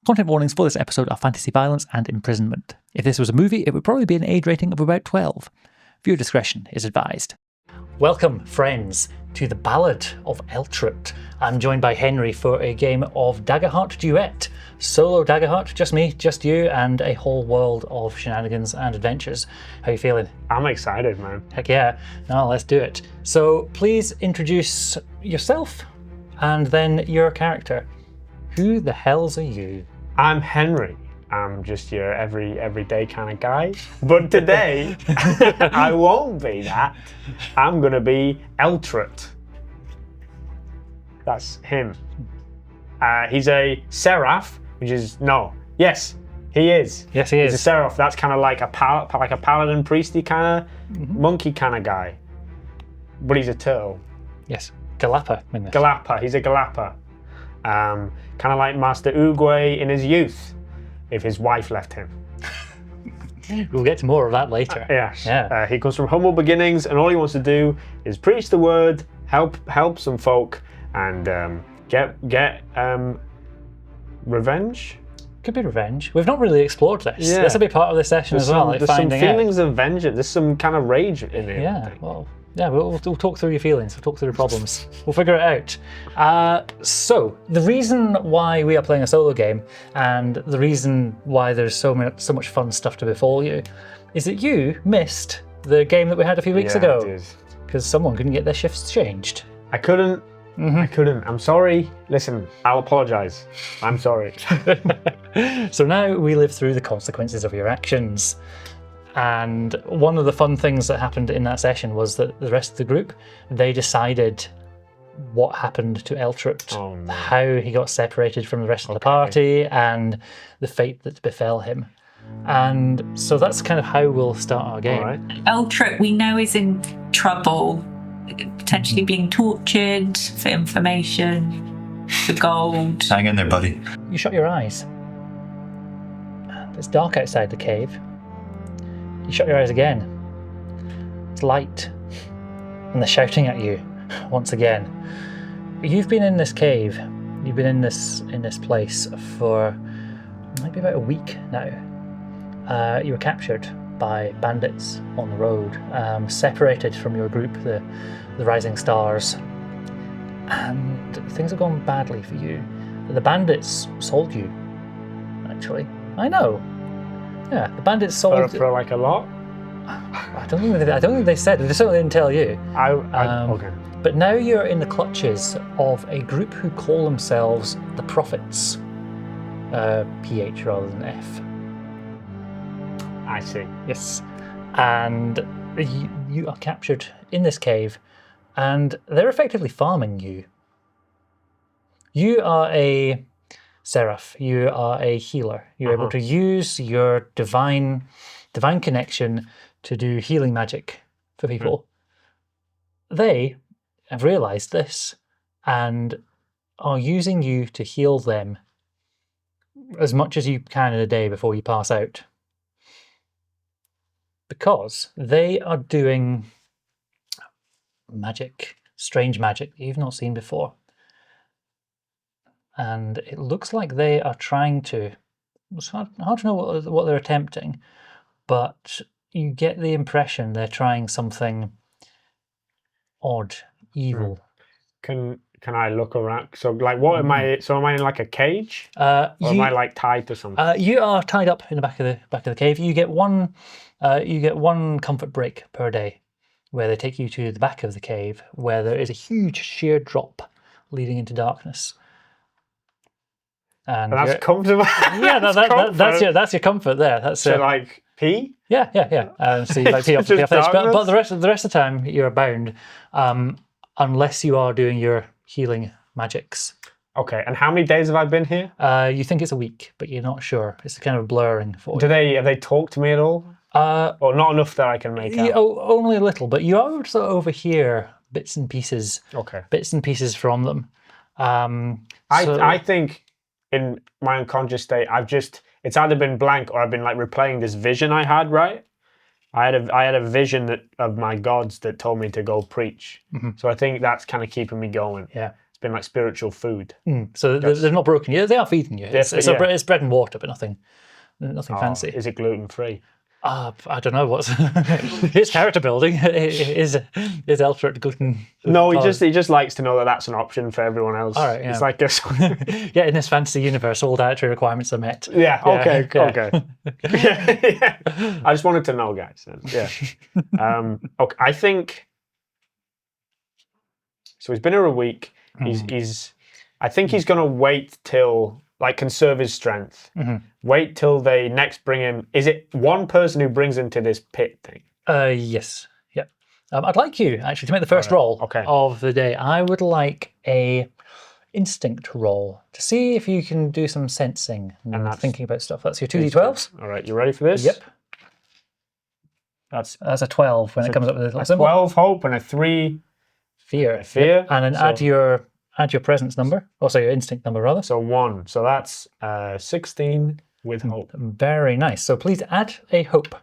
Content warnings for this episode are fantasy violence and imprisonment. If this was a movie, it would probably be an age rating of about 12. Viewer discretion is advised. Welcome, friends, to the Ballad of Eltrut. I'm joined by Henry for a game of Daggerheart Duet. Solo Daggerheart, just me, just you, and a whole world of shenanigans and adventures. How you feeling? I'm excited, man. Heck yeah. Now let's do it. So please introduce yourself and then your character. Who the hells are you? I'm Henry. I'm just your everyday kind of guy. But today, I won't be that. I'm going to be Eltrut. That's him. He's a seraph, which is, yes, he is. Yes, he is. He's a seraph. That's kind of like a paladin priesty kind of monkey kind of guy. But he's a turtle. Yes, Galappa. Galappa. He's a Galappa. Kind of like Master Uguay in his youth, if his wife left him. We'll get to more of that later. Yes. Yeah. He comes from humble beginnings, and all he wants to do is preach the word, help some folk, and get revenge. Could be revenge. We've not really explored this. Yeah. This will be part of this session as well. There's some feelings of vengeance. There's some kind of rage in it. Yeah. Well. Yeah, we'll talk through your feelings, we'll talk through the problems, we'll figure it out. So, the reason why we are playing a solo game, and the reason why there's so much fun stuff to befall you, is that you missed the game that we had a few weeks ago. Because someone couldn't get their shifts changed. I couldn't. I couldn't. I'm sorry. Listen, I'll apologise. I'm sorry. So now we live through the consequences of your actions. And one of the fun things that happened in that session was that the rest of the group, they decided what happened to Eltrut, how he got separated from the rest of the party, and the fate that befell him. And so that's kind of how we'll start our game. Right. Eltrut, we know, is in trouble, potentially being tortured for information, for gold. Hang in there, buddy. You shut your eyes. It's dark outside the cave. You shut your eyes again. It's light. And they're shouting at you once again. You've been in this cave. You've been in this place for maybe about a week now. You were captured by bandits on the road, separated from your group, the Rising Stars. And things have gone badly for you. The bandits sold you, actually. I know. Yeah, the bandits sold for like a lot. I don't think they said. They certainly didn't tell you. Okay. But now you're in the clutches of a group who call themselves the Prophets. PH rather than F. I see. Yes. And you are captured in this cave, and they're effectively farming you. You are a seraph. You are a healer. You're able to use your divine connection to do healing magic for people. They have realized this and are using you to heal them as much as you can in a day before you pass out. Because they are doing magic, strange magic that you've not seen before. And it looks like they are trying to, it's hard to know what they're attempting, but you get the impression they're trying something odd, evil. Can I look around? So like, what am I? So am I in like a cage? Or am I like tied to something? You are tied up in the back of the cave. You get one comfort break per day, where they take you to the back of the cave, where there is a huge sheer drop leading into darkness. And that's comfortable. Yeah, that's your comfort there. That's so like pee. Yeah. So you like pee off the edge, but the rest of the time you're bound, unless you are doing your healing magics. Okay, and how many days have I been here? You think it's a week, but you're not sure. It's kind of blurring for you. Have they talked to me at all? Or not enough that I can make out? Only a little, but you are sort of overhear bits and pieces. Okay. Bits and pieces from them. I think in my unconscious state, it's either been blank or I've been like replaying this vision I had, right? I had a vision of my gods that told me to go preach. So I think that's kind of keeping me going. Yeah. been like spiritual food. So they're not broken. Yeah, they are feeding you. It's bread and water, but nothing fancy. Is it gluten free? I don't know what's his character building. Is Eltrut gluten? No, he just likes to know that that's an option for everyone else. All right, yeah. It's like this. Yeah, in this fantasy universe, all dietary requirements are met. Yeah. Okay. Yeah. I just wanted to know, guys. Yeah. Okay. I think. So he's been here a week. I think he's gonna wait till conserve his strength. Wait till they next bring him. Is it one person who brings him to this pit thing? Yes. Yeah. I'd like you actually to make the first roll of the day. I would like a instinct roll to see if you can do some sensing and thinking about stuff. That's your 2d12s. All right, you ready for this? Yep. That's a 12 when it comes up with a 12 hope and a 3 fear. Fear. Yep. And then add your presence number. Also your instinct number rather. So 1. So that's 16 with hope. Very nice. So please add a hope.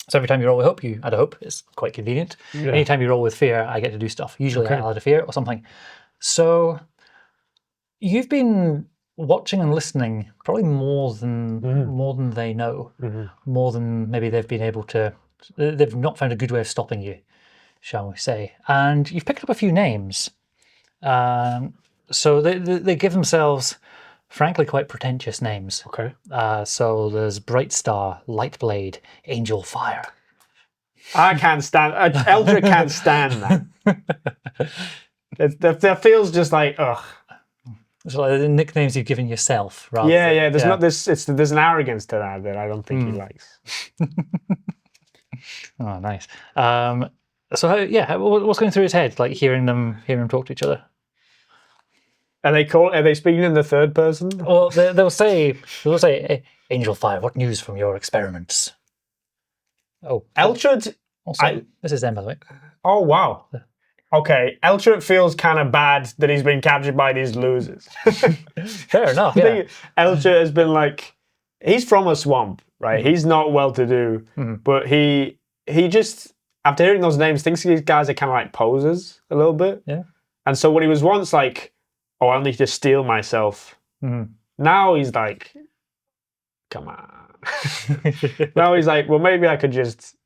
So every time you roll with hope, you add a hope. It's quite convenient. Yeah. Anytime you roll with fear, I get to do stuff. Usually I add a fear or something. So you've been watching and listening probably more than they know. More than maybe they've been able to. They've not found a good way of stopping you, shall we say. And you've picked up a few names. So they give themselves, frankly, quite pretentious names. Okay. So there's Bright Star, Lightblade, Angel Fire. I can't stand. Eltrut can't stand that. That feels just like ugh. It's like the nicknames you've given yourself, rather. Yeah. There's not this. There's an arrogance to that I don't think he likes. Oh, nice. So what's going through his head? Like hearing them talk to each other. Are they speaking in the third person? Well, they'll say, Angel Fire, what news from your experiments? Oh, Eltrut. This is them, by the way. Oh wow. Okay, Eltrut feels kind of bad that he's been captured by these losers. Fair enough. Yeah. Eltrut has been he's from a swamp, right? He's not well-to-do, but he just, after hearing those names, thinks these guys are kind of like posers a little bit. Yeah. And so when he was once I'll need to steal myself. Now he's like, come on. Now he's like, well, maybe I could just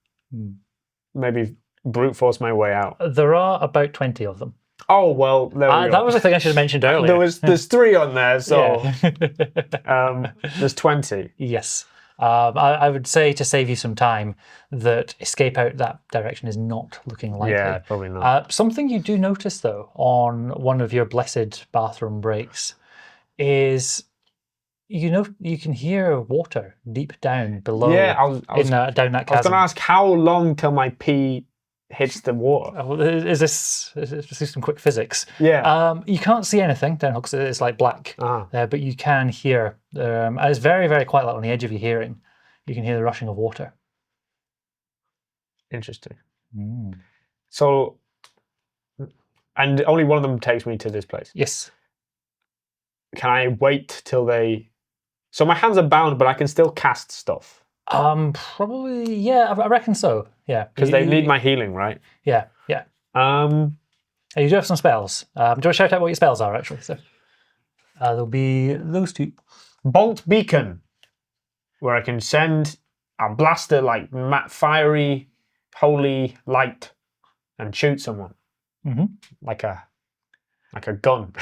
maybe brute force my way out. There are about 20 of them. Oh, well, there we go. That was the thing I should have mentioned earlier. There's 3 on there, so there's 20. Yes. I would say, to save you some time, that escape out that direction is not looking likely. Yeah, probably not. Something you do notice, though, on one of your blessed bathroom breaks is, you can hear water deep down below. Yeah, down that chasm. I was going to ask how long till my pee hits the water. Is this some quick physics? Yeah. You can't see anything down because it's like black, but you can hear. And it's very, very quiet, on the edge of your hearing. You can hear the rushing of water. Interesting. So, and only one of them takes me to this place. Yes. Can I wait till they? So my hands are bound, but I can still cast stuff. Probably, yeah. I reckon so. Yeah, because they need my healing, right? Yeah. You do have some spells. Do you want to shout out what your spells are, actually? So, there'll be those 2. Bolt Beacon, where I can send a blaster fiery, holy light, and shoot someone like a gun.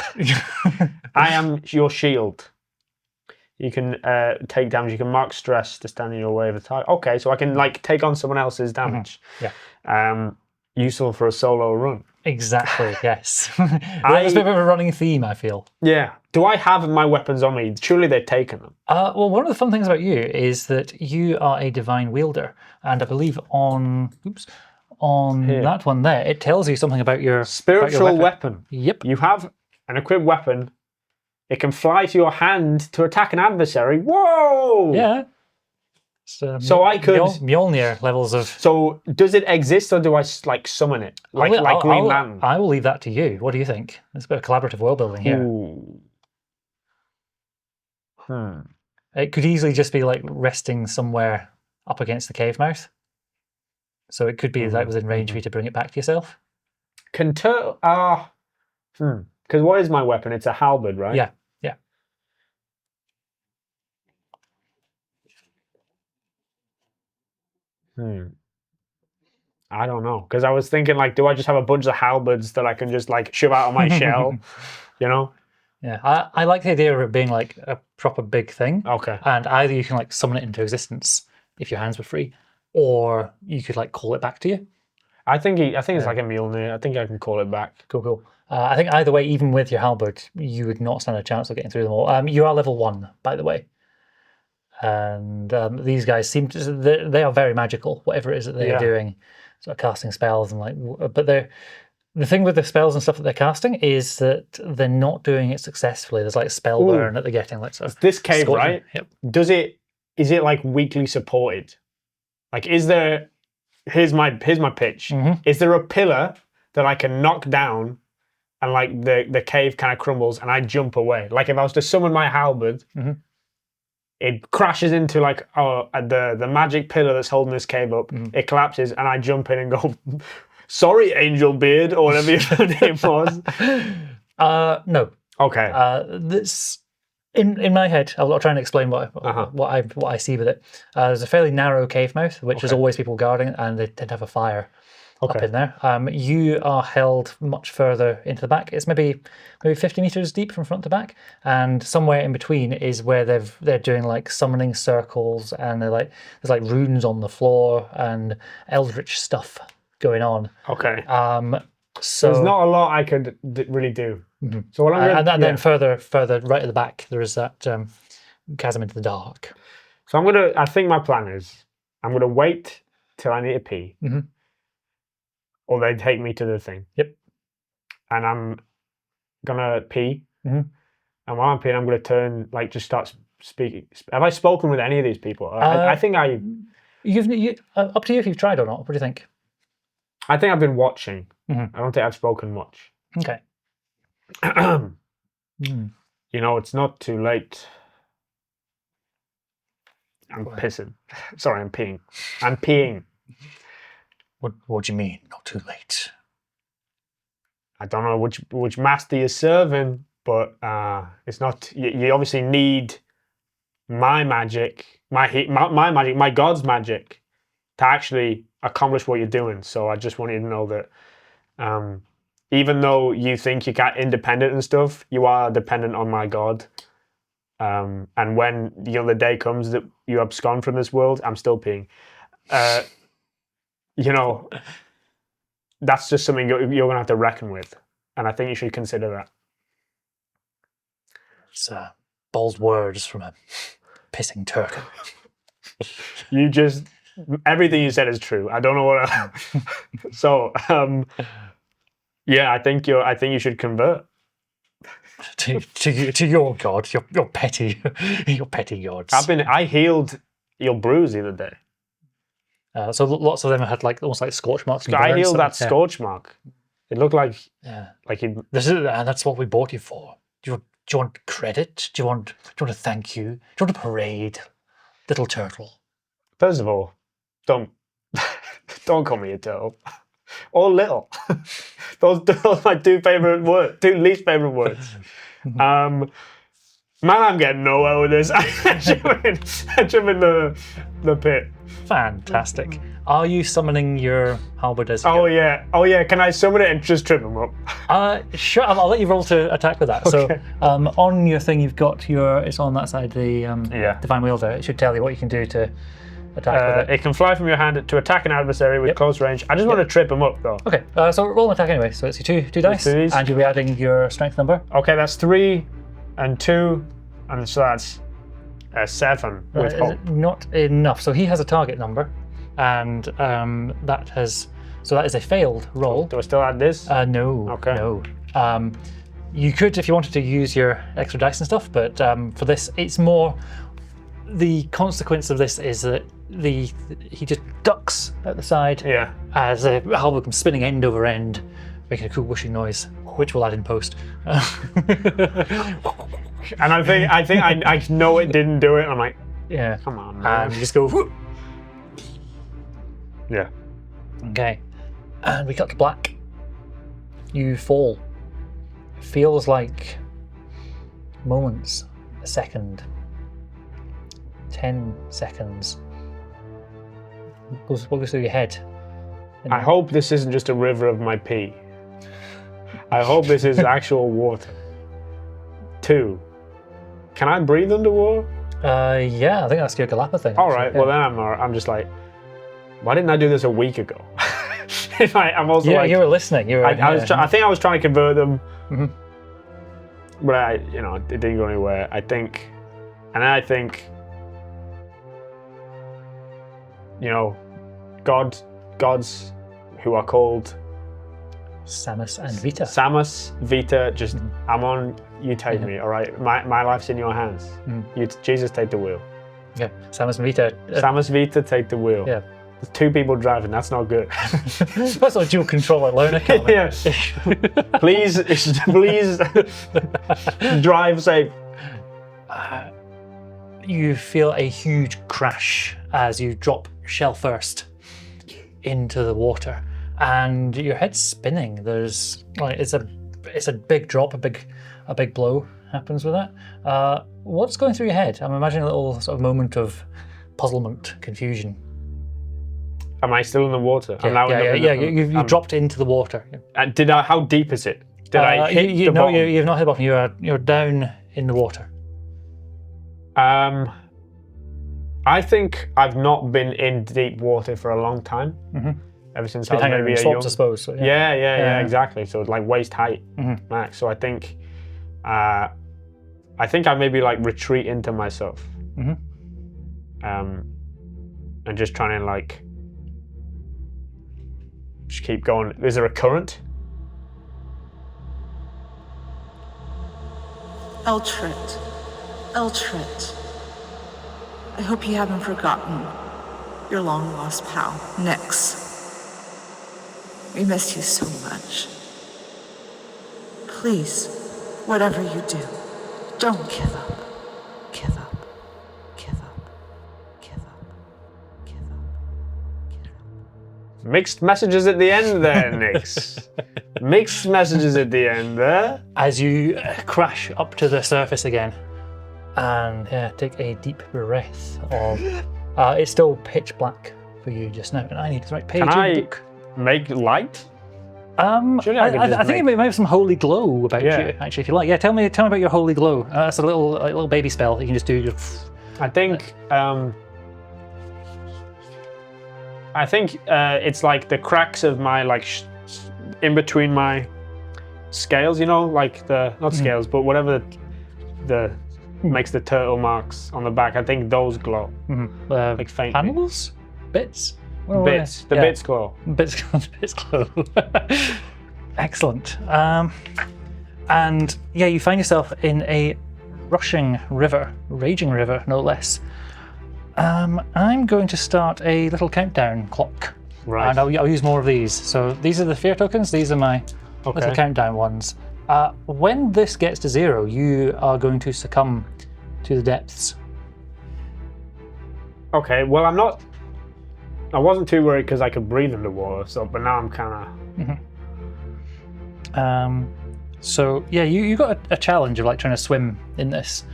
I am your shield. You can take damage. You can mark stress to stand in your way of a target. Okay, so I can take on someone else's damage. Yeah. Useful for a solo run. Exactly. Yes. There's a bit of a running theme, I feel. Yeah. Do I have my weapons on me? Surely they've taken them. Well, one of the fun things about you is that you are a divine wielder, and I believe on that one there, it tells you something about your spiritual weapon. Yep. You have an equipped weapon. It can fly to your hand to attack an adversary. Whoa! Yeah. So I could Mjolnir levels of. So does it exist, or do I summon it like Green Lantern? I will leave that to you. What do you think? There's a bit of collaborative world building here. It could easily just be resting somewhere up against the cave mouth. So it could be within range for you to bring it back to yourself. Because what is my weapon? It's a halberd, right? Yeah. I don't know. Because I was thinking, like, do I just have a bunch of halberds that I can just, like, shove out of my shell? You know? Yeah, I like the idea of it being like a proper big thing. Okay. And either you can like summon it into existence if your hands were free, or you could like call it back to you. I think it's like a Mjolnir. I think I can call it back. Cool. I think either way, even with your halberd, you would not stand a chance of getting through them all. You are level 1, by the way. And these guys seem to, they are very magical, whatever it is that they are doing. Sort of casting spells and like, but the thing with the spells and stuff that they're casting is that they're not doing it successfully. There's like spell burn that they're getting. Like sort of this cave, scorching. right? Yep. Is it like weakly supported? Like, is there? Here's my pitch. Is there a pillar that I can knock down, and like the cave kind of crumbles, and I jump away? Like if I was to summon my halberd, it crashes into like the magic pillar that's holding this cave up. It collapses, and I jump in and go. Sorry, Angel Beard, or whatever your name was. No. Okay. This in my head, I'll try and explain what I see with it. There's a fairly narrow cave mouth, which is always people guarding it, and they tend to have a fire up in there. You are held much further into the back. It's maybe 50 meters deep from front to back, and somewhere in between is where they're doing like summoning circles, and there's like runes on the floor and eldritch stuff going on. Okay. So there's not a lot I could really do. So what I'm gonna, then further right at the back, there is that chasm into the dark. So I think my plan is I'm gonna wait till I need to pee, or they take me to the thing. Yep. And I'm gonna pee, and while I'm peeing, I'm gonna turn just start speaking. Have I spoken with any of these people? I think I. Up to you if you've tried or not. What do you think? I think I've been watching. I don't think I've spoken much. Okay. You know, it's not too late. I'm pissing. Sorry, I'm peeing. I'm peeing. What do you mean, not too late? I don't know which master you're serving, but it's not. You obviously need my magic, my magic, my god's magic, to actually accomplish what you're doing. So I just want you to know that even though you think you got independent and stuff, you are dependent on my god. And when the day comes that you abscond from this world, I'm still peeing. You know, that's just something you're going to have to reckon with. And I think you should consider that. It's bold words from a pissing Turk. Everything you said is true. I don't know what. So, yeah, I think you should convert to your god, your petty gods. I healed your bruise the other day. So lots of them had almost like scorch marks. I healed that scorch mark. It looked like that's what we bought you for. Do you want credit? Do you want a thank you? Do you want a parade, little turtle? First of all, don't call me a turtle or little. those are my two least favorite words. Man, I'm getting nowhere with this. I jump in the pit. Fantastic. Are you summoning your halberd as you go? Oh yeah. Can I summon it and just trip him up? Sure. I'll let you roll to attack with that. Okay. So, on your thing, you've got it's on that side, the divine wielder. It should tell you what you can do to attack with it. It can fly from your hand to attack an adversary with close range. I just want to trip him up though. Okay. So roll an attack anyway. So it's your two dice, and you'll be adding your strength number. Okay, that's 3 and 2, and so that's 7 with hope. Not enough. So he has a target number, and that is a failed roll. Do I still add this? No. Okay. No. You could, if you wanted to, use your extra dice and stuff, but for this, it's more. The consequence of this is that he just ducks at the side as the halberd comes spinning end over end, making a cool whooshing noise, which we'll add in post. And I think I know it didn't do it. I'm like, yeah, come on, man. And you just go, whoop. Yeah. Okay, and we cut to black. You fall feels like moments, a second, 10 seconds. What goes through your head? I hope this isn't just a river of my pee. I hope this is actual water. 2, can I breathe underwater? Yeah, I think that's your Galapa thing. All right, well then I'm just like, why didn't I do this a week ago? I'm also Yeah, like, you were listening. You were. I think I was trying to convert them, but it didn't go anywhere. I think, gods who are called Samus and Vita. Samus, Vita, just I'm on. You take me, all right. My life's in your hands. Jesus, take the wheel. Yeah, Samus and Vita. Samus, Vita, take the wheel. Yeah. There's 2 people driving. That's not good. That's not dual control like Lona. Yeah. Please drive safe. You feel a huge crash as you drop shell first into the water, and your head's spinning. There's like it's a big drop, a big blow happens with that. What's going through your head? I'm imagining a little sort of moment of puzzlement, confusion. Am I still in the water? Yeah. You dropped into the water. Did I? How deep is it? Did I hit the bottom? You've not hit the bottom. You're down in the water. I think I've not been in deep water for a long time. Ever since I was maybe a young. I suppose. So, yeah, exactly. So like waist height max. So I think I maybe like retreat into myself. And just trying to like just keep going. Is there a current? Eltrut. I hope you haven't forgotten your long-lost pal, Nyx. We miss you so much. Please, whatever you do, don't give up. Give up. Give up. Give up. Give up. Give up. Mixed messages at the end there, Nyx. Mixed messages at the end there. As you crash up to the surface again, and take a deep breath of. It's still pitch black for you just now, and I need the right page. Can I make light? I think it might have some holy glow about you, actually, if you like. Yeah, tell me about your holy glow. That's a little baby spell that you can just do. I think it's like the cracks of my in between my scales, like the not scales, but whatever the makes the turtle marks on the back. I think those glow, like faintly. Panels, bits. Bits. The bits glow. Bits glow. Excellent. And you find yourself in a raging river, no less. I'm going to start a little countdown clock. Right. And I'll use more of these. So these are the fear tokens. These are my little countdown ones. When this gets to 0, you are going to succumb to the depths. Okay. Well, I wasn't too worried because I could breathe underwater. But now I'm kind of. So you got a challenge of trying to swim in this.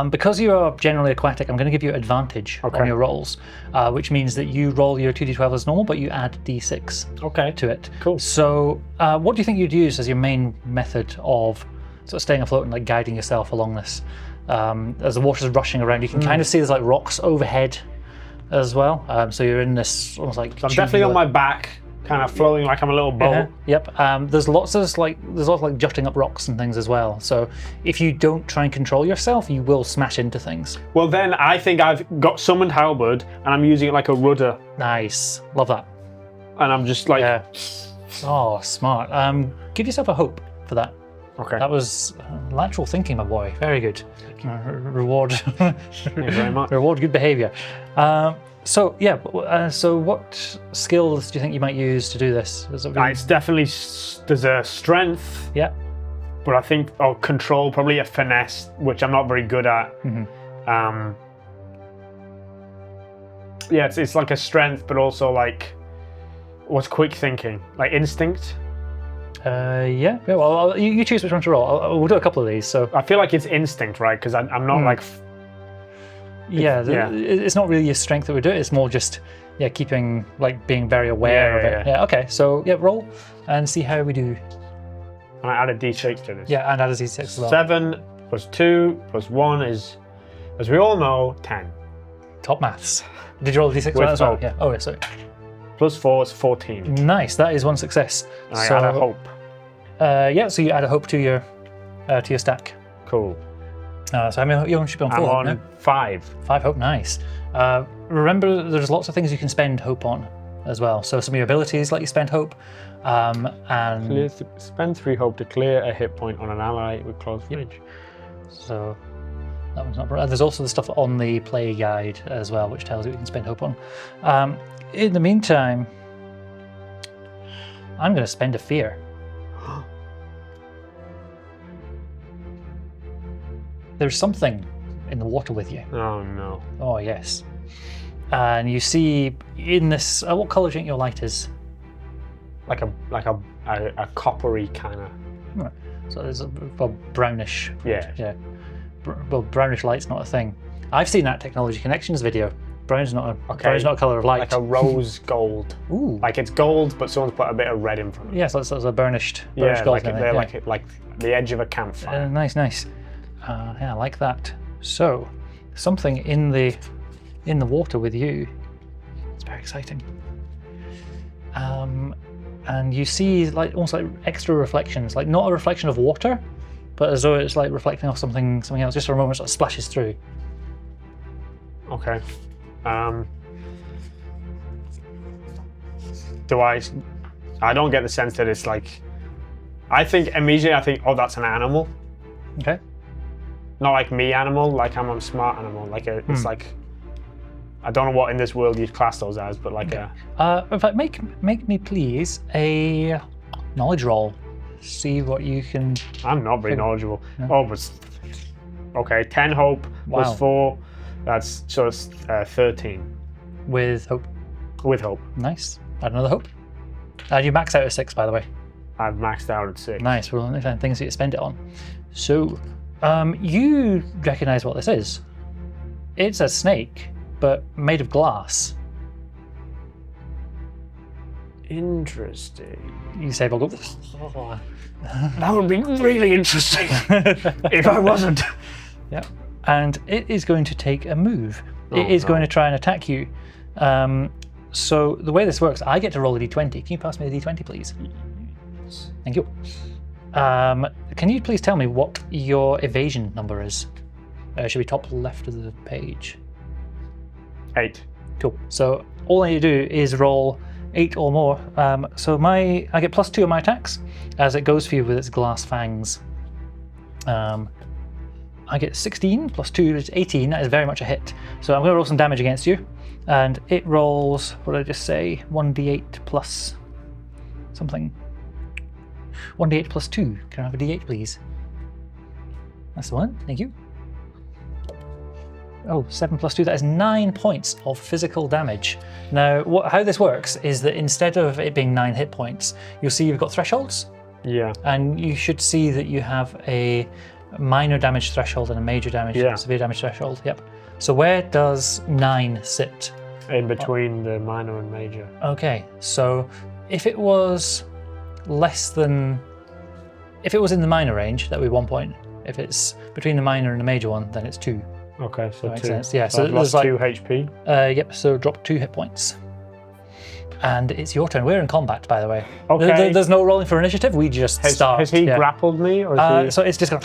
Because you are generally aquatic, I'm going to give you advantage on your rolls, which means that you roll your 2d12 as normal, but you add d6 to it. Cool. So what do you think you'd use as your main method of sort of staying afloat and guiding yourself along this? As the water's rushing around, you can kind of see there's rocks overhead as well. So you're in this almost I'm definitely on my back, kind of floating like I'm a little boat. Yep. There's lots of jutting up rocks and things as well. So if you don't try and control yourself, you will smash into things. Well, then I think I've got summoned halberd and I'm using it like a rudder. Nice. Love that. And I'm just Oh, smart. Give yourself a hope for that. Okay. That was lateral thinking, my boy. Very good. Reward. Thank you very much. Reward good behavior. So what skills do you think you might use to do this? It's definitely there's a strength. Yeah. But I think control, probably a finesse, which I'm not very good at. It's like a strength, but also what's quick thinking, like instinct. Yeah. Well, you choose which one to roll. We'll do a couple of these. So I feel like it's instinct, right? Because I'm not like. It's not really your strength that we do it. It's more just keeping being very aware of it. Yeah. Okay. So roll and see how we do. And I add a d6 to this. Yeah, and add a d6 as well. 7 plus 2 plus 1 is, as we all know, 10. Top maths. Did you roll a d6 With as well? hope. Yeah. Oh, yeah. Sorry. Plus 4 is 14. Nice. That is one success. And I add a hope. So you add a hope to your stack. Cool. So how many you should be on 4? I'm on 5. 5 hope. Nice. Remember, there's lots of things you can spend hope on as well. So some of your abilities let you spend hope. And spend 3 hope to clear a hit point on an ally with close range. So that one's not. There's also the stuff on the play guide as well, which tells you what you can spend hope on. In the meantime, I'm going to spend a fear. There's something in the water with you. Oh no. Oh yes. And you see in this. What colour do you think your light is? Like a coppery kind of. Right. So there's a brownish. Yeah. Well, brownish light's not a thing. I've seen that technology connections video. Brown's not a colour of light. Like a rose gold. Ooh. Like it's gold, but someone's put a bit of red in front of it. Yeah, so it's a burnished Yeah, gold. like the edge of a campfire. Nice. Yeah, I like that. So, something in the water with you. It's very exciting. And you see almost like extra reflections, like not a reflection of water, but as though it's like reflecting off something else. Just for a moment, it sort of splashes through. Okay. I don't get the sense that it's like. I think immediately, oh, that's an animal. Okay. Not like me animal, like I'm a smart animal. Like it's like. I don't know what in this world you'd class those as, but like in fact, make me please a knowledge roll. See what you can. I'm not very knowledgeable. No. Oh, but okay, 10 hope plus 4. That's so it's 13 with hope. With hope. Nice. Add another hope. You max out at 6, by the way. I've maxed out at 6. Nice. We'll only find things that you spend it on. So, you recognise what this is. It's a snake, but made of glass. Interesting. You say, "Well, go." That would be really interesting if I wasn't. Yeah. And it is going to take a move. It is going to try and attack you. So the way this works, I get to roll a d20. Can you pass me a d20, please? Thank you. Can you please tell me what your evasion number is? Should be top left of the page. 8. Cool. So all I need to do is roll 8 or more. So I get +2 on my attacks as it goes for you with its glass fangs. I get 16 plus 2 is 18. That is very much a hit. So I'm going to roll some damage against you. And it rolls, what did I just say? 1d8 plus something. 1d8 plus 2. Can I have a d8, please? That's the one. Thank you. Oh, 7 plus 2. That is 9 points of physical damage. Now, how this works is that instead of it being 9 hit points, you'll see you've got thresholds. Yeah. And you should see that you have a minor damage threshold and a major damage, severe damage threshold. Yep. So where does 9 sit? In between the minor and major. Okay, so if it was in the minor range, that would be 1 point. If it's between the minor and the major one, then it's 2. Okay, so that makes 2. sense. Yeah, so I've lost there's 2 HP. Yep, so drop 2 hit points. And it's your turn. We're in combat, by the way. Okay. There's no rolling for initiative. We just start. Has he grappled me, or is he... So it's just gone,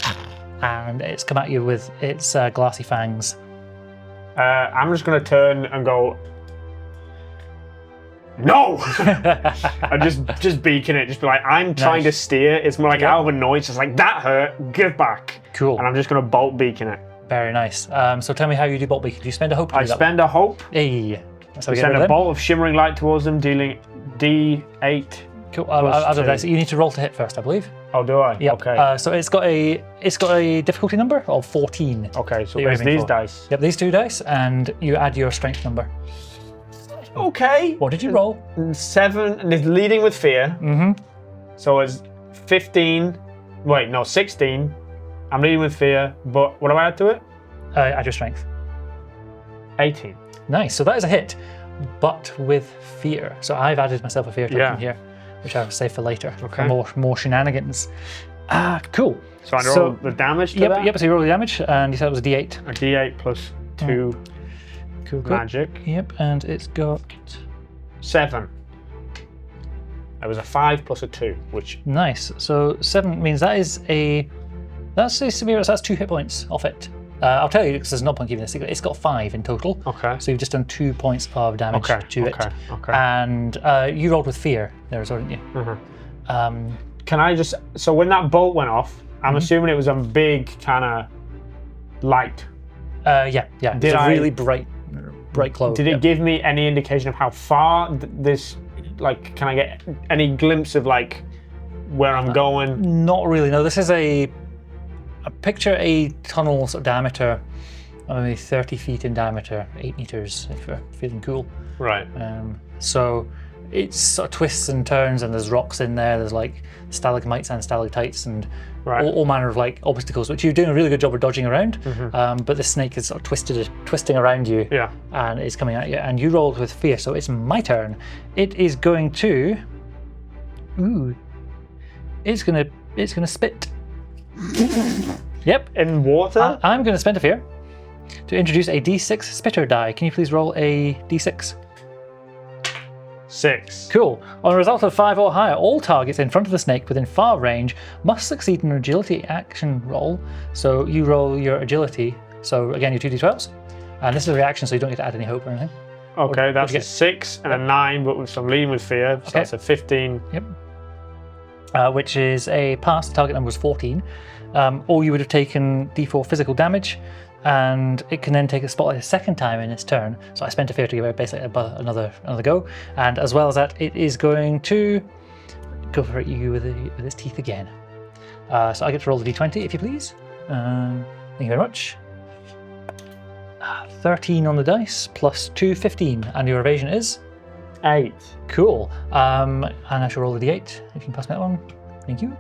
and it's come at you with its glassy fangs. I'm just going to turn and go, no! And just beacon it. Just be like, I'm trying to steer. It's more like out of a noise. Just like, that hurt. Give back. Cool. And I'm just going to bolt beacon it. Very nice. So tell me how you do bolt beacon. Do you spend a hope? I spend a hope. Hey. So send a bolt of shimmering light towards them, dealing D8. Cool. Out of that, so you need to roll to hit first, I believe. Oh, do I? Yep. Okay. So it's got a difficulty number of 14. Okay, so there's these dice. Yep, these 2 dice, and you add your strength number. Okay. What did you roll? 7, and it's leading with fear. Mm-hmm. So it's 15. Wait, no, 16. I'm leading with fear, but what do I add to it? Add your strength. 18. Nice. So that is a hit, but with fear. So I've added myself a fear token here, which I'll save for later. Okay. For more shenanigans. Cool. So I roll the damage to that? Yep, so you roll the damage, and you said it was a d8. A d8 plus 2 Cool. magic. Yep, and it's got... 7. It was a 5 plus a 2, which... Nice. So 7 means that's a severe, so that's 2 hit points off it. I'll tell you, because there's no point keeping this secret, it's got 5 in total. Okay. So you've just done 2 points of damage to it. Okay. And you rolled with fear there as well, didn't you? Mm-hmm. Can I just... So when that bolt went off, I'm assuming it was a big kind of light. Yeah. Did It's a I- really bright glow. Did it give me any indication of how far this... Like, can I get any glimpse of, like, where I'm going? Not really, no. This is a picture a tunnel sort of diameter, maybe 30 feet in diameter, 8 meters if you're feeling cool. Right. So it sort of twists and turns, and there's rocks in there. There's like stalagmites and stalactites and all manner of like obstacles, which you're doing a really good job of dodging around. But the snake is sort of twisting around you, and it's coming at you. And you rolled with fear, so it's my turn. It is going to. It's gonna spit. Yep. In water? I'm going to spend a fear to introduce a d6 spitter die. Can you please roll a d6? 6. Cool. On a result of 5 or higher, all targets in front of the snake within far range must succeed in an agility action roll. So you roll your agility. So again, your 2d12s. And this is a reaction, so you don't get to add any hope or anything. Okay, that's you a get? 6 and a 9, but with some leading with fear, so that's a 15. Yep. Which is a pass. The target number was 14. Or you would have taken d4 physical damage, and it can then take a spotlight a second time in its turn. So I spent a fear to give it basically another go. And as well as that, it is going to go for you with its teeth again. So I get to roll the d20 if you please. Thank you very much. 13 on the dice plus 2, 15, and your evasion is 8. cool. And I shall roll the d8 if you can pass me that one. Thank you.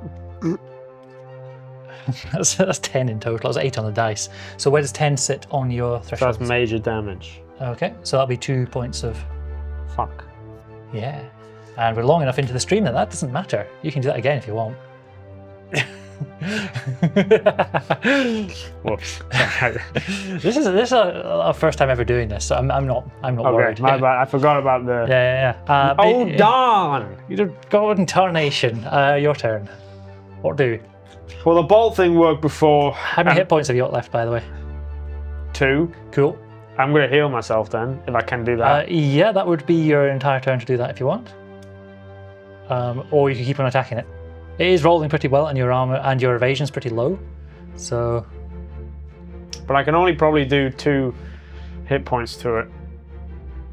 That's 10 in total. That's 8 on the dice. So where does 10 sit on your So threshold? that's major damage. Okay, so that'll be 2 points of... Fuck. Yeah. And we're long enough into the stream that doesn't matter. You can do that again if you want. Whoops. This is our first time ever doing this, so I'm not worried. My bad. I forgot about the... Yeah. Oh, darn! You got an tarnation. Your turn. What do? Well, the bolt thing worked before. How many hit points have you got left, by the way? 2. Cool. I'm going to heal myself then, if I can do that. Yeah, that would be your entire turn to do that if you want. Or you can keep on attacking it. It is rolling pretty well, and your armor and your evasion's pretty low. So. But I can only probably do 2 hit points to it.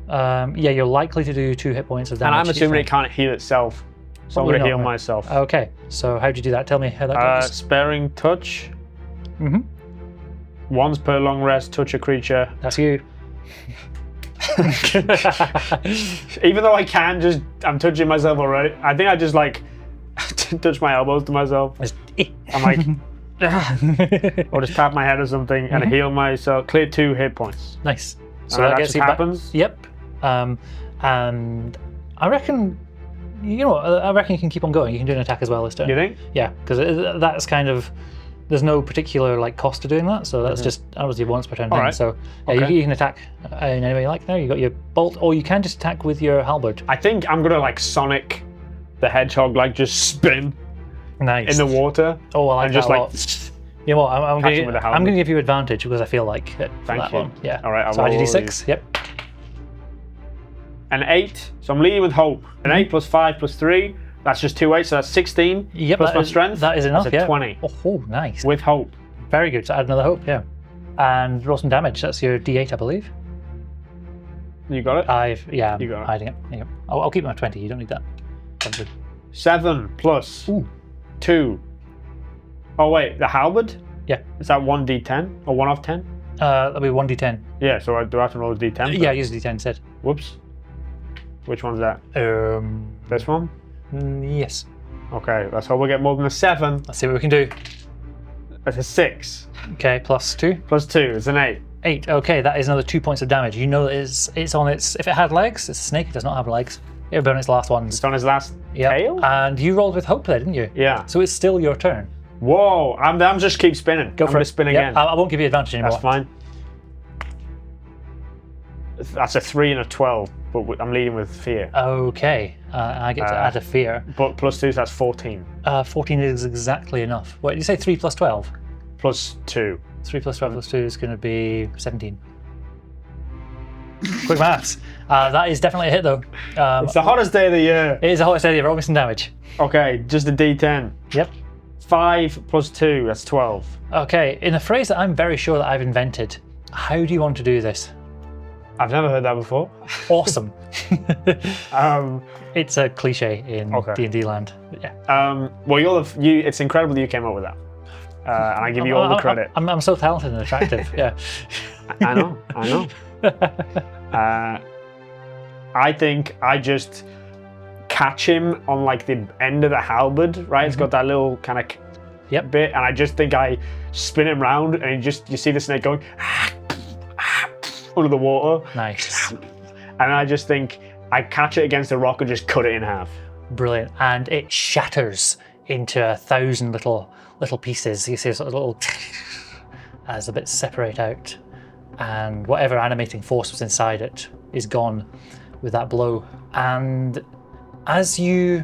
Yeah, you're likely to do 2 hit points of damage. And I'm assuming it can't heal itself. So I'm going to heal myself. Okay, so how'd you do that? Tell me how that goes. Sparing touch. Mm-hmm. Once per long rest, touch a creature. That's you. Even though I'm touching myself already. I think I just like touch my elbows to myself. I'm like, or just tap my head or something and heal myself. Clear 2 hit points. Nice. So that gets you happens. Yep. And I reckon, I reckon you can keep on going. You can do an attack as well this turn. You think? Yeah, because that's kind of. There's no particular like cost to doing that, so that's just obviously once per turn thing. Right. So you can attack in any way you like. There, you got your bolt, or you can just attack with your halberd. I think I'm gonna like Sonic the Hedgehog, like just spin Nice. in the water. Oh, I like and that just a like. lot. You know what? I'm Catch him with the halberd. going to give you advantage because I feel like it. Thank that you. One. Yeah. All right. I'll So I roll did all d6. Yep. An 8. So I'm leading with hope. An 8 plus 5 plus 3. That's just 2 8. So that's 16. Yep. Plus my strength. That is enough. That's a yeah. 20. Oh, nice. With hope. Very good. So add another hope. Yeah. And roll some damage. That's your d8, I believe. You got it? You got it. hiding it. There you go. I'll keep my 20. You don't need that. 7 plus Ooh. 2. Oh wait, the halberd? Yeah. Is that 1d10 or 1 off 10? That'll be 1d10. Yeah. So I do have to roll a d10. Yeah, use d10 instead. Whoops. Which one's that? Um. This one? Yes. Okay, let's hope we get more than a 7. Let's see what we can do. That's a 6. Okay, plus 2. Plus 2 is an 8. 8. Okay, that is another 2 points of damage. You know that it's on its... If it had legs, it's a snake. It does not have legs. It would be on its last ones. It's on his last Yep. tail? And you rolled with hope there, didn't you? Yeah. So it's still your turn. Whoa, I'm just keep spinning. Go I'm for gonna it. spin Yep, again. I won't give you advantage anymore. That's fine. That's a 3 and a 12, but I'm leading with fear. Okay, I get to add a fear. But plus 2, so that's 14. 14 is exactly enough. What did you say? 3 plus 12? Plus 2. 3 plus 12 plus 2 is going to be 17. Quick maths. That is definitely a hit though. It's the hottest day of the year. It is the hottest day of the year. Roll me some damage. Okay, just a D10. Yep. 5 plus 2, that's 12. Okay, in a phrase that I'm very sure that I've invented, how do you want to do this? I've never heard that before. Awesome. Um, It's a cliche in D&D land. But yeah. well, it's incredible that you came up with that. And I give you all the credit. I'm so talented and attractive. Yeah. I know. I think I just catch him on like the end of the halberd, right? It's got that little kind of bit, and I just think I spin him round, and you see the snake going under the water. Nice. And I just think I catch it against a rock and just cut it in half. Brilliant. And it shatters into 1,000 little pieces. You see a sort of little as the bits separate out, and whatever animating force was inside it is gone with that blow. And as you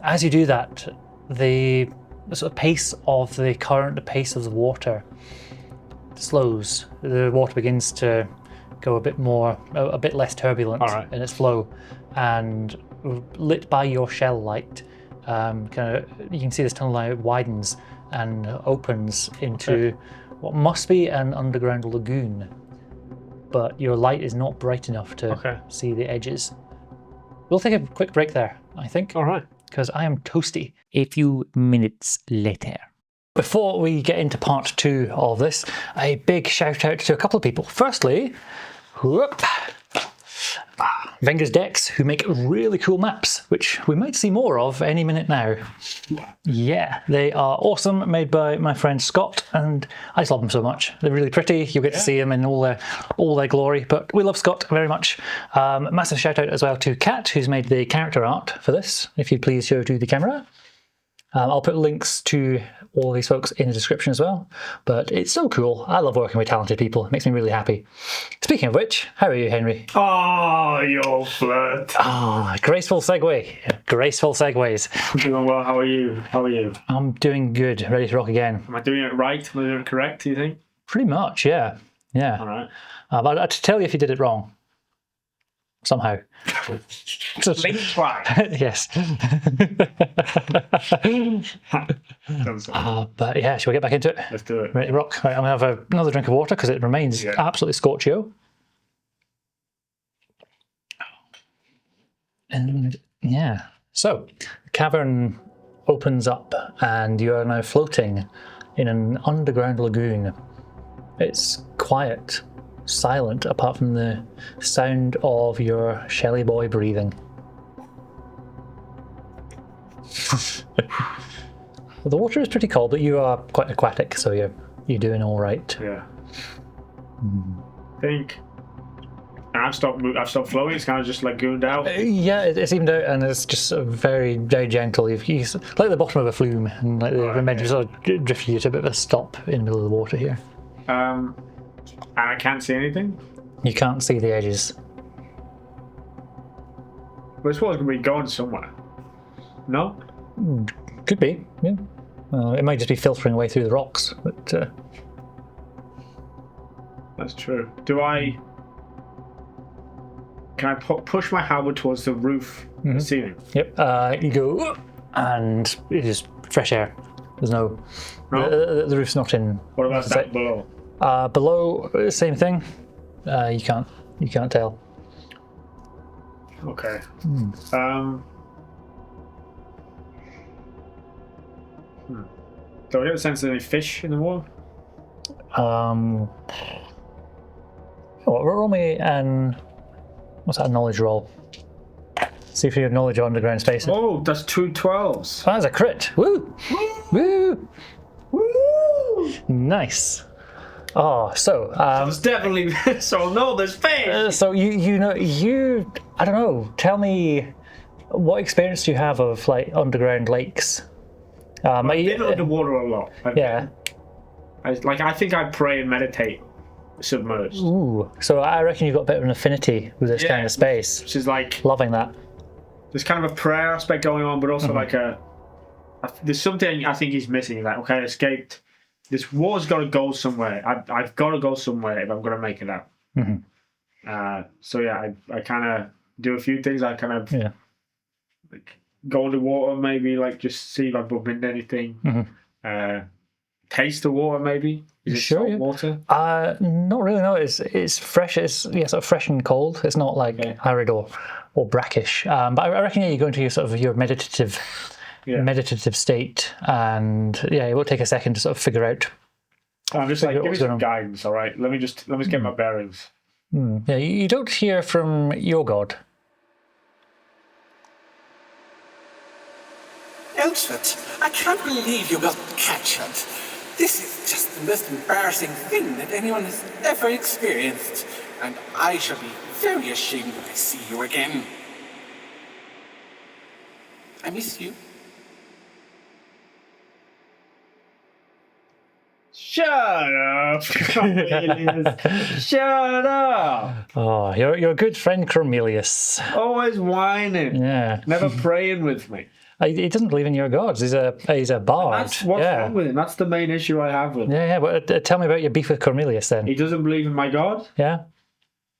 do that, the sort of pace of the current, the pace of the water slows. The water begins to go a bit less turbulent in its flow, and lit by your shell light, you can see this tunnel line widens and opens into what must be an underground lagoon, but your light is not bright enough to see the edges. We'll take a quick break there, I think. All right. Because I am toasty. A few minutes later. Before we get into part 2 of this, a big shout out to a couple of people. Firstly, Venger's Decks, who make really cool maps, which we might see more of any minute now. Yeah, they are awesome, made by my friend Scott, and I just love them so much. They're really pretty. You'll get to see them in all their glory, but we love Scott very much. Massive shout out as well to Kat, who's made the character art for this. If you'd please show to the camera. I'll put links to all these folks in the description as well, but it's so cool. I love working with talented people. It makes me really happy. Speaking of which, how are you, Henry? Oh, you flirt. Graceful segue. Graceful segues. I'm doing well. How are you? I'm doing good. Ready to rock again. Am I doing it right? Am I doing it correct, do you think? Pretty much, yeah. Yeah. All right. But I'd tell you if you did it wrong. Somehow. Link try. Yes. But yeah, shall we get back into it? Let's do it. Ready to rock? Right, I'm going to have another drink of water because it remains absolutely scorchio. And yeah, so the cavern opens up and you are now floating in an underground lagoon. It's quiet, silent, apart from the sound of your Shelly boy breathing. The water is pretty cold, but you are quite aquatic, so you're doing all right. Yeah. I think I've stopped flowing. It's kind of just like gooned out. Yeah, it's evened out, and it's just sort of very, very gentle. You like the bottom of a flume, and like the meant to sort of drift you to a bit of a stop in the middle of the water here. And I can't see anything. You can't see the edges. But this water's going to be going somewhere. No? Could be, yeah. It might just be filtering away through the rocks, but... That's true. Can I push my halberd towards the roof, the ceiling? Yep, you go, and it is fresh air. There's no... The roof's not in... What about that below? Below, same thing. You can't tell. Okay. Do I get a sense of any fish in the water? Roll me an... What's that, knowledge roll? See if you have knowledge of underground spaces. Oh, that's 2 12s. Oh, that's a crit. Woo! Woo! Woo! Nice. Oh, so It's definitely so. No, there's space. so you I don't know. Tell me, what experience do you have of like underground lakes? I've been underwater a lot. Yeah. I think I pray and meditate submerged. Ooh. So I reckon you've got a bit of an affinity with this kind of space. Which is like Loving that. there's kind of a prayer aspect going on, but also like there's something I think he's missing. Like, okay, I escaped. This war's got to go somewhere. I've got to go somewhere if I'm going to make it out. So yeah, I kind of do a few things. I kind of like go underwater, maybe like just see if I bump into anything. Taste the water, maybe. Is it Sure, salt water? Not really. No, it's fresh. It's sort of fresh and cold. It's not like arid or brackish. But I reckon you go into your sort of your meditative state, and it will take a second to sort of figure out. I'm just like, give me some guidance, all right? Let me just get my bearings. Yeah, you don't hear from your god. Eltrut, I can't believe you got captured. This is just the most embarrassing thing that anyone has ever experienced, and I shall be very ashamed when I see you again. I miss you. Shut up, Cornelius. Shut up. Oh, you're a good friend, Cornelius. Always whining. Yeah. Never praying with me. He doesn't believe in your gods. He's a bard. That's what's wrong with him. That's the main issue I have with him. Yeah. But tell me about your beef with Cornelius then. He doesn't believe in my God. Yeah.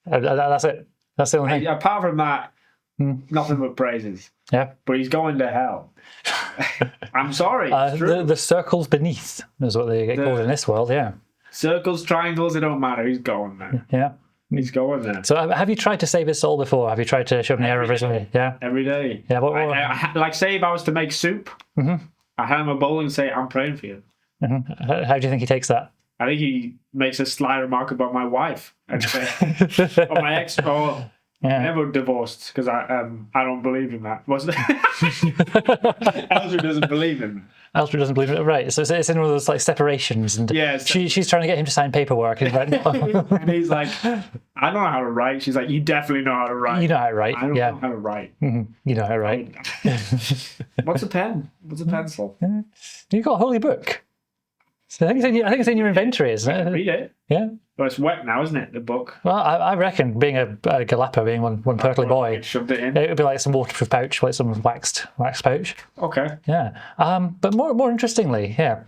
That's it. That's the only thing. Apart from that, nothing but praises. Yeah. But he's going to hell. I'm sorry. It's true. The circles beneath is what they get called in this world. Yeah. Circles, triangles, it don't matter. He's going there. Yeah. He's going there. So have you tried to save his soul before? Have you tried to show him the error of his way? Yeah. Every day. Yeah. Like, say if I was to make soup, I hand him a bowl and say, I'm praying for you. How do you think he takes that? I think he makes a sly remark about my wife and say, or my ex, or never divorced because I don't believe in that. Wasn't it? Eltrut doesn't believe in that. Eltrut doesn't believe in it, right? So it's in one of those like separations, and she's trying to get him to sign paperwork, and, and he's like, I don't know how to write. She's like, you definitely know how to write. You know how to write. I don't know how to write. You know how to write. What's a pen? What's a pencil? You got a holy book. So I think it's in your inventory, isn't it? Read it. Yeah. Well, it's wet now, isn't it? The book. Well, I reckon being a galapa, being one purtly boy, shoved it in. It would be like some waterproof pouch, like some wax pouch. Okay. Yeah. But more interestingly, I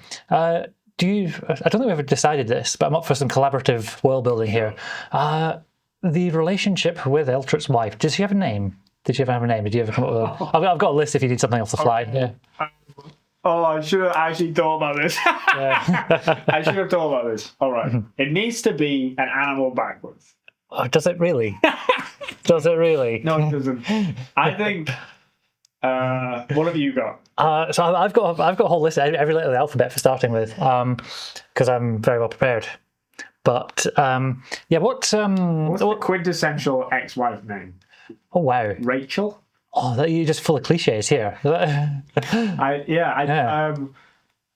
don't think we've ever decided this, but I'm up for some collaborative world building here. The relationship with Eltrut's wife. Does she have a name? Did she ever have a name? Did you ever come up with I've got a list if you need something off the fly. Yeah. Oh, I should have actually thought about this. I should have thought about this. All right. It needs to be an animal backwards. Oh, does it really? Does it really? No, it doesn't. I think. What have you got? So I've got a whole list, every letter of the alphabet for starting with, because I'm very well prepared. But what's the quintessential ex-wife name? Oh wow, Rachel. Oh, you're just full of cliches here.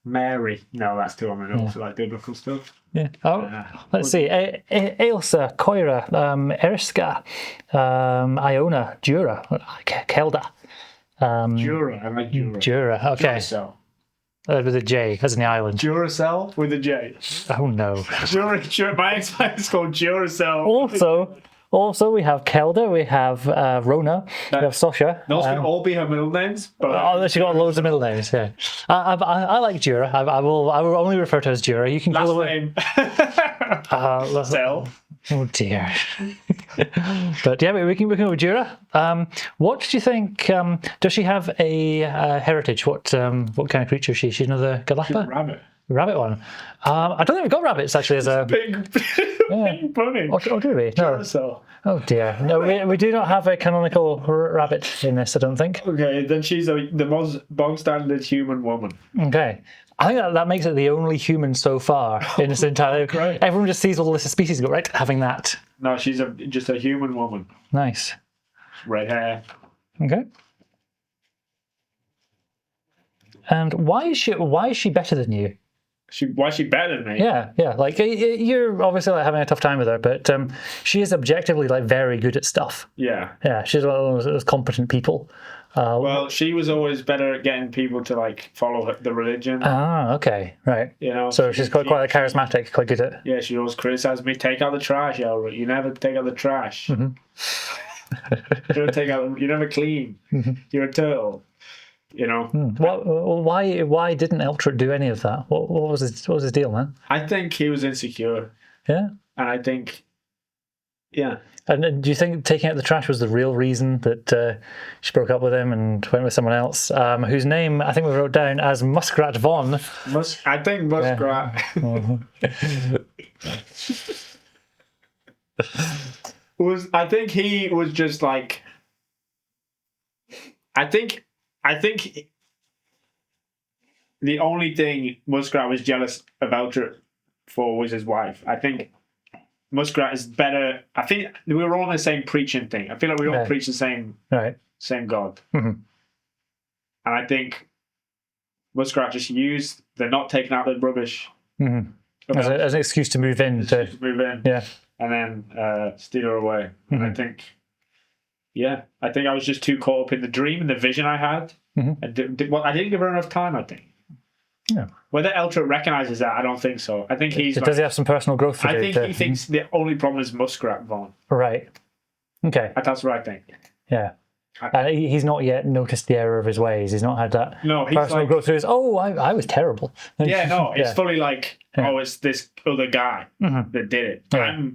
Mary. No, that's too on the nose. Like biblical stuff. Yeah. Oh, let's see. Ailsa, Koira, Eriska, Iona, Jura, Kelda. Jura. I like Jura. Jura. Okay. Duracell. With a J, as in the island. Duracell with a J. Oh no. Jura. My ex-wife is called Duracell. Also, we have Kelda, we have Rona, we have Sasha. Those can all be her middle names. But she got loads of middle names. Yeah, I like Jura. I will only refer to her as Jura. You can last call name. Cell. Oh dear. But yeah, we can go with Jura. What do you think? Does she have a heritage? What kind of creature is she? Is she another galapa? Rabbit. Rabbit one. I don't think we've got rabbits actually as a big bunny. Oh, do we? No. Duracell. Oh dear. No, we do not have a canonical rabbit in this, I don't think. Okay, then she's the most bog standard human woman. Okay. I think that makes it the only human so far in this entire. Great. Everyone just sees all the list of species and go, right, having that. No, she's just a human woman. Nice. Red hair, Okay. And why is she better than you? Why is she better than me? Yeah. Like you're obviously like having a tough time with her, but she is objectively like very good at stuff. Yeah. Yeah, she's one of those competent people. Well, she was always better at getting people to like follow the religion. Ah, okay, right. You know, so she's quite like charismatic, quite good at. Yeah, she always criticized me. Take out the trash, Eltrut. You never take out the trash. You never clean. You're a turtle. You know. Why didn't Eltrut do any of that? What was his deal, man? I think he was insecure. Yeah. And I think, yeah. And do you think taking out the trash was the real reason that she broke up with him and went with someone else, whose name I think we wrote down as Muskrat Vaughn? I think Muskrat was. I think he was just like. I think the only thing Muskrat was jealous of Eltrut for was his wife. I think Muskrat is better. I think we were all on the same preaching thing. I feel like we all preach the same God. And I think Muskrat just used the not taking out the rubbish as an excuse to move in. Yeah. And then steal her away. And I think I was just too caught up in the dream and the vision I had. I didn't give her enough time, I think. Yeah. Whether Eltrut recognizes that, I don't think so. I think does he have some personal growth to do? I think he thinks the only problem is Muskrat Vaughn. Right. Okay. That's what I think. Yeah. He's not yet noticed the error of his ways. He's not had that personal growth through his, I was terrible. Yeah, no, it's fully like, it's this other guy that did it. Yeah.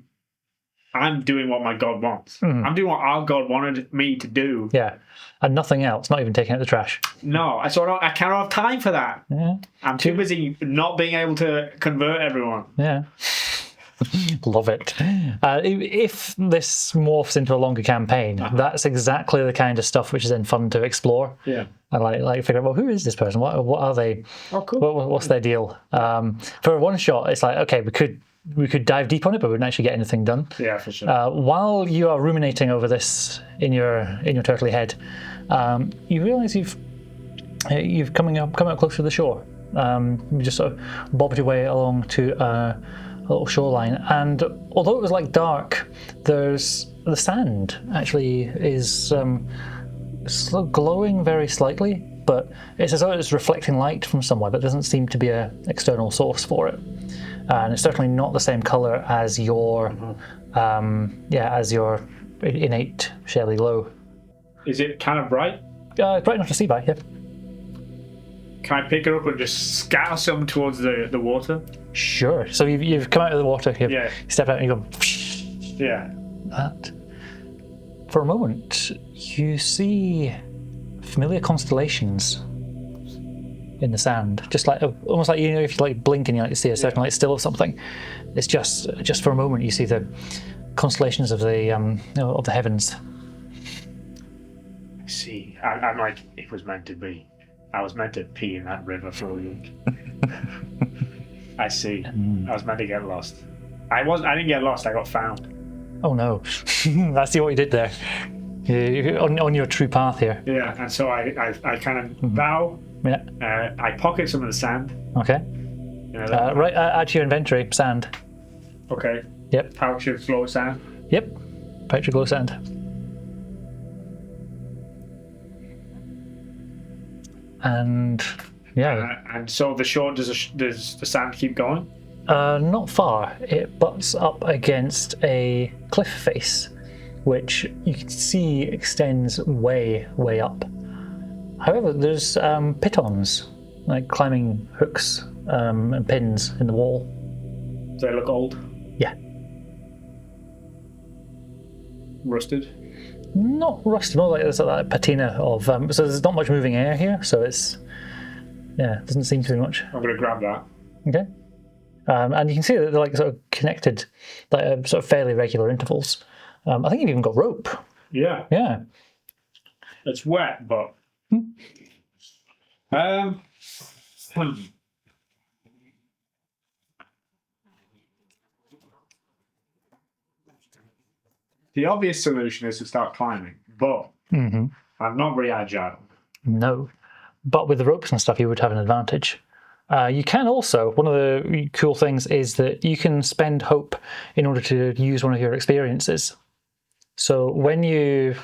I'm doing what my God wants. I'm doing what our God wanted me to do. Yeah. And nothing else, not even taking out the trash. No, I cannot have time for that. Yeah. I'm too busy not being able to convert everyone. Yeah. Love it. If this morphs into a longer campaign, that's exactly the kind of stuff which is then fun to explore. Yeah. And like figure out, well, who is this person? What are they? Oh, cool. What's their deal? For one shot, it's like, okay, we could dive deep on it, but we wouldn't actually get anything done. Yeah, for sure. While you are ruminating over this in your turtly head, you realise you've come up close to the shore. You just sort of bobbed your way along to a little shoreline, and although it was like dark, the sand actually is glowing very slightly, but it's as though it's reflecting light from somewhere, but there doesn't seem to be an external source for it. And it's certainly not the same color as your innate Shelley glow. Is it kind of bright? It's bright enough to see by. Yeah. Can I pick her up and just scatter some towards the water? Sure. So you've come out of the water. You step out and you go. Yeah. That. For a moment, you see familiar constellations in the sand, just like almost like, if you like blink and you see a certain light still of something. It's just for a moment you see the constellations of the heavens. I see. I'm like, it was meant to be. I was meant to pee in that river for a week. I see. I was meant to get lost. I didn't get lost. I got found. Oh no! I see what you did there. You're on your true path here. Yeah, and so I kind of bow. Yeah. I pocket some of the sand. Okay. Right, add to your inventory, sand. Okay. Yep. Pouch of glow sand. Yep. Pouch of glow sand. And and so the shore, does the sand keep going? Not far. It butts up against a cliff face, which you can see extends way up. However, there's pitons, like climbing hooks and pins in the wall. Do they look old? Yeah. Rusted? Not rusted, more like there's that patina of... so there's not much moving air here, so it's... Yeah, doesn't seem to be much. I'm going to grab that. Okay. And you can see that they're like sort of connected, like sort of fairly regular intervals. I think you've even got rope. Yeah. Yeah. It's wet, but... The obvious solution is to start climbing, but I'm not very agile. No. But with the ropes and stuff, you would have an advantage. You can also, one of the cool things is that you can spend hope in order to use one of your experiences. So when you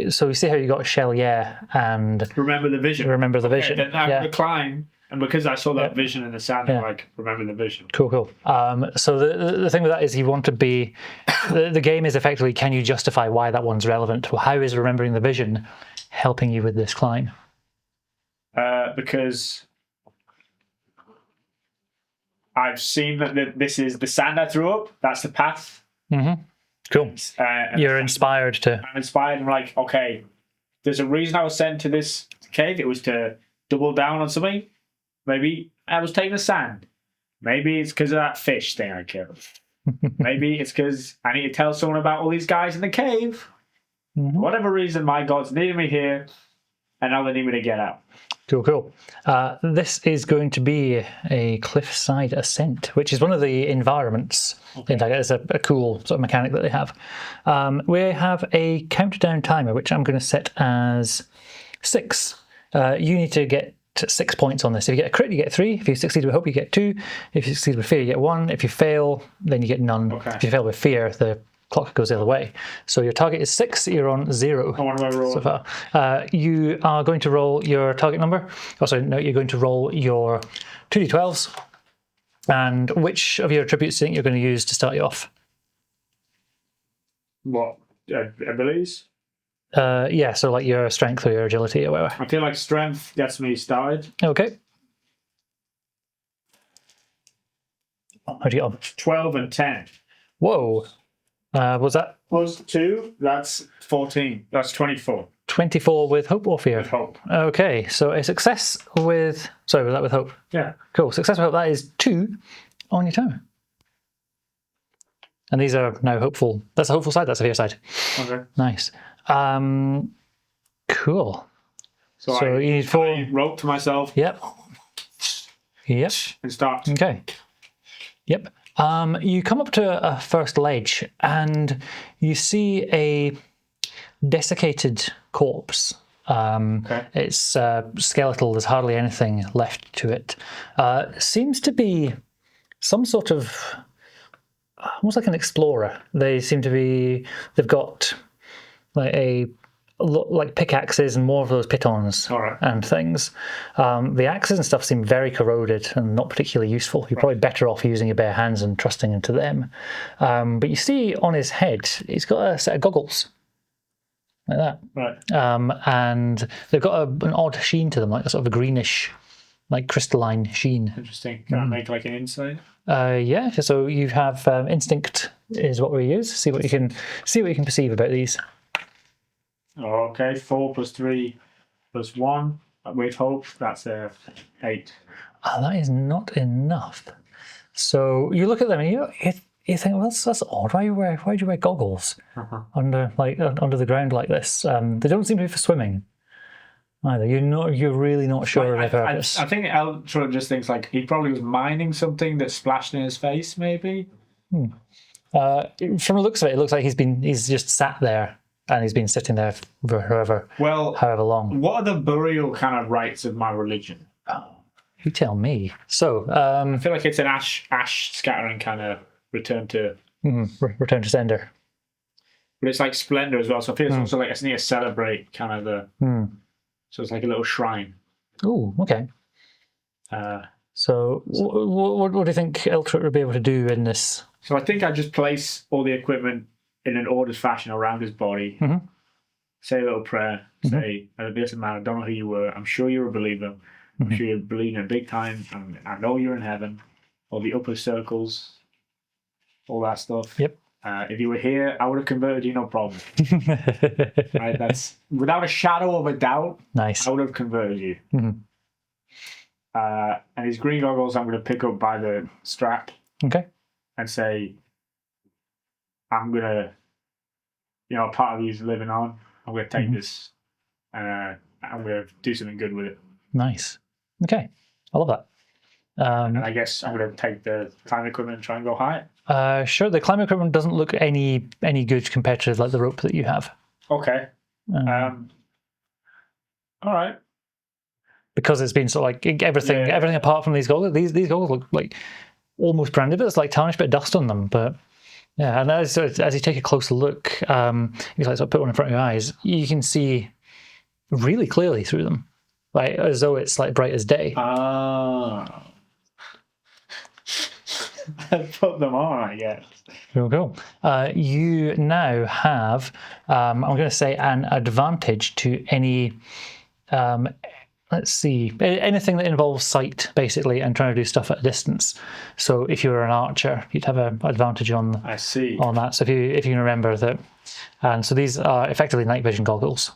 see how you got shell, and remember the vision. Remember the vision. Then I'm gonna climb, and because I saw that vision in the sand, I'm like, remember the vision. Cool. So the thing with that is you want to be, the game is effectively, can you justify why that one's relevant? Well, how is remembering the vision helping you with this climb? Because I've seen that this is the sand I threw up. That's the path. Mm-hmm. Cool. You're inspired to. I'm inspired. I'm like, okay, there's a reason I was sent to this cave. It was to double down on something. Maybe I was taking the sand. Maybe it's because of that fish thing I killed. Maybe it's because I need to tell someone about all these guys in the cave. Mm-hmm. For whatever reason, my gods needed me here, and now they need me to get out. Cool. This is going to be a cliffside ascent, which is one of the environments in Daggerheart. It's a cool sort of mechanic that they have. We have a countdown timer, which I'm going to set as 6. You need to get 6 points on this. If you get a crit, you get 3. If you succeed with hope, you get 2. If you succeed with fear, you get 1. If you fail, then you get none. If you fail with fear, the clock goes the other way. So your target is 6, you're on 0 what do I roll? so far. You are going to roll your target number. You're going to roll your 2d12s. And which of your attributes do you think you're going to use to start you off? What? Abilities? So like your strength or your agility or whatever. I feel like strength gets me started. Okay. How'd you get on? 12 and 10. Whoa. Was that? Plus 2, that's 14. That's 24. 24 with hope or fear? With hope. Okay, so a success with... Sorry, was that with hope? Yeah. Cool. Success with hope, that is 2 on your tower. And these are now hopeful. That's a hopeful side, that's a fear side. Okay. Nice. Cool. So you need 4... I rope to myself. Yep. And start. Okay. Yep. You come up to a first ledge and you see a desiccated corpse. It's skeletal, there's hardly anything left to it. Seems to be some sort of, almost like an explorer. They seem to be, they've got like pickaxes and more of those pitons and things. The axes and stuff seem very corroded and not particularly useful. You're probably better off using your bare hands and trusting into them. But you see on his head, he's got a set of goggles. Like that. Right. And they've got an odd sheen to them, like a sort of a greenish, like crystalline sheen. Interesting. Can I make like an insight? Yeah, so you have instinct is what we use. See what you can perceive about these. Okay, 4 plus 3 plus 1. With hope, that's 8. Oh, that is not enough. So you look at them and you think, well, that's odd. Why do you wear goggles under the ground like this? They don't seem to be for swimming either. You're really not sure of their purpose. I think Eltrut just thinks like he probably was mining something that splashed in his face, maybe. From the looks of it, it looks like he's just sat there. And he's been sitting there for however long. What are the burial kind of rites of my religion? Oh, you tell me. So I feel like it's an ash scattering kind of return to sender. But it's like splendor as well. So I feel it's also like I need to celebrate kind of the. So it's like a little shrine. Oh, okay. So what do you think Eltrut would be able to do in this? So I think I just place all the equipment in an ordered fashion around his body, say a little prayer, say, listen man, I don't know who you were, I'm sure you're a believer, I'm sure you're believing in big time, and I know you're in heaven, all the upper circles, all that stuff. Yep. If you were here, I would have converted you, no problem. Right? That's without a shadow of a doubt. Nice. I would have converted you. And his green goggles, I'm going to pick up by the strap. Okay. And say, I'm going to, part of you's living on. I'm going to take this and I'm going to do something good with it. Nice. Okay. I love that. And I guess I'm going to take the climbing equipment and try and go high. Sure. The climbing equipment doesn't look any good compared to like the rope that you have. Okay. All right. Because it's been sort of like everything apart from these goggles. These goggles look like almost branded, but it's like tarnished bit of dust on them. But yeah, and as you take a closer look, you like sort of put one in front of your eyes, you can see really clearly through them, like as though it's like bright as day. Ah. Put them on, I guess. Cool. You now have, I'm going to say, an advantage to any, let's see, anything that involves sight, basically, and trying to do stuff at a distance. So if you were an archer, you'd have an advantage on. I see. On that. So if you can remember that, and so these are effectively night vision goggles.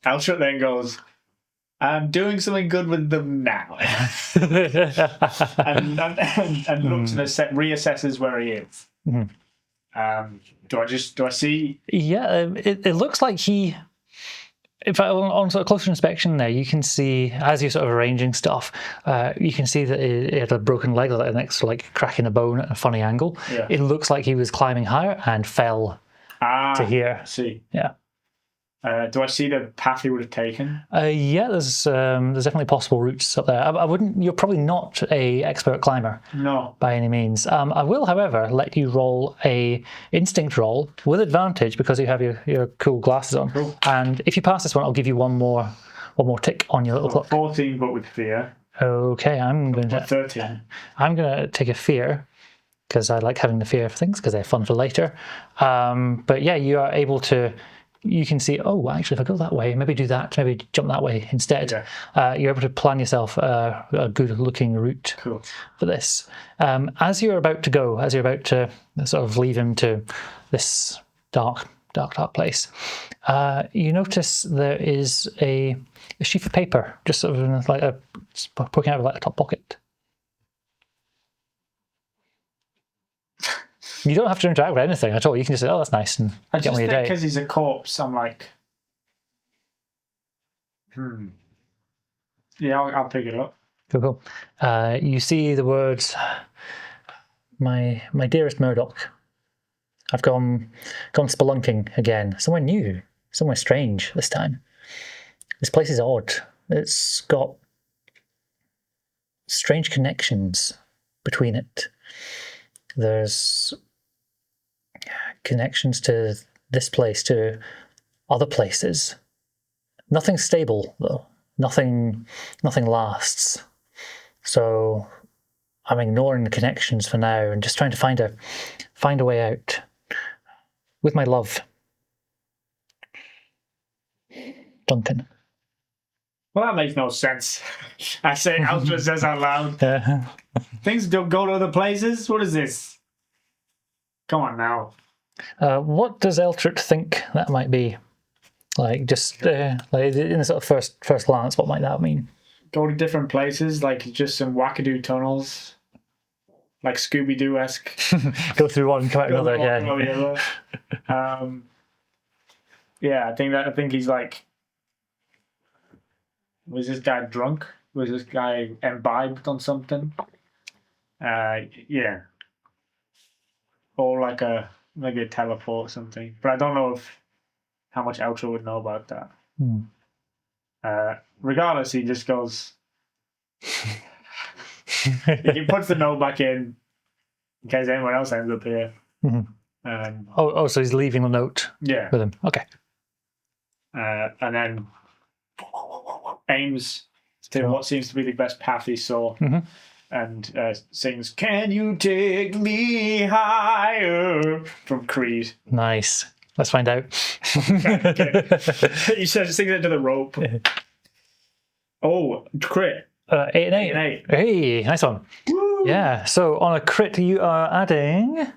Eltrut then goes, I'm doing something good with them now. and looks and reassesses where he is. Do I see? Yeah, it looks like he... In fact, on sort of closer inspection there, you can see, as you're sort of arranging stuff, you can see that it had a broken leg, like next to like cracking a bone at a funny angle. Yeah. It looks like he was climbing higher and fell to here. I see. Yeah. Do I see the path he would have taken? Yeah, there's definitely possible routes up there. I wouldn't. You're probably not a expert climber. No. By any means. I will, however, let you roll a instinct roll with advantage because you have your cool glasses on. Cool. And if you pass this one, I'll give you one more tick on your little clock. 14, but with fear. Okay, I'm going to 13. I'm going to take a fear because I like having the fear of things because they're fun for later. But yeah, you are able to. You can see, oh, actually, if I go that way, maybe do that, maybe jump that way instead. Yeah. You're able to plan yourself a good-looking route for this. As you're about to sort of leave him to this dark place, you notice there is a sheaf of paper, just sort of like poking out of like a top pocket. You don't have to interact with anything at all. You can just say, oh, that's nice, and get on with your day. Because he's a corpse, I'm like, Yeah, I'll pick it up. Cool. You see the words, my dearest Murdoch, I've gone spelunking again. Somewhere new, somewhere strange this time. This place is odd. It's got strange connections between it. There's connections to this place, to other places. Nothing's stable though. Nothing lasts. So I'm ignoring the connections for now and just trying to find a way out. With my love, Duncan. Well, that makes no sense. I say Eltrut says out loud. Things don't go to other places? What is this? Come on now. What does Eltrut think that might be? Like, just like in the sort of first glance, what might that mean? Go to different places, like just some wackadoo tunnels. Like Scooby-Doo-esque. Go through one and come out another, yeah. Yeah, I think he's like, was this guy drunk? Was this guy imbibed on something? Yeah. Or like maybe a teleport or something. But I don't know how much Eltrut would know about that. Regardless, he just goes. He puts the note back in case anyone else ends up here. So he's leaving the note with him. Okay. And then aims to what seems to be the best path he saw and sings, "Can you take me higher?" from Creed. Nice. Let's find out. Okay. He sings it to the rope. Oh, crit. 8 and 8. Hey, nice one. Woo! Yeah, so on a crit you are adding...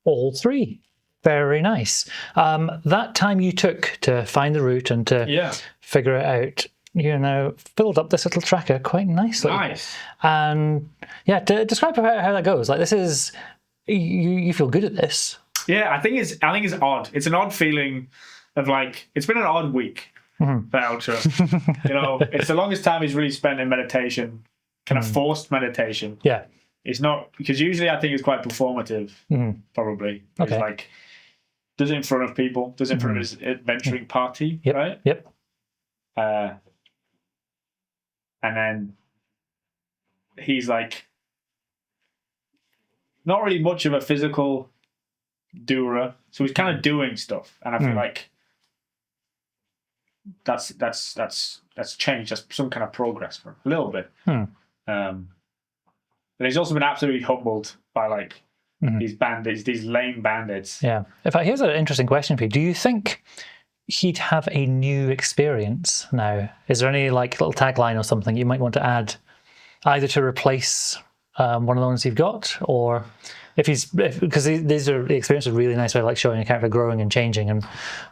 all 3. Very nice. That time you took to find the route and to figure it out, you now filled up this little tracker quite nicely. Nice. And yeah, to describe how that goes, like this is... You feel good at this. Yeah, I think it's odd. It's an odd feeling of like, it's been an odd week for Eltrut. You know, it's the longest time he's really spent in meditation, kind of forced meditation. Yeah. It's not, because usually I think it's quite performative, probably. Okay. It's like, Does it in front of people. Does it in front of his adventuring party, Yep. right? Yep. And then he's like not really much of a physical doer, so he's kind of doing stuff, and I feel like that's changed. That's some kind of progress for him, a little bit. And he's also been absolutely humbled by like these bandits, these lame bandits. Yeah. In fact, here's an interesting question for you. Do you think he'd have a new experience now? Is there any like little tagline or something you might want to add, either to replace one of the ones you've got, or because these are the experience is a really nice way of like showing a character growing and changing and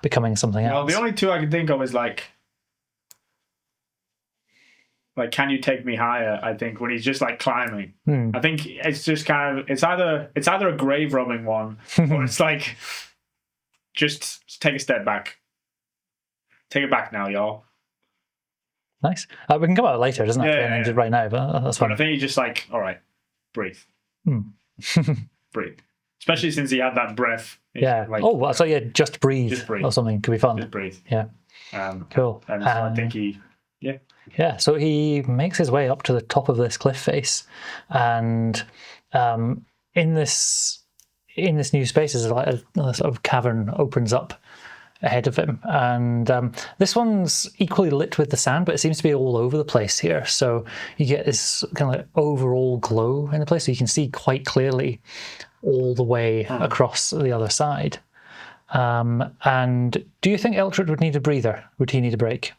becoming something else. Well, the only two I can think of is like can you take me higher? I think when he's just like climbing, I think it's just kind of it's either a grave robbing one or it's like just take a step back, take it back now, y'all. Nice. We can come out later. It doesn't have to be ended right now, but that's fine. But I think he's just like, all right, breathe, breathe. Especially since he had that breath. Yeah. Like, so yeah, just breathe or something could be fun. Just breathe. Yeah. Cool. And so I think Yeah, so he makes his way up to the top of this cliff face, and in this new space is like a sort of cavern opens up ahead of him, and this one's equally lit with the sand, but it seems to be all over the place here. So you get this kind of like overall glow in the place, so you can see quite clearly all the way across the other side. And do you think Eltrut would need a breather? Would he need a break?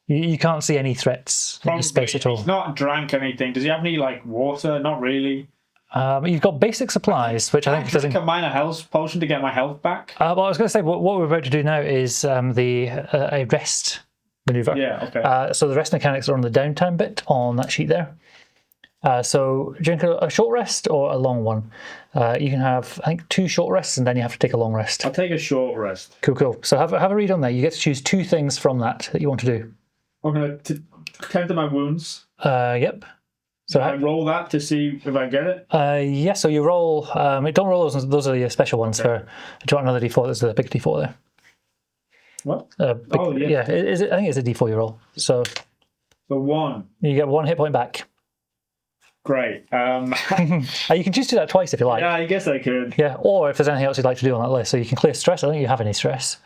You can't see any threats in the space at all. He's not drank anything. Does he have any like water? Not really. You've got basic supplies, which I think doesn't. Drink a minor health potion to get my health back. Well, I was going to say what we're about to do now is a rest maneuver. Yeah. Okay. So the rest mechanics are on the downtime bit on that sheet there. So drink a short rest or a long one. You can have, I think, 2 short rests, and then you have to take a long rest. I'll take a short rest. Cool. So have a read on there. You get to choose 2 things from that you want to do. I'm going to tend to my wounds. Yep. So I roll that to see if I get it. Yeah. So you roll. Don't roll those. Those are your special ones. Okay. Do you want another D4? There's a big D4 there. What? Yeah. Is it? I think it's a D4 you roll. So. The 1. You get 1 hit point back. Great. You can just do that twice if you like. Yeah, I guess I could. Yeah. Or if there's anything else you'd like to do on that list, so you can clear stress. I don't think you have any stress.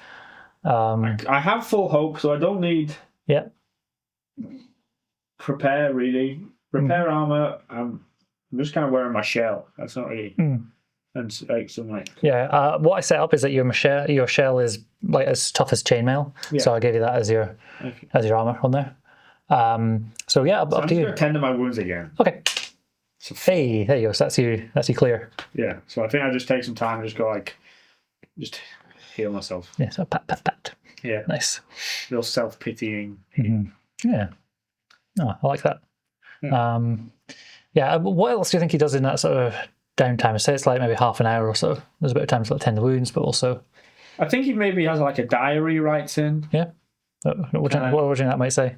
I have full hope, so I don't need. Yeah. Prepare really. Repair armor. I'm just kind of wearing my shell. That's not really. And like some like. Yeah. What I set up is that your shell is like as tough as chainmail. Yeah. So I gave you that as your armor on there. So yeah, up to you. I'm just gonna tend to my wounds again. Okay. So, hey, there you go. So that's you clear. Yeah. So I think I just take some time and just go like, just heal myself. Yeah. So pat. Yeah. Nice. Real self-pitying. Yeah. Oh, I like that. Yeah. What else do you think he does in that sort of downtime? I say it's like maybe half an hour or so. There's a bit of time to like, tend the wounds, but also. I think he maybe has like a diary he writes in. Yeah. What do you think that might say?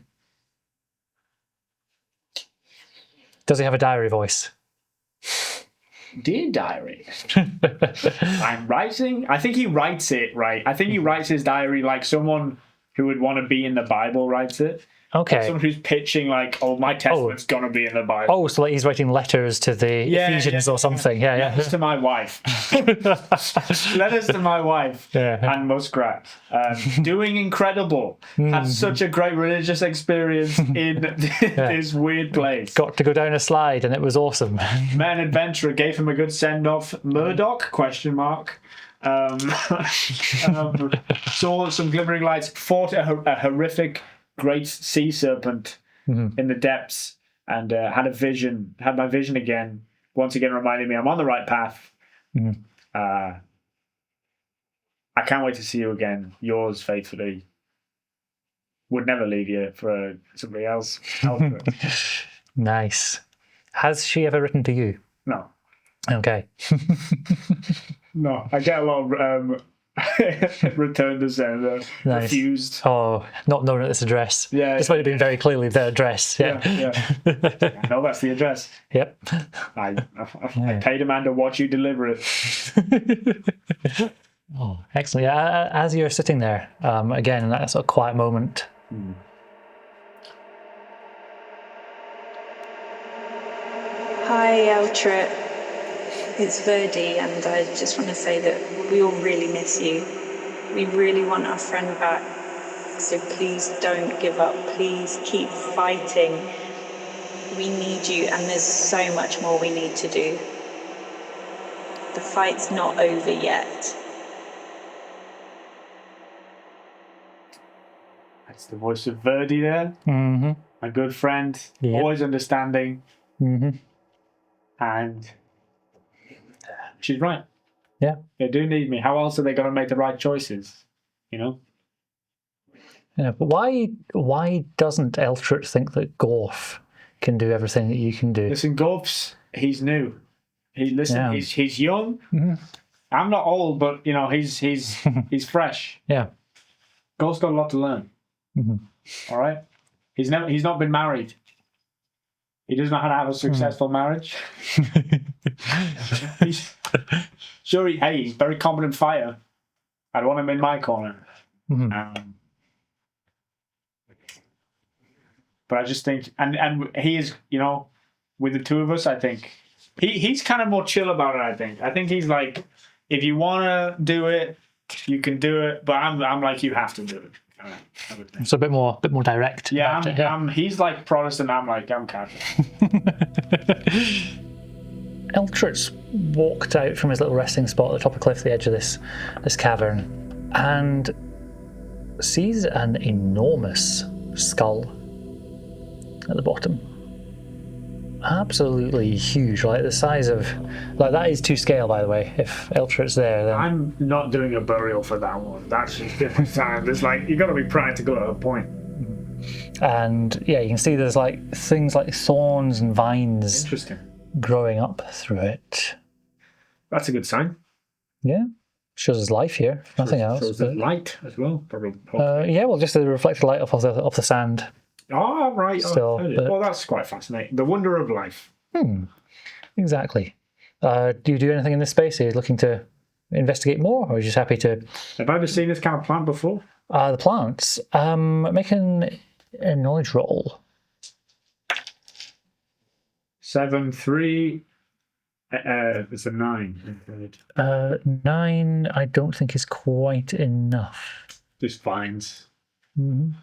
Does he have a diary voice? Dear diary, I'm writing. I think he writes it right. I think he writes his diary like someone who would want to be in the Bible writes it. Okay. Like someone who's pitching like, oh, my testament's gonna be in the Bible. Oh, so like he's writing letters to the Ephesians or something. Yeah. Letters to my wife. Letters to my wife. Yeah. And Muskrat. Doing incredible. Had such a great religious experience in this weird place. Got to go down a slide and it was awesome. Met an adventurer, gave him a good send-off. Murdoch? ? Saw some glimmering lights. Fought a horrific great sea serpent in the depths, and had my vision again. Once again, reminding me I'm on the right path. I can't wait to see you again. Yours faithfully. Would never leave you for somebody else. Nice. Has she ever written to you? No. Okay. No, I get a lot of Return to sender. Nice. Refused. Oh, not known at this address. Yeah, This might have been very clearly their address. Yeah. I know that's the address. Yep. I paid a man to watch you deliver it. Oh, excellent. Yeah, as you're sitting there, again, in that sort of quiet moment. Hi, Eltrut. It's Verdi, and I just want to say that we all really miss you. We really want our friend back. So please don't give up. Please keep fighting. We need you, and there's so much more we need to do. The fight's not over yet. That's the voice of Verdi there. Mm-hmm. My good friend. Yep. Always understanding. Mm-hmm. And she's right. Yeah. They do need me. How else are they going to make the right choices? You know? Yeah, but why doesn't Eltrut think that Gorf can do everything that you can do? Listen, Gorf's, he's new. He's young. Mm-hmm. I'm not old, but you know, he's fresh. Yeah. Gorf's got a lot to learn. Mm-hmm. All right? He's not been married. He doesn't know how to have a successful marriage. He's a very competent fighter. I'd want him in my corner. Mm-hmm. But I just think, and he is, you know, with the two of us, I think he's kind of more chill about it. I think he's like, if you want to do it, you can do it. But I'm like, you have to do it. So a bit more direct. Yeah, he's like Protestant. I'm Catholic. Eltrut's walked out from his little resting spot at the top of the cliff, at the edge of this cavern, and sees an enormous skull at the bottom. Absolutely huge, like the size of, like that is to scale, by the way. If Eltrut's there, then I'm not doing a burial for that one. That's just different time. It's like you got to be practical at a point. And yeah, you can see there's like things like thorns and vines Interesting. growing up through it. That's a good sign. Yeah, shows there's life here. If nothing else. Shows the light as well. Probably. Yeah, well, just the reflected light off the sand. Oh, right. Still, well, that's quite fascinating. The wonder of life. Exactly. Do you do anything in this space? Are you looking to investigate more, or are you just happy to? Have I ever seen this kind of plant before? The plants. Make a knowledge roll. 7, 3. It's a 9. 9. I don't think is quite enough. Just vines.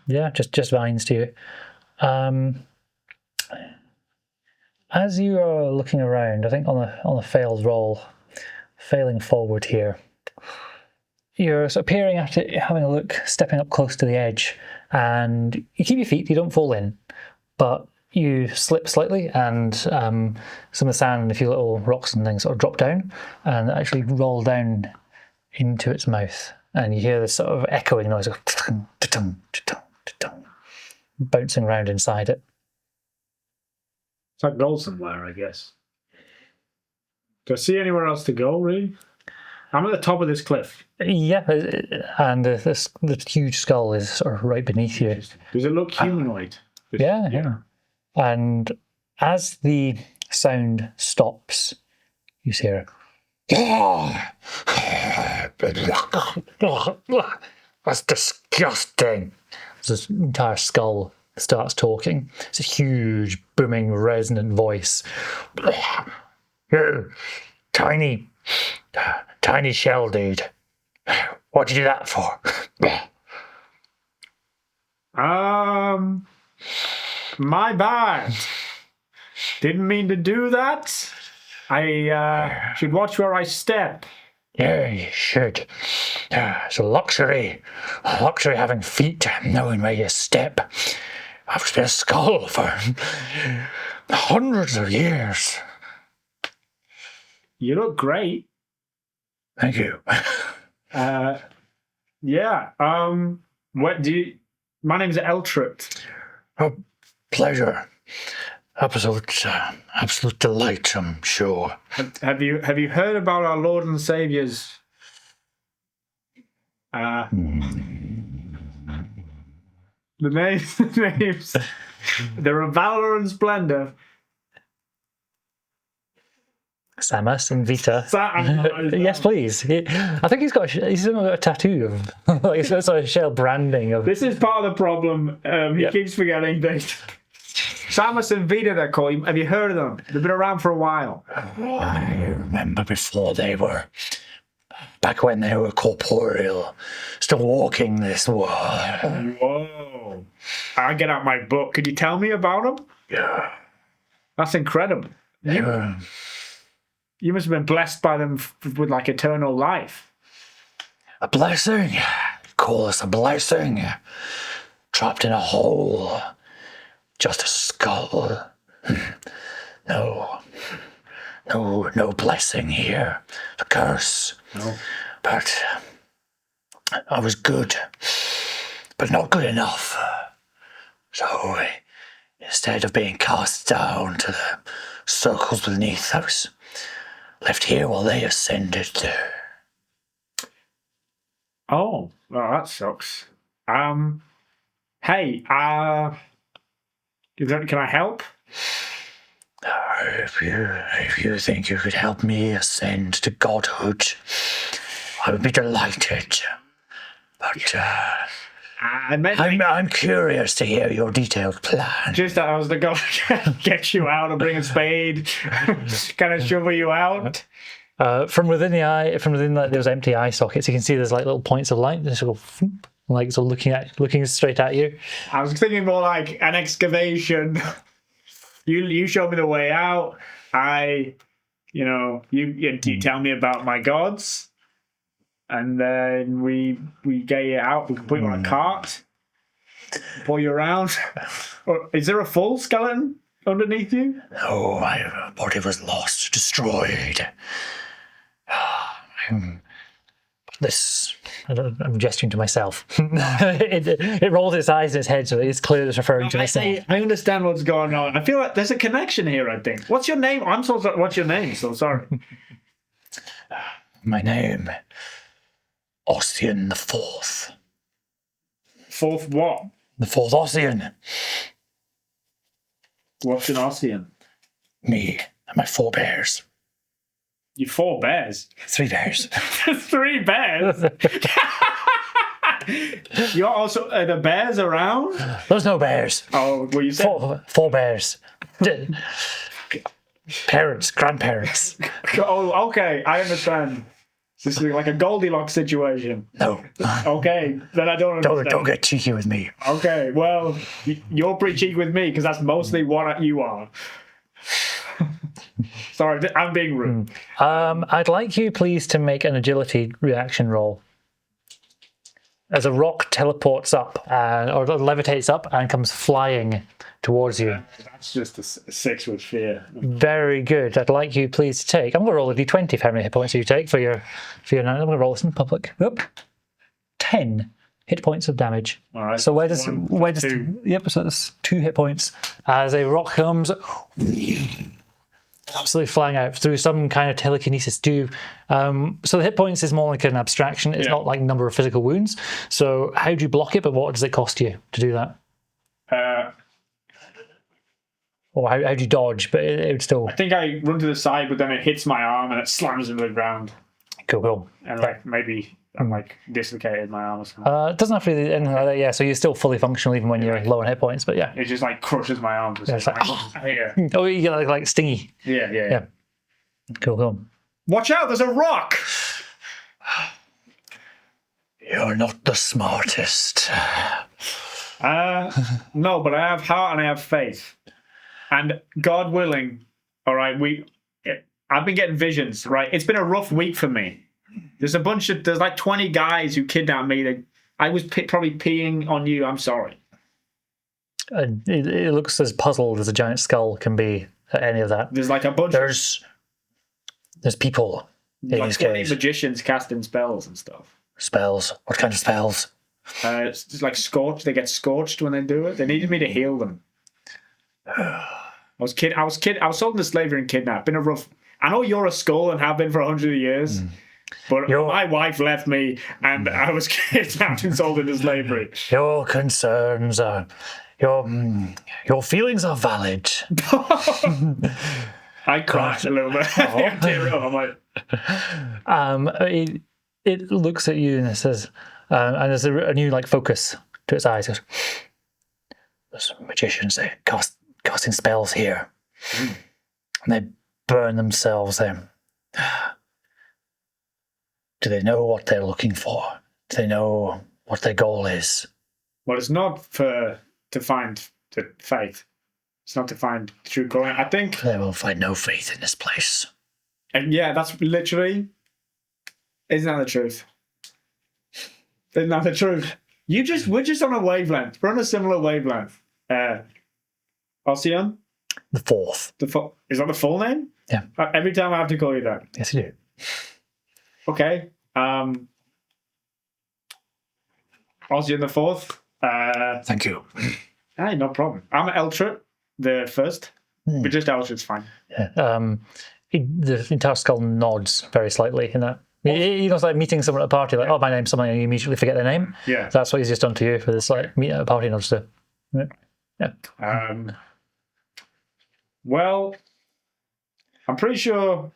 Yeah, just vines to you. As you are looking around, I think on the failed roll, failing forward here, you're sort of peering at it, having a look, stepping up close to the edge, and you keep your feet, you don't fall in, but you slip slightly, and some of the sand and a few little rocks and things sort of drop down and actually roll down into its mouth. And you hear this sort of echoing noise of bouncing around inside it. It's like gold somewhere, I guess. Do I see anywhere else to go, really? I'm at the top of this cliff. Yeah, and the huge skull is sort of right beneath you. Does it look humanoid? Yeah. And as the sound stops, you hear that's disgusting. This entire skull starts talking. It's a huge, booming, resonant voice. You tiny shell dude. What'd you do that for? My bad. Didn't mean to do that. I should watch where I step. Yeah, you should. It's a luxury having feet, knowing where you step. I've been a skull for hundreds of years. You look great. Thank you. Yeah. What do you? My name's Eltrut. A pleasure. Absolute delight, I'm sure. Have you heard about our Lord and Saviour's The names. They're a valor and splendor. Samus and Vita. Yes, please. I think he's got a tattoo of like it's got sort of shell branding of. This is part of the problem. He keeps forgetting things. Samus and Vita, they're called. Have you heard of them? They've been around for a while. I remember before back when they were corporeal, still walking this world. Whoa! I get out my book. Could you tell me about them? Yeah, that's incredible. You must have been blessed by them with like eternal life. A blessing. Call us a blessing. Trapped in a hole. Just a skull. No blessing here. A curse. No. But I was good, but not good enough. So instead of being cast down to the circles beneath, I was left here while they ascended. Oh, well, that sucks. Hey, can I help? If you think you could help me ascend to godhood, I would be delighted. But I'm curious to hear your detailed plan. Just I was going to get you out and bring a spade, kind of shovel you out. From within like those empty eye sockets, you can see there's like little points of light. Just sort of, like so looking straight at you. I was thinking more like an excavation. You show me the way out. You tell me about my gods, and then we get you out. We can put you on a cart, pull you around. Or, is there a full skeleton underneath you? No, my body was lost, destroyed. I'm gesturing to myself. it rolls its eyes in its head, so it's clear it's referring to myself. I understand what's going on. I feel like there's a connection here, I think. What's your name? I'm so sorry. What's your name? So sorry. My name, Ossian the Fourth. Fourth what? The Fourth Ossian. What's an Ossian? Me and my 4 bears. You 4 bears? 3 bears. 3 bears? You're also... Are the bears around? There's no bears. Oh, well, you said... 4 bears. Parents, grandparents. Oh, okay. I understand. This is like a Goldilocks situation. No. Okay, then I don't understand. Don't get cheeky with me. Okay, well, you're pretty cheeky with me because that's mostly what you are. Sorry, I'm being rude. I'd like you, please, to make an agility reaction roll. As a rock teleports up, or levitates up and comes flying towards you. That's just a 6 with fear. Very good. I'd like you, please, to take. I'm going to roll a d20 for how many hit points you take for your. I'm going to roll this in public. Oop. 10 hit points of damage. All right. So where does 2? Yep. So that's 2 hit points as a rock comes. Absolutely flying out through some kind of telekinesis too. So the hit points is more like an abstraction. It's not like number of physical wounds. So how do you block it, but what does it cost you to do that? Or how do you dodge, but it would still... I think I run to the side, but then it hits my arm and it slams into the ground. Cool. And like maybe I'm like dislocated my arm or something. It doesn't have to be anything like that, yeah. So you're still fully functional even when you're low on hit points, but yeah. It just like crushes my arm. Yeah, it's like, yeah. Oh, you get like stingy. Yeah. Cool. Watch out, there's a rock! You're not the smartest. No, but I have heart and I have faith. And God willing, all right, I've been getting visions, right? It's been a rough week for me. There's like 20 guys who kidnapped me. I was probably peeing on you. I'm sorry. It looks as puzzled as a giant skull can be at any of that. There's like a bunch There's people in like these 20 caves. magicians casting spells and stuff. Spells? What kind of spells? It's just like scorched. They get scorched when they do it. They needed me to heal them. I was sold into slavery and kidnapped. Been a rough... I know you're a skull and have been for 100 years, But my wife left me, and I was kidnapped and sold into slavery. Your concerns are... Your feelings are valid. I cried a little bit. I tear up. I'm like... It looks at you and it says... and there's a new focus to its eyes. It goes, there's magicians, they're casting spells here. And they burn themselves. Do they know what they're looking for? Do they know what their goal is? Well, it's not to find the faith. It's not to find the true calling. I think they will find no faith in this place. And yeah, that's literally... Isn't that the truth? Isn't that the truth? We're just on a wavelength. We're on a similar wavelength. Ossian? The fourth. Is that the full name? Yeah. Every time I have to call you that. Yes, you do. Okay. Ossian the fourth. Thank you. Hey, no problem. I'm Eltrut, the first. But just Eltrut's fine. Yeah. The entire skull nods very slightly in that. You know, it's like meeting someone at a party, like, oh, my name's something, and you immediately forget their name. Yeah. That's what he's just done to you for this, meet at a party nods to. Yeah. Well, I'm pretty sure.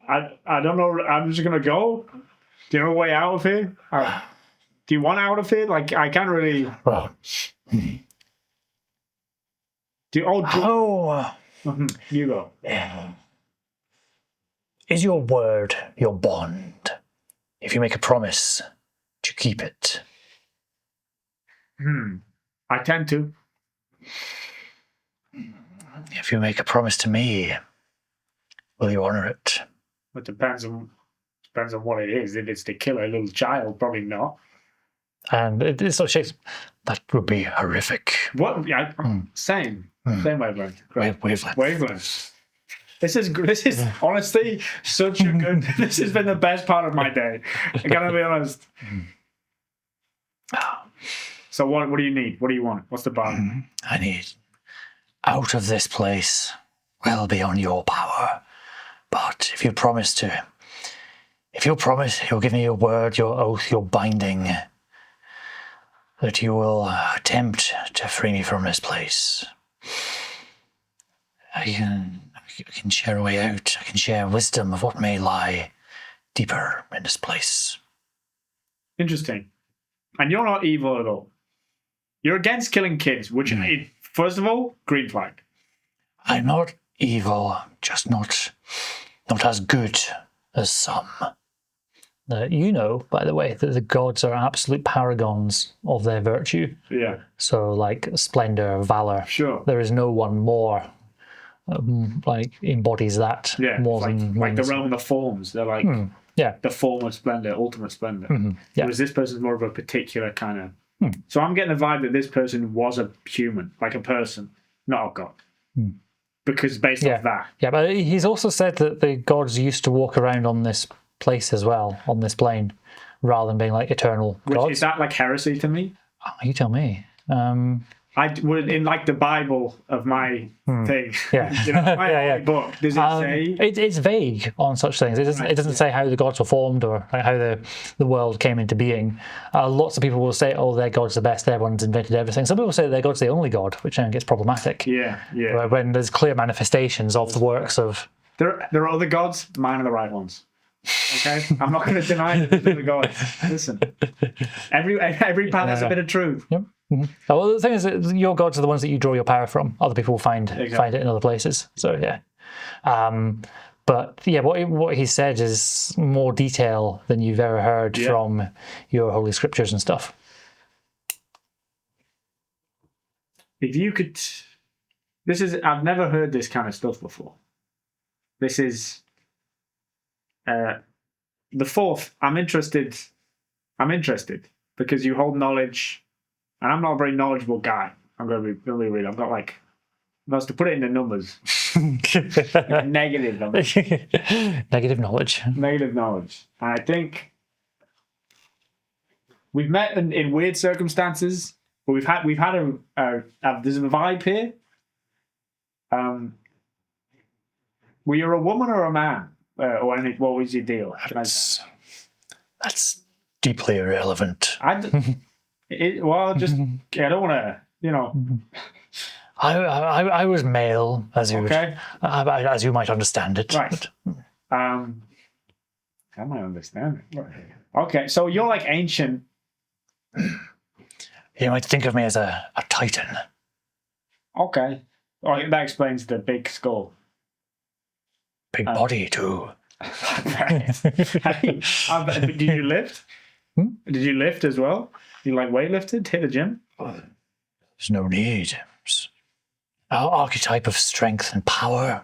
I don't know. I'm just gonna go. Do you know a way out of here? Do you want out of here? I can't really. Well. You go. Yeah. Is your word your bond? If you make a promise, do you keep it? I tend to. If you make a promise to me, will you honor it? It depends on what it is. If it's to kill a little child, probably not. And it sort of shakes. That would be horrific. What? Yeah, same wavelength. Wavelength. This is honestly such a good. This has been the best part of my day. I gotta be honest. So what do you need? What do you want? What's the bar? I need out of this place, well beyond your power. But if you promise, you'll give me your word, your oath, your binding, that you will attempt to free me from this place. I can share a way out. I can share wisdom of what may lie deeper in this place. Interesting. And you're not evil at all. You're against killing kids, which, first of all, green flag. I'm not evil, just not as good as some. You know, by the way, that the gods are absolute paragons of their virtue. Yeah. So, splendor, valor. Sure. There is no one more, embodies that. Yeah. More than the realm of the forms. They're the form of splendor, ultimate splendor. Yeah. Whereas this person's more of a particular kind of. So I'm getting the vibe that this person was a human, like a person, not a god. Because based off that. Yeah, but he's also said that the gods used to walk around on this place as well, on this plane, rather than being eternal gods. Is that heresy to me? Oh, you tell me. I would in the Bible of my thing. Yeah. My book. Does it say? It's vague on such things. It doesn't say how the gods were formed or how the world came into being. Lots of people will say, "Oh, their god's the best. Their one's invented everything." Some people say their god's the only god, which then gets problematic. Yeah. When there's clear manifestations of the works of. There are other gods. Mine are the right ones. Okay, I'm not going to deny that there's other gods. Listen, every path has a bit of truth. Yep. Well, the thing is that your gods are the ones that you draw your power from. Other people will find it in other places. So yeah, but yeah, what he said is more detail than you've ever heard from your holy scriptures and stuff. If you could, I've never heard this kind of stuff before. This is the fourth. I'm interested because you hold knowledge. And I'm not a very knowledgeable guy. I'm going to be really real. I've got if I was to put it into numbers, negative numbers. Negative knowledge. Negative knowledge. And I think we've met in weird circumstances, but we've had there's a vibe here. Were you a woman or a man? or anything? What was your deal? That's deeply irrelevant. I don't want to, I was male, as you as you might understand it. Right. I might understand it. Okay, so you're like ancient. You might think of me as a titan. Okay. Oh, that explains the big skull. Big body, too. Did you lift? Did you lift as well? You like weightlifted? Hit the gym? There's no need. Our archetype of strength and power.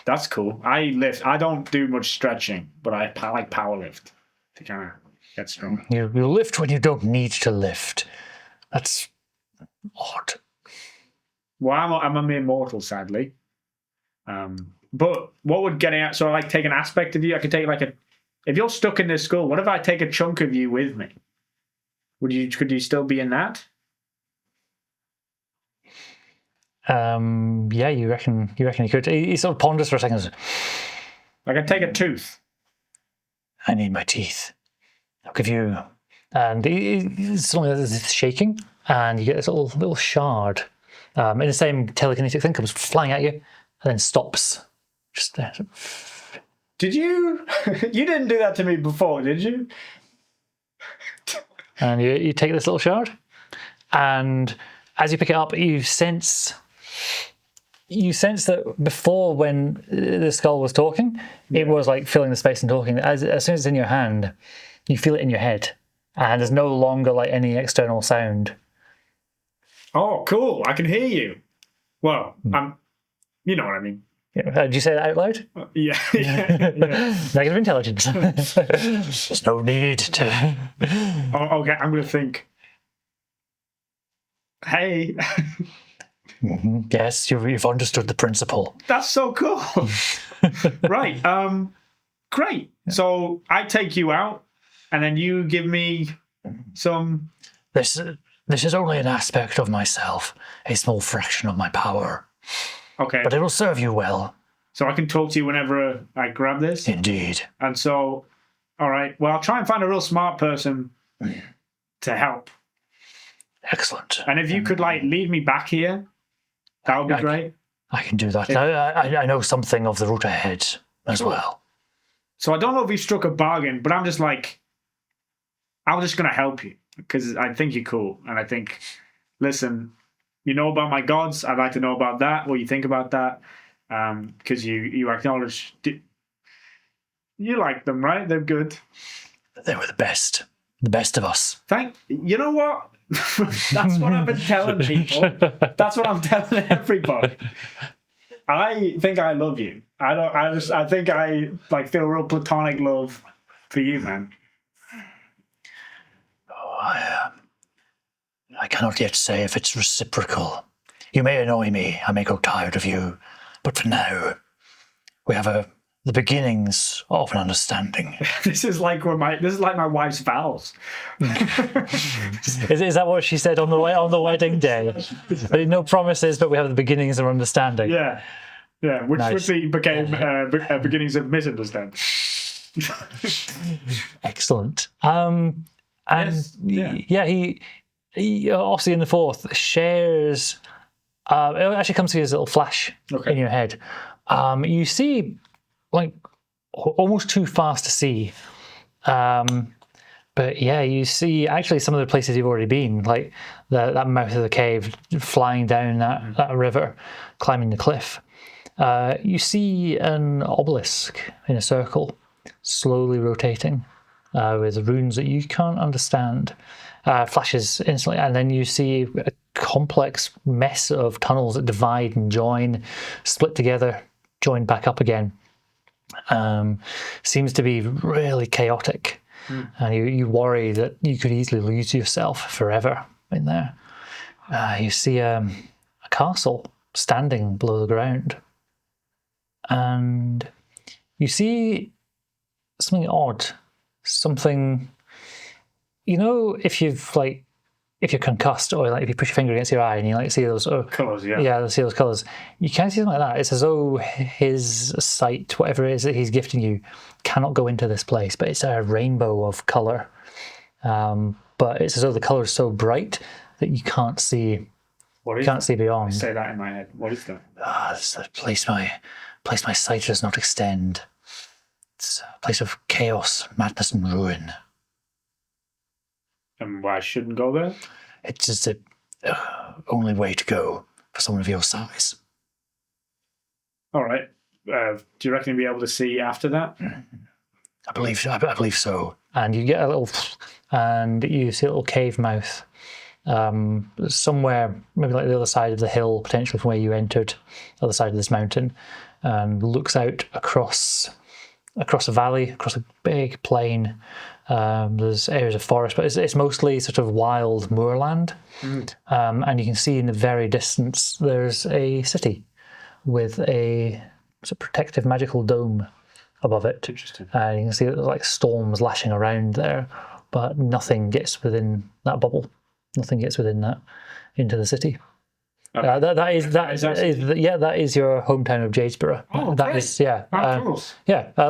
That's cool. I lift. I don't do much stretching, but I like power lift to kind of get strong. You lift when you don't need to lift. That's odd. Well, I'm a mere mortal, sadly. But what would getting out? So I like take an aspect of you. I could take if you're stuck in this skull, what if I take a chunk of you with me? Could you still be in that? Yeah, you reckon you could. He sort of ponders for a second. I could take a tooth. I need my teeth. I'll give you. And suddenly it's shaking, and you get this little shard. In the same telekinetic thing, comes flying at you, and then stops. Just there. Did you? You didn't do that to me before, did you? And you take this little shard, and as you pick it up, you sense that before, when the skull was talking, it was like filling the space and talking. As soon as it's in your hand, you feel it in your head, and there's no longer like any external sound. Oh, cool! I can hear you. Well, you know what I mean. Yeah. Did you say that out loud? Yeah. Negative intelligence. There's no need to. Oh, okay, I'm going to think. Hey. Yes, you've understood the principle. That's so cool. Right. Great. So I take you out, and then you give me some. This is only an aspect of myself, a small fraction of my power. Okay. But it will serve you well. So I can talk to you whenever I grab this? Indeed. And so, all right. Well, I'll try and find a real smart person to help. Excellent. And if you could, lead me back here, that would be great. I can do that. I know something of the route ahead as well. So I don't know if we've struck a bargain, but I'm just I'm just going to help you because I think you're cool. And I think, listen, you know about my gods. I'd like to know about that. What you think about that? Because you acknowledge you like them, right? They're good. They were the best of us. You know what? That's what I've been telling people. That's what I'm telling everybody. I think I love you. I think I feel real platonic love for you, man. Oh, I cannot yet say if it's reciprocal. You may annoy me, I may grow tired of you, but for now, we have the beginnings of an understanding. This is like my wife's vows. Is that what she said on the wedding day? No promises, but we have the beginnings of understanding. Yeah, which became beginnings of misunderstanding. Excellent. And yes, he Ossian the Fourth shares. It actually comes to you as a little flash in your head. You see, almost too fast to see. But yeah, you see actually some of the places you've already been, like that mouth of the cave, flying down that river, climbing the cliff. You see an obelisk in a circle, slowly rotating, with runes that you can't understand. Flashes instantly, and then you see a complex mess of tunnels that divide and join, split together, join back up again. Seems to be really chaotic, and you worry that you could easily lose yourself forever in there. You see a castle standing below the ground, and you see something odd, something. You know, if you've if you're concussed, or like if you push your finger against your eye and you like see those sort of Colours, see those colours. You can't see something like that. It's as though his sight, whatever it is that he's gifting you, cannot go into this place, but it's a rainbow of colour. But it's as though the colour is so bright that you can't see. See beyond. I say that in my head. What is that? It's a place my sight does not extend. It's a place of chaos, madness, and ruin. And why I shouldn't go there? It's just the only way to go for someone of your size. All right. Do you reckon you'll be able to see after that? I believe so. And you get and you see a little cave mouth somewhere, maybe like the other side of the hill, potentially from where you entered, the other side of this mountain, and looks out across a valley, across a big plain. There's areas of forest, but it's mostly sort of wild moorland. And you can see in the very distance there's a city with a protective magical dome above it. Interesting. And you can see there's like storms lashing around there, but nothing gets within that bubble. Nothing gets within that into the city. That is your hometown of Jadesborough. Oh, that great. Is Cool.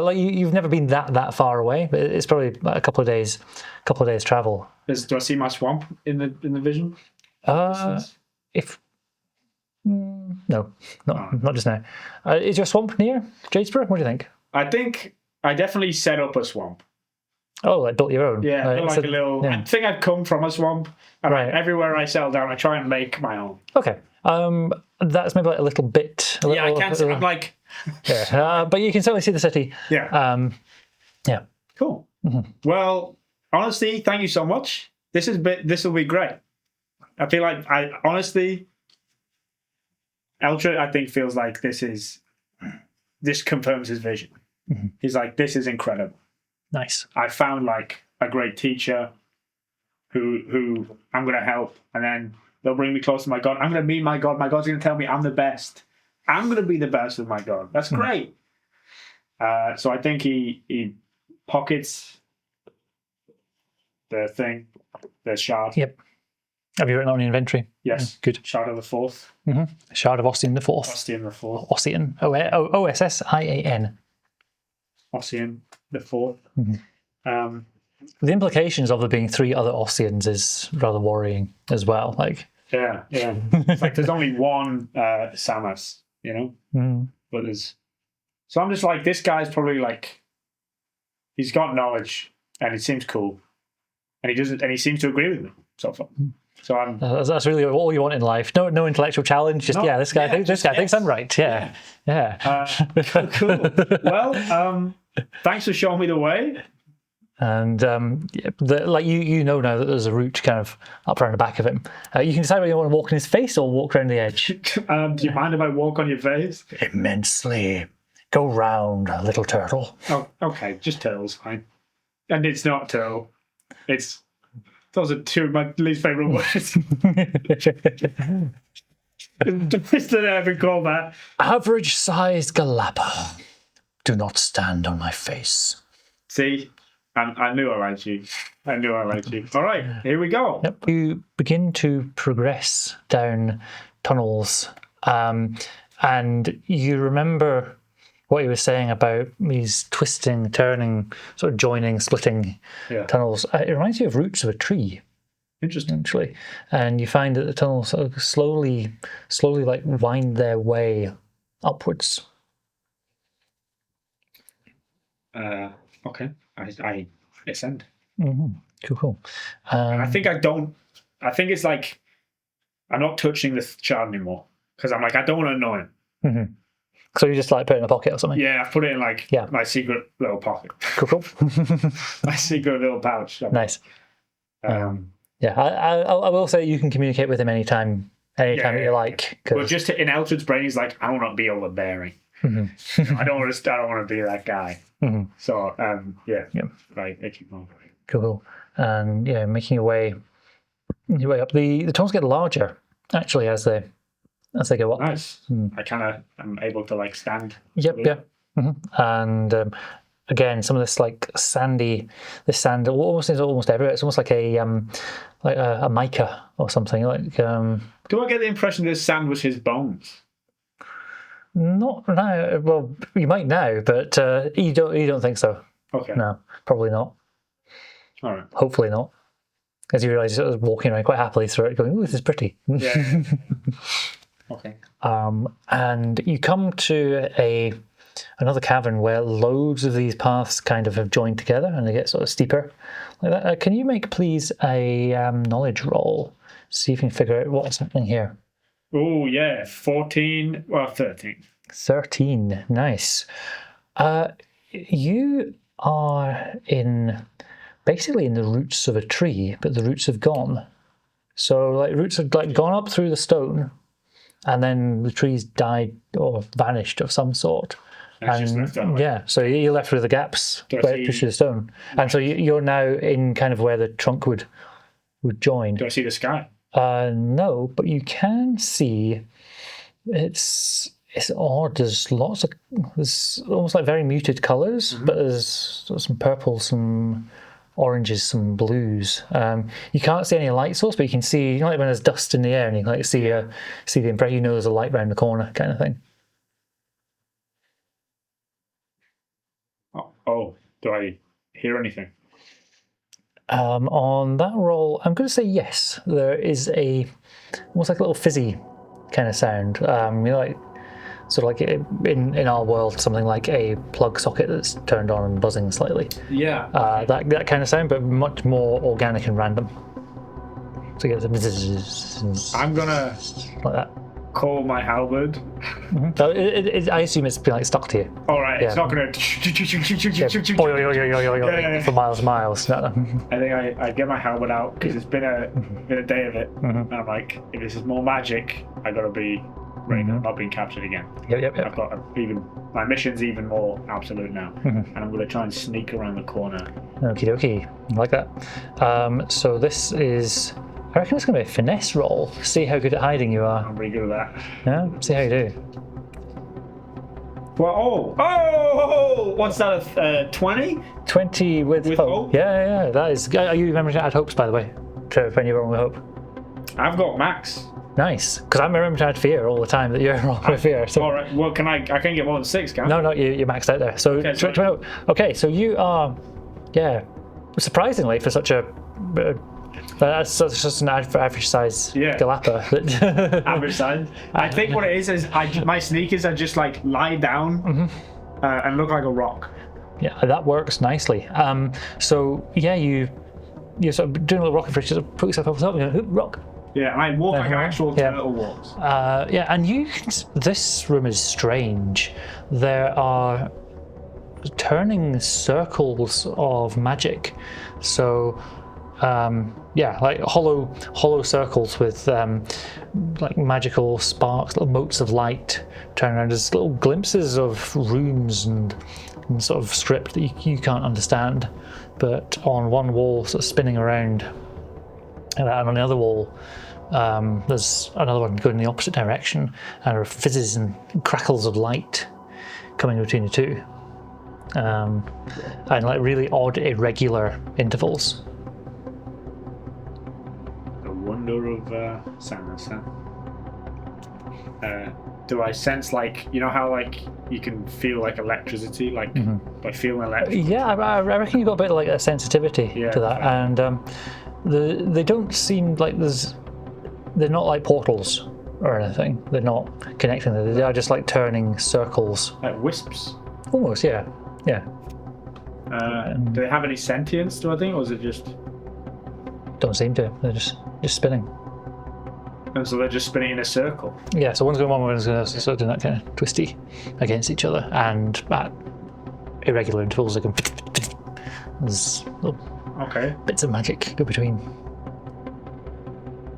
like you've never been that far away, but it's probably a couple of days travel. Do I see my swamp in the vision? No, not just now. Is your swamp near Jadesborough? What do you think? I think I definitely set up a swamp. Oh, like built your own. Yeah, like a little. Yeah. I think I'd come from a swamp. And right. Everywhere I settle down, I try and make my own. Okay. That's maybe like a little bit. I can't see. I'm like. Yeah. But you can certainly see the city. Yeah. Yeah. Cool. Mm-hmm. Well, honestly, thank you so much. This will be great. I feel like Eltrut, I think, feels like this confirms his vision. Mm-hmm. He's like, this is incredible. Nice. I found like a great teacher who I'm going to help, and then they'll bring me close to my God. I'm going to meet my God. My God's going to tell me I'm the best. I'm going to be the best with my God. That's great. So I think he pockets the shard. Yep. Have you written on the inventory? Yes. Good. Shard of the Fourth. Mm-hmm. Shard of Ossian the Fourth. Ossian the Fourth. Ossian. Ossian. Ossian the Fourth. Mm-hmm. The implications of there being 3 other Ossians is rather worrying as well. Like. Yeah. It's like there's only one Samus, you know? Mm. But there's. So I'm just like, this guy's probably like, he's got knowledge and he seems cool. And he seems to agree with me so far. So that's really all you want in life. No intellectual challenge. Just this guy thinks I'm right. Yeah. Cool. Well, thanks for showing me the way. And you know now that there's a route kind of up around the back of him. You can decide whether you want to walk in his face or walk around the edge. Do you mind if I walk on your face? Immensely. Go round, little turtle. Oh, okay. Just turtle's fine. And it's not turtle. Those are 2 of my least favourite words. Just to ever call that. Average-sized galappa. Do not stand on my face. See? I knew I liked you. All right, here we go. Yep. You begin to progress down tunnels, and you remember what he was saying about these twisting, turning, sort of joining, splitting tunnels. It reminds you of roots of a tree. Interesting. Actually. And you find that the tunnels sort of slowly like wind their way upwards. Okay. I ascend. Mm-hmm. Cool. I think it's like I'm not touching the shard anymore because I'm like, I don't want to annoy him. Mm-hmm. So you just like put it in a pocket or something? Yeah, I put it in my secret little pocket. Cool. My secret little pouch. Nice. I will say you can communicate with him anytime that you like. But just in Eltrut's brain, he's like, I want to be overbearing. Mm-hmm. I don't want to be that guy. Mm-hmm. So right, I keep on. Cool. And making your way up. The tunnels get larger actually as they go up. Nice. I kind of am able to like stand. Yep. Mm-hmm. And again, some of this like this sand almost is almost everywhere. It's almost like a mica or something. Like Do I get the impression this sand was his bones? not now. Well, you might now, but you don't think so. Okay. No, probably not. All right. Hopefully not. As you realise, you're sort of walking around quite happily through it, going, "Ooh, this is pretty." Yeah. Okay. And you come to another cavern where loads of these paths kind of have joined together, and they get sort of steeper like that. Can you make, please, a knowledge roll? See if you can figure out what's happening here. Oh yeah, 14. Well, 13. 13. Nice. You are basically in the roots of a tree, but the roots have gone. So like roots have like gone up through the stone, and then the trees died or vanished of some sort. Yeah, so you're left with the gaps where it pushes the stone, and so you're now in kind of where the trunk would join. Do I see the sky? No, but you can see it's odd. There's almost like very muted colors, but there's sort of some purple, some oranges, some blues. You can't see any light source, but you can see, you know, like when there's dust in the air and you can like see the impression, you know, there's a light round the corner kind of thing. Oh, do I hear anything? On that roll, I'm going to say yes. There is almost like a little fizzy kind of sound. You know, like sort of like in our world, something like a plug socket that's turned on and buzzing slightly. Yeah. That kind of sound, but much more organic and random. So you get the I'm gonna like that. call my halberd. So I assume it's been like stuck to you. All right, it's not gonna. For miles and miles. I think I get my helmet out because it's been a day of it, and I'm like, if this is more magic, I gotta be ready. I'm not being captured again. Yep. I've got my mission's even more absolute now, and I'm gonna try and sneak around the corner. Okie dokie, like that. So this is, I reckon it's going to be a finesse roll. See how good at hiding you are. I'm pretty good at that. Yeah, see how you do. Well, what's that? 20? 20 with hope. hope? Yeah. That is. Are you remembering to add hopes, by the way? To when you roll with hope. I've got max. Nice, because I'm remembering to add fear all the time that you're rolling with fear. So. All right. Well, I can't get more than 6, can I? No, you're maxed out there. So Okay, okay, so you are, surprisingly for such a. That's just an average size galappa. Average size. I think what it is my sneakers are just like lie down and look like a rock. Yeah, that works nicely. So yeah, you're sort of doing a little rocket friction, put yourself up on top, rock. Yeah, and I walk like an actual turtle walks. And this room is strange. There are turning circles of magic. So. Like hollow circles with like magical sparks, little motes of light turning around. There's little glimpses of runes and sort of script that you can't understand. But on one wall, sort of spinning around, and on the other wall, there's another one going in the opposite direction, and there are fizzes and crackles of light coming between the two, and like really odd, irregular intervals. Wonder of sadness, huh? Do I sense, like, you know how like you can feel like electricity, like by feeling electricity? Yeah, I reckon you've got a bit of like a sensitivity to that, and they don't seem like they're not like portals or anything. They're not connecting. They are just like turning circles. Like wisps. Almost, yeah. Do they have any sentience? Do I think, or is it just? Don't seem to. They're just spinning. And so they're just spinning in a circle. Yeah, so one's going one, one's going to sort of doing that kind of twisty against each other, and at irregular intervals they can. There's little bits of magic go between.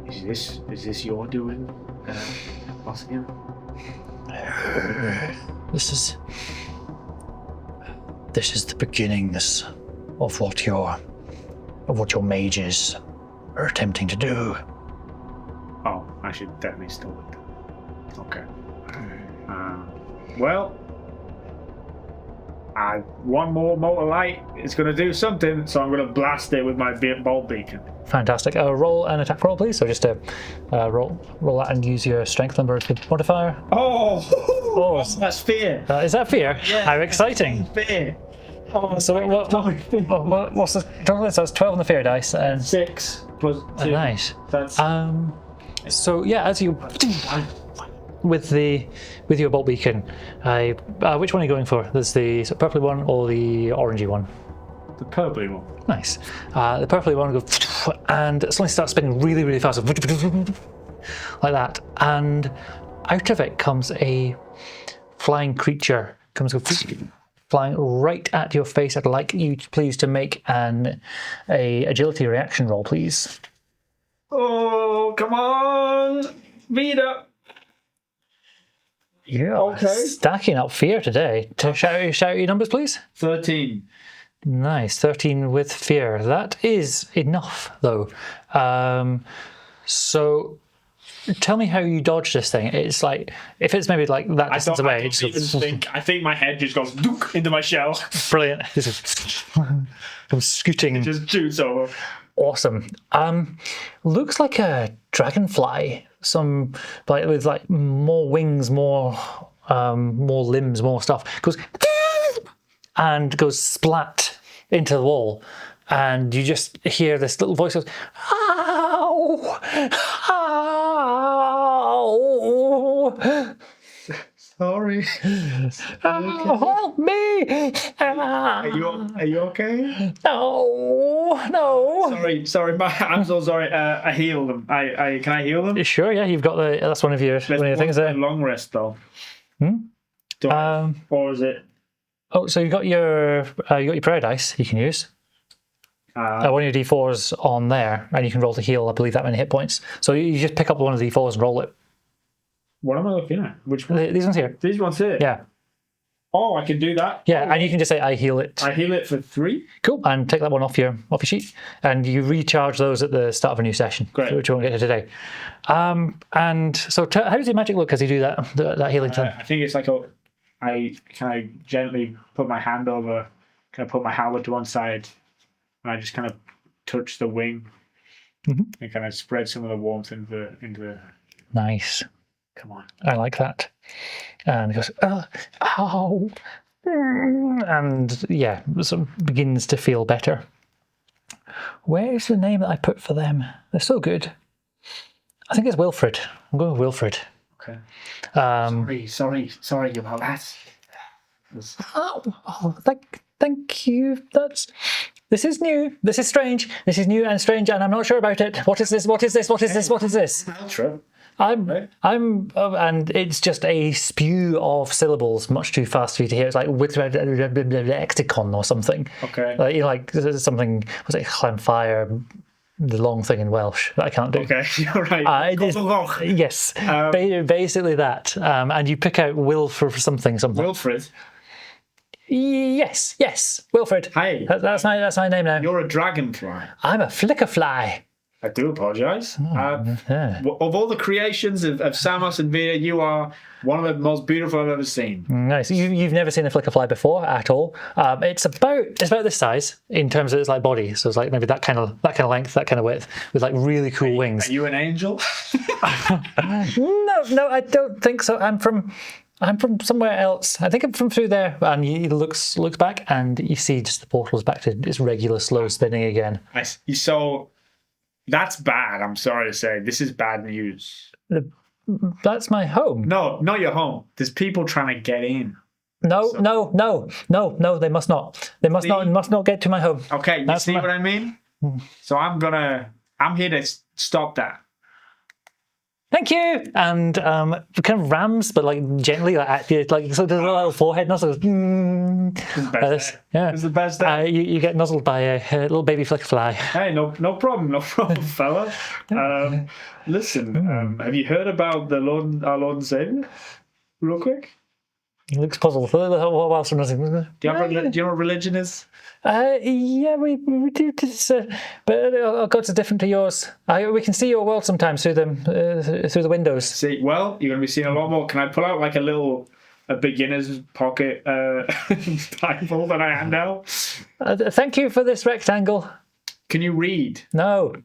Is this your doing, Ossian? This is the beginnings of what your mages are attempting to do. Oh, I should definitely stop it. Okay. Well, One more motor light is going to do something, so I'm going to blast it with my bolt beacon. Fantastic. Roll an attack roll, please. So just roll that and use your strength number as the modifier. Oh, that's fear. Is that fear? Yeah. How exciting. Fear. So what's the total? So it's 12 on the fear dice and 6 plus 2. nice. That's So yeah, as you with your bolt beacon, which one are you going for? There's the purpley one or the orangey one? the purpley one. Nice. The purpley one goes and suddenly starts spinning really, really fast, like that. And out of it comes a flying creature. Flying right at your face. I'd like you, please, to make a agility reaction roll, please. Oh, come on, Vida. Yeah. Okay. Stacking up fear today. Shout your numbers, please. 13. Nice. 13 with fear. That is enough, though. So tell me how you dodge this thing. It's like, if it's maybe like that distance away. I think my head just goes dook into my shell. Brilliant. This is I'm scooting. It just shoots over. Awesome. Looks like a dragonfly. Some with more wings, more limbs, more stuff. Goes and goes splat into the wall, and you just hear this little voice goes, "Ow! Ow! Sorry. Help me! Are you okay? No. Sorry. I'm so sorry. I healed them. Can I heal them? Sure. Yeah, you've got that's one of your things there. Long rest though. Or is it? Oh, so you've got your prayer dice you can use. One of your d4s on there, and you can roll to heal. I believe that many hit points. So you just pick up one of the d4s and roll it. What am I looking at? Which one? These ones here. These ones here. Yeah. Oh, I can do that. Yeah, and you can just say I heal it. I heal it for 3. Cool, and take that one off your sheet, and you recharge those at the start of a new session. Great. Which we won't get to today. And so, how does your magic look as you do that healing thing? I think it's like I kind of gently put my hand over, kind of put my helmet to one side, and I just kind of touch the wing, and kind of spread some of the warmth into the. Nice. Come on. I like that. And he goes, ow. And yeah, sort of begins to feel better. Where's the name that I put for them? They're so good. I think it's Wilfred. I'm going with Wilfred. Okay. Sorry about that. Thank you. This is new. This is strange. This is new and strange, and I'm not sure about it. What is this? What is this? What is this? What is this? True. And it's just a spew of syllables, much too fast for you to hear. It's like with lexicon or something. Okay. Like something. Was it Chlanfire? The long thing in Welsh that I can't do. Okay, you're right. Yes, basically that. And you pick out Will for something. Wilfred. Yes, Wilfred. Hi. That's my name now. You're a dragonfly. I'm a flickerfly. I do apologise. Of all the creations of Samos and Via, you are one of the most beautiful I've ever seen. Nice. You've never seen a flickerfly before at all. It's about this size in terms of its like body. So it's like maybe that kind of length, that kind of width, with like really cool wings. Are you an angel? No, I don't think so. I'm from somewhere else. I think I'm from through there. And he looks back, and you see just the portal's back to its regular slow spinning again. Nice. So that's bad. I'm sorry to say. This is bad news. That's my home. No, not your home. There's people trying to get in. No. They must not. They must not get to my home. Okay, you see what I mean? So I'm here to stop that. Thank you. And kind of rams, but like gently, like so there's a little forehead nuzzle. Yeah, it's the best day. You get nuzzled by a little baby flickerfly. Hey, no problem, fella. Listen, have you heard about our Lord and Savior? Real quick. He looks puzzled. What else? Do you know what religion is? Yeah, we do. But our gods are different to yours. We can see your world sometimes through the windows. See, well, you're going to be seeing a lot more. Can I pull out like a little a beginner's pocket Bible that I hand out. Thank you for this rectangle. Can you read? No.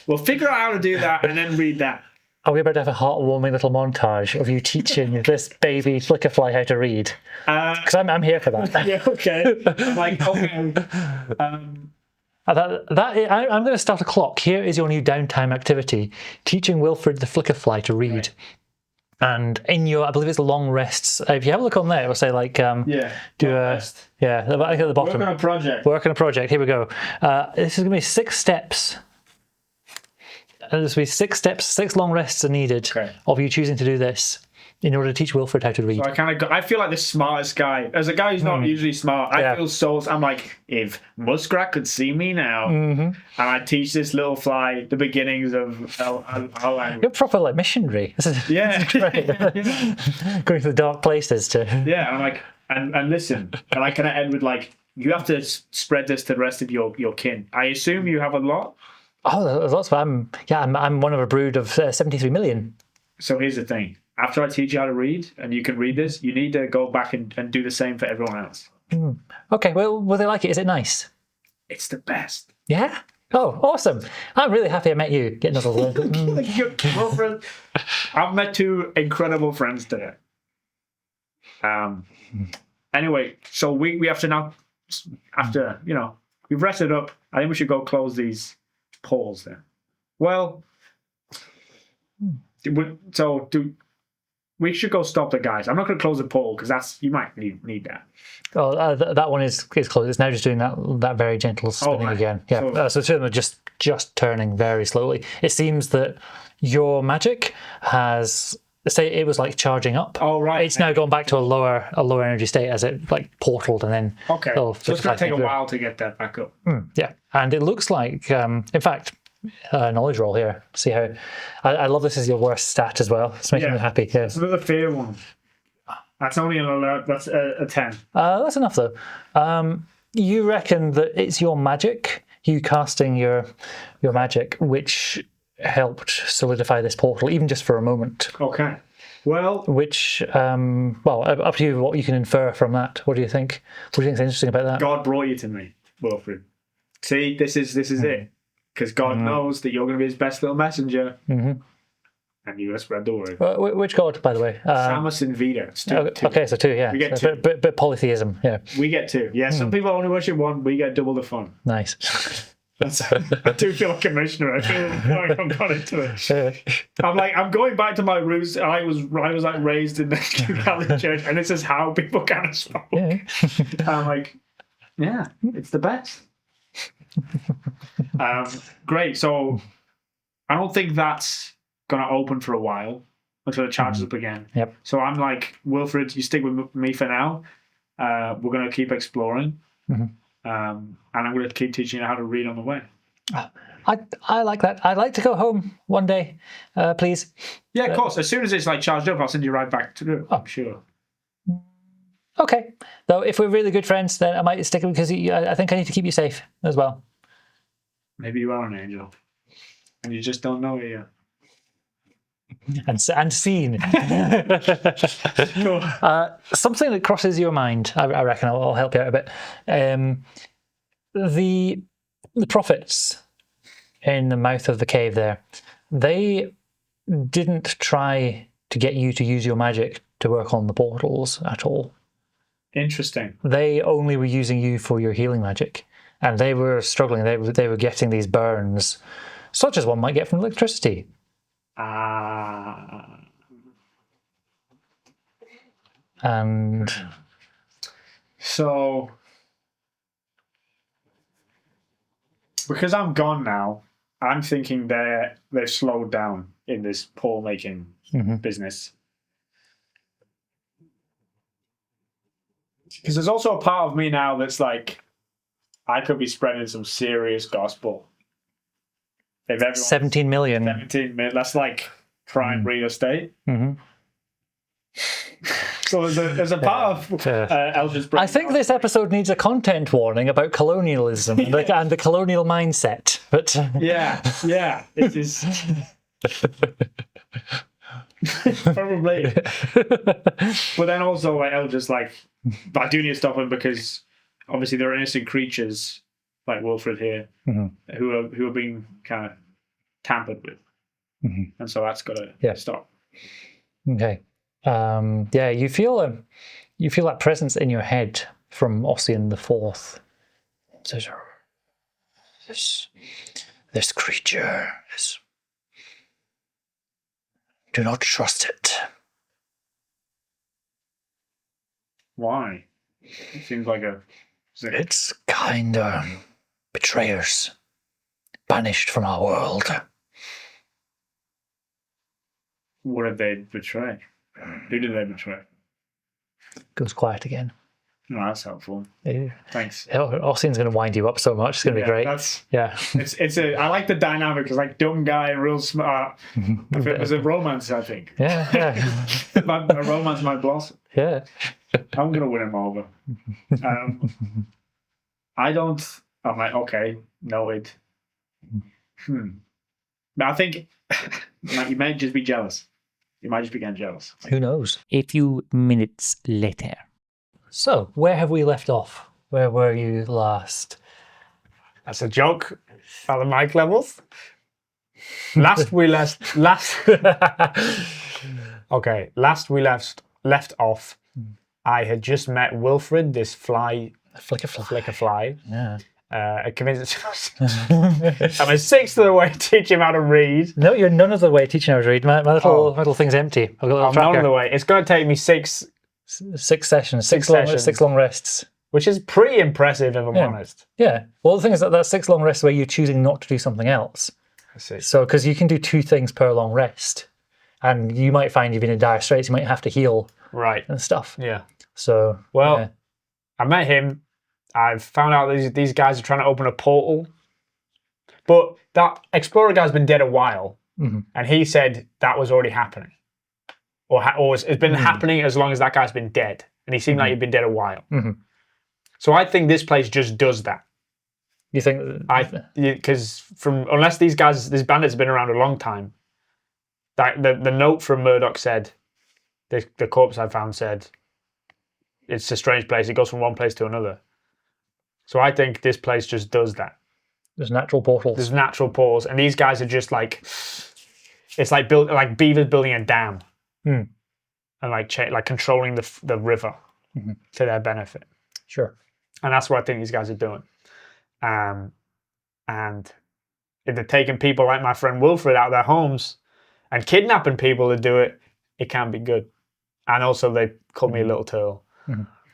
Well, figure out how to do that and then read that. Are we about to have a heartwarming little montage of you teaching this baby Flickerfly how to read? Because I'm here for that. Yeah, okay. I'm like, okay. I'm going to start a clock. Here is your new downtime activity: teaching Wilfred the Flickerfly to read. Right. And in your, I believe it's long rests. If you have a look on there, it will say like, do rest. Yeah, I think at the bottom. Work on a project. Work on a project. Here we go. This is going to be 6 steps. There's going to be 6 steps. 6 long rests are needed of you choosing to do this in order to teach Wilfred how to read. So I feel like the smartest guy. As a guy who's not usually smart, I feel I'm like, if Muskrat could see me now, and I teach this little fly the beginnings of our language. You're proper like missionary. This is great. Going to the dark places to. Yeah, and I'm like, and listen, and I kind of end with like, you have to spread this to the rest of your kin. I assume you have a lot. Oh, there's lots of. I'm one of a brood of 73 million. So here's the thing. After I teach you how to read, and you can read this, you need to go back and do the same for everyone else. Okay, well, will they like it? Is it nice? It's the best. Yeah? Oh, awesome. I'm really happy I met you. Get another word. I've met 2 incredible friends today. Anyway, so we have to now, after, we've rested up, I think we should go close these portals then. Well, we should go stop the guys. I'm not going to close the portal because you might need that. Oh, that one is closed. It's now just doing that very gentle spinning again. Yeah. So 2 of them are just turning very slowly. It seems that your magic has, say, it was like charging up. Oh right. It's now gone back to a lower energy state as it like portaled and then. Okay. So it's going to take a while to get that back up. Yeah, and it looks like, in fact. Knowledge roll here. See how I love this as your worst stat as well. It's making me happy. Yeah. It's another fear one. That's only an alert. That's a 10. That's enough though. You reckon that it's your magic, you casting your magic, which helped solidify this portal, even just for a moment. Okay. Well, which up to you what you can infer from that. What do you think? What do you think is interesting about that? God brought you to me, Wilfred. See, this is it. Because God knows that you're going to be his best little messenger. And you're going to spread the word. Which God, by the way? Samus and Vita. Okay, so 2, yeah. We get so 2. Bit polytheism, yeah. We get 2. Yeah, some people only worship 1. We get double the fun. Nice. I do feel like a missionary. I feel like I'm gone into it. I'm going back to my roots. I was like raised in the Catholic Church, and this is how people kind of spoke. Yeah. I'm like, yeah, it's the best. Great. So I don't think that's gonna open for a while until it charges up again. Yep. So I'm like, Wilfred, you stick with me for now. We're gonna keep exploring, and I'm gonna keep teaching you how to read on the way. I like that. I'd like to go home one day, please. Yeah, of course. As soon as it's like charged up, I'll send you right back to it. I'm sure. Okay. Though if we're really good friends, then I might stick because I think I need to keep you safe as well. Maybe you are an angel, and you just don't know it yet. And seen. Something that crosses your mind, I reckon I'll help you out a bit. The prophets in the mouth of the cave there, they didn't try to get you to use your magic to work on the portals at all. Interesting. They only were using you for your healing magic, and they were struggling. They were getting these burns, such as one might get from electricity. And so, because I'm gone now, I'm thinking they've slowed down in this portal making business. Because there's also a part of me now that's like, I could be spreading some serious gospel. If 17 million. 17 million. That's like prime real estate. So there's a part of Eltrut's brain. I think this episode needs a content warning about colonialism and the colonial mindset. But yeah, it is. Probably. But then also, like, Eldra's like, I do need to stop him because obviously there are innocent creatures like Wilfred here who are being kind of tampered with, and so that's got to stop. Okay. Yeah, you feel that presence in your head from Ossian the Fourth. This creature is. Do not trust it. Why? It seems like It's kind of betrayers, banished from our world. What did they betray? Who did they betray? Goes quiet again. No, that's helpful. Yeah. Thanks. Ossian's going to wind you up so much. It's going to be great. I like the dynamic. It's like dumb guy and real smart. If it was a romance, I think. Yeah. A romance might blossom. Yeah. I'm going to win him over. I'm like, okay, noted. But I think you might just be jealous. You might just be getting jealous. Who knows? A few minutes later. So, where have we left off? Where were you last? That's a joke at the mic levels. Last we left off. I had just met Wilfred, this flickerfly. Yeah. I convinced I'm a sixth of the way to teach him how to read. No, you're none of the way teaching how to read. My little thing's empty. I've got a little I'm tracker. none of the way. It's going to take me six sessions, six long rests. Which is pretty impressive, if I'm honest. Yeah. Well, the thing is that's 6 long rests where you're choosing not to do something else. I see. So, because you can do 2 things per long rest, and you might find you've been in dire straits, you might have to heal, right, and stuff. Yeah. So, I met him. I've found out these guys are trying to open a portal, but that explorer guy's been dead a while, and he said that was already happening, or it's been happening as long as that guy's been dead, and he seemed like he'd been dead a while. So I think this place just does that. You think? Because unless these bandits have been around a long time, that the note from Murdoch said, the corpse I found said, it's a strange place. It goes from one place to another. So I think this place just does that. There's natural portals. There's natural portals, and these guys are just like, it's like beavers building a dam, and like controlling the river to their benefit. Sure. And that's what I think these guys are doing. And if they're taking people like my friend Wilfred out of their homes and kidnapping people to do it, it can be good. And also they call me a little turtle.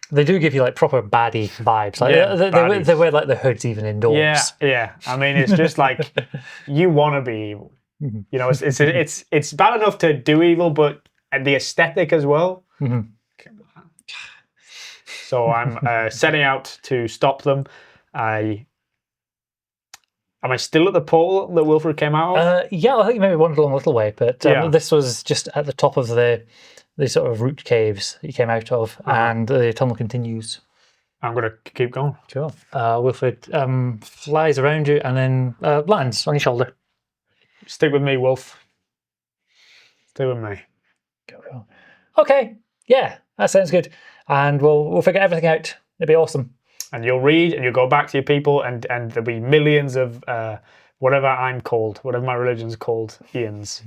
They do give you like proper baddie vibes. Like they wear like the hoods even indoors. Yeah. I mean, it's just like you want to be evil. You know, it's bad enough to do evil, but the aesthetic as well. So I'm setting out to stop them. Am I still at the portal that Wilfred came out of? Yeah, I think you maybe wandered along a little way, but this was just at the top of the sort of root caves that you came out of, and the tunnel continues. I'm going to keep going. Sure. Wilfred flies around you and then lands on your shoulder. Stick with me, Wolf. Stay with me. Go. Okay. Yeah, that sounds good. And we'll figure everything out. It'll be awesome. And you'll read, and you'll go back to your people, and there'll be millions of whatever I'm called, whatever my religion's called, Ians.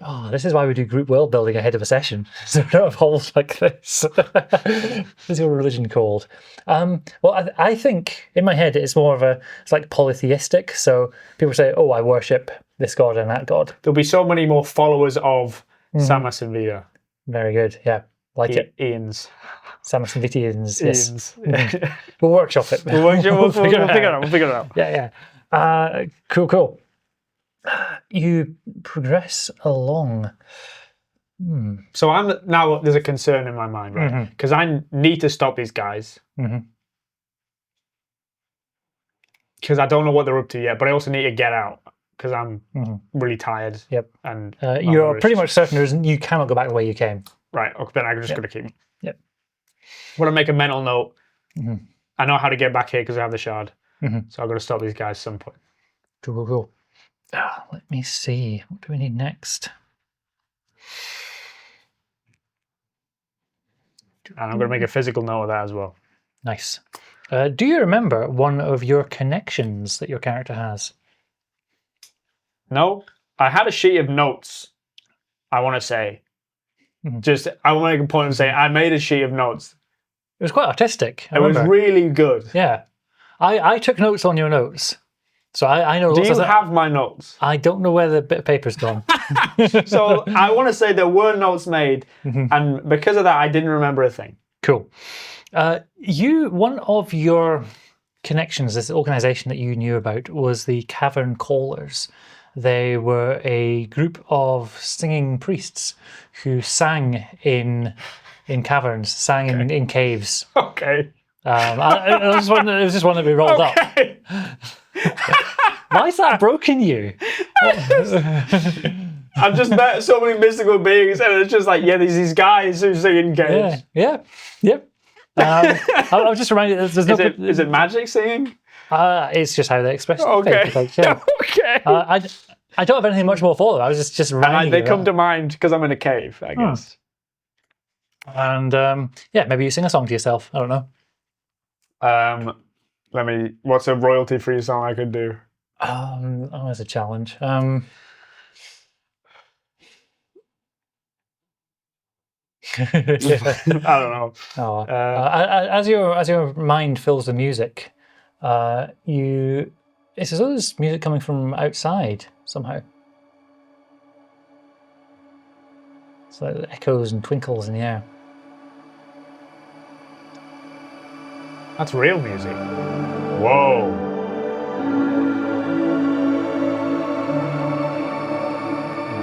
Oh, this is why we do group world building ahead of a session. So we don't have holes like this. What is your religion called? Well, I think in my head it's like polytheistic. So people say, oh, I worship this god and that god. There'll be so many more followers of Samus and Vita. Very good. Yeah. Like it. Ians. Samus and Vitians. Yes. Ians. We'll workshop it. We'll figure it out. Yeah. Cool. You progress along. So now there's a concern in my mind, right? Because I need to stop these guys. Because I don't know what they're up to yet, but I also need to get out because I'm really tired. Yep. And you're pretty much certain you cannot go back the way you came. Right. Okay, then I'm just going to keep. Yep. I want to make a mental note. I know how to get back here because I have the shard. So I've got to stop these guys at some point. Cool. Let me see. What do we need next? And I'm going to make a physical note of that as well. Nice. Do you remember one of your connections that your character has? No, I had a sheet of notes, I want to say. I want to make a point and say I made a sheet of notes. It was quite artistic. It was really good. Yeah. I took notes on your notes. So I know. Do you have my notes? I don't know where the bit of paper's gone. So I want to say there were notes made, and because of that, I didn't remember a thing. Cool. One of your connections, this organization that you knew about, was the Cavern Callers. They were a group of singing priests who sang in caverns, sang in caves. Okay. It was just one that we rolled up. Why is that broken you? I've just met so many mystical beings, and it's just like, there's these guys who sing in caves. Yeah. I was just reminded. Is it magic singing? It's just how they express it. Okay. Okay. I don't have anything much more for them. I was just reminding they come to mind because I'm in a cave, I guess. And maybe you sing a song to yourself. I don't know. What's a royalty-free song I could do? That's a challenge. I don't know. As your mind fills the music, it's as though there's music coming from outside somehow. It's like echoes and twinkles in the air. That's real music. Whoa.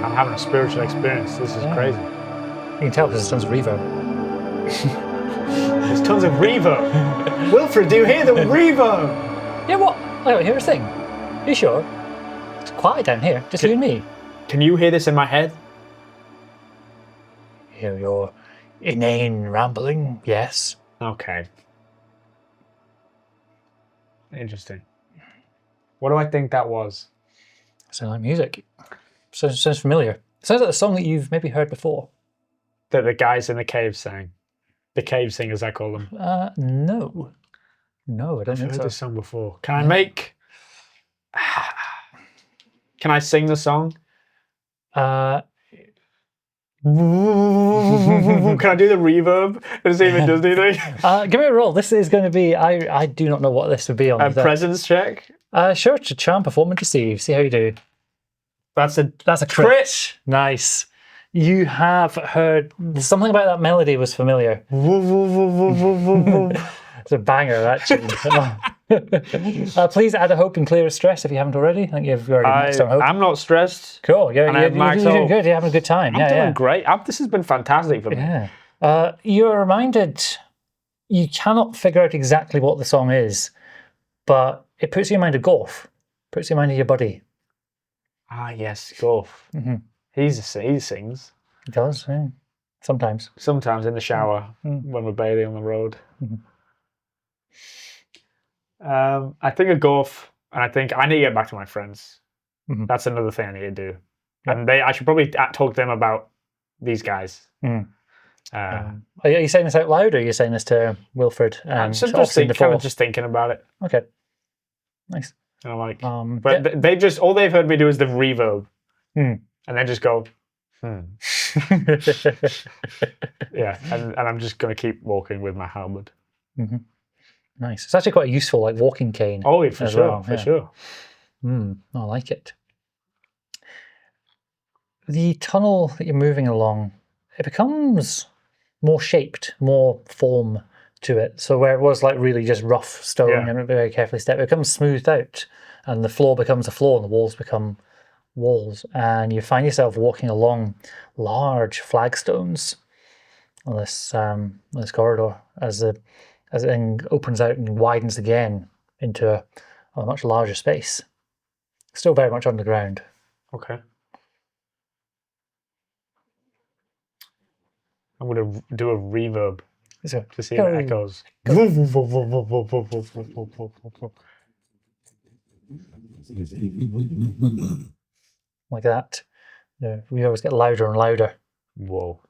I'm having a spiritual experience. This is crazy. You can tell because there's tons of reverb. There's tons of reverb. Wilfred, do you hear the reverb? Yeah, what? I don't hear a thing. Are you sure? It's quiet down here, just you and me. Can you hear this in my head? Hear your inane rambling, yes. Okay. Interesting. What do I think that was? Sounds like music. Sounds familiar. Sounds like a song that you've maybe heard before. That the guys in the cave sang. The cave singers, I call them. No. No, I don't think I've so. heard this song before. Can I make... Can I sing the song? Can I do the reverb and see if it does anything? Give me a roll. This is going to be... I do not know what this would be on. A presence check? Sure, to charm, perform, and deceive. See how you do. That's a crit. Nice. You have heard... Something about that melody was familiar. It's a banger, actually. Please add a hope and clear a stress if you haven't already. I think you've already maxed out hope. I'm not stressed. Cool. You're doing good. You're having a good time. I'm doing great. This has been fantastic for me. Yeah. You're reminded you cannot figure out exactly what the song is, but it puts you in mind of Gorf. Puts you in mind of your buddy. Ah, yes, Gorf. He sings. He does, yeah. Sometimes. Sometimes in the shower when we're bathing on the road. I think of Gorf, and I think I need to get back to my friends. That's another thing I need to do. Yep. And I should probably talk to them about these guys. Are you saying this out loud, or are you saying this to Wilfred? I'm just thinking about it. Okay, nice. And I'm like, but they just all they've heard me do is the reverb, and they just go, yeah, and I'm just going to keep walking with my halberd. Nice. It's actually quite a useful, like walking cane. Oh, yeah, for sure, for sure. I like it. The tunnel that you're moving along, it becomes more shaped, more form to it. So where it was like really just rough stone and very carefully stepped, it becomes smoothed out, and the floor becomes a floor, and the walls become walls, and you find yourself walking along large flagstones on this corridor as it opens out and widens again into a much larger space. Still very much underground. Okay. I'm going to do a reverb to see if it echoes. like that. We always get louder and louder. Whoa.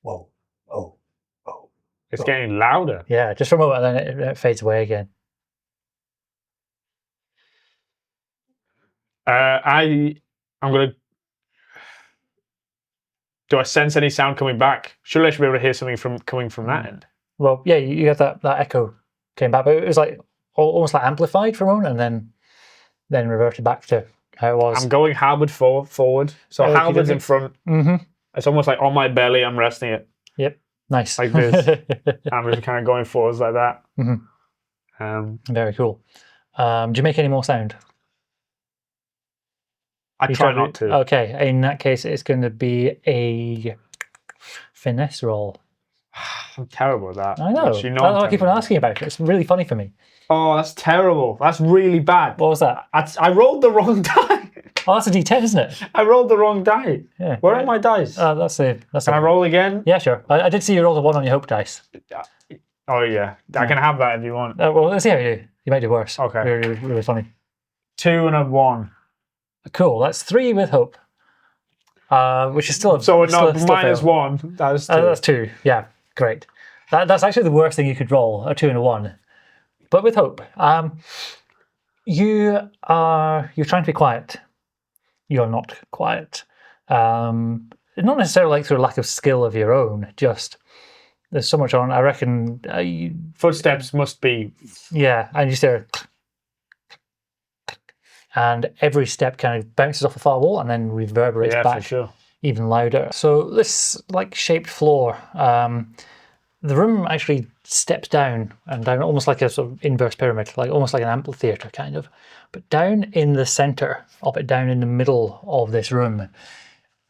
Whoa. Oh. Oh. It's getting louder. Yeah, just for a moment, and then it fades away again. I'm gonna. Do I sense any sound coming back? Surely I should be able to hear something coming from that end. Well, yeah, you had that echo came back, but it was like almost like amplified for a moment, and then reverted back to how it was. I'm going halberd forward. So Oh, halberd's in front. Mm-hmm. It's almost like on my belly. I'm resting it Yep. Nice. like this. I'm just kind of going forwards like that. Very cool. Do you make any more sound? I try not to. Okay, in that case, it's going to be a finesse roll. I'm terrible at that. I know. Which you know That's what I I'm keep on terrible asking about it. It's really funny for me. at. Oh, that's terrible. That's really bad. What was that? I rolled the wrong die. Oh, that's a D10, isn't it? I rolled the wrong die. Yeah. Where are my dice? That's Can I roll again? Yeah, sure. I did see you roll a 1 on your hope dice. Oh, yeah. I can have that if you want. Well, let's see how you do. You might do worse. Okay. Really, really funny. 2 and a 1. Cool. That's 3 with hope. Which is still So still minus fail. 1. That's 2. That's 2. Yeah, great. That's actually the worst thing you could roll, a 2 and a 1. But with hope, you're trying to be quiet. You're not quiet. Not necessarily like through a lack of skill of your own. Just there's so much on. I reckon. Footsteps must be. Yeah, and you stare. And every step kind of bounces off the far wall and then reverberates back for sure. even louder. So this like shaped floor, the room actually steps down and down almost like a sort of inverse pyramid, like almost like an amphitheater kind of. But down in the center of it, down in the middle of this room,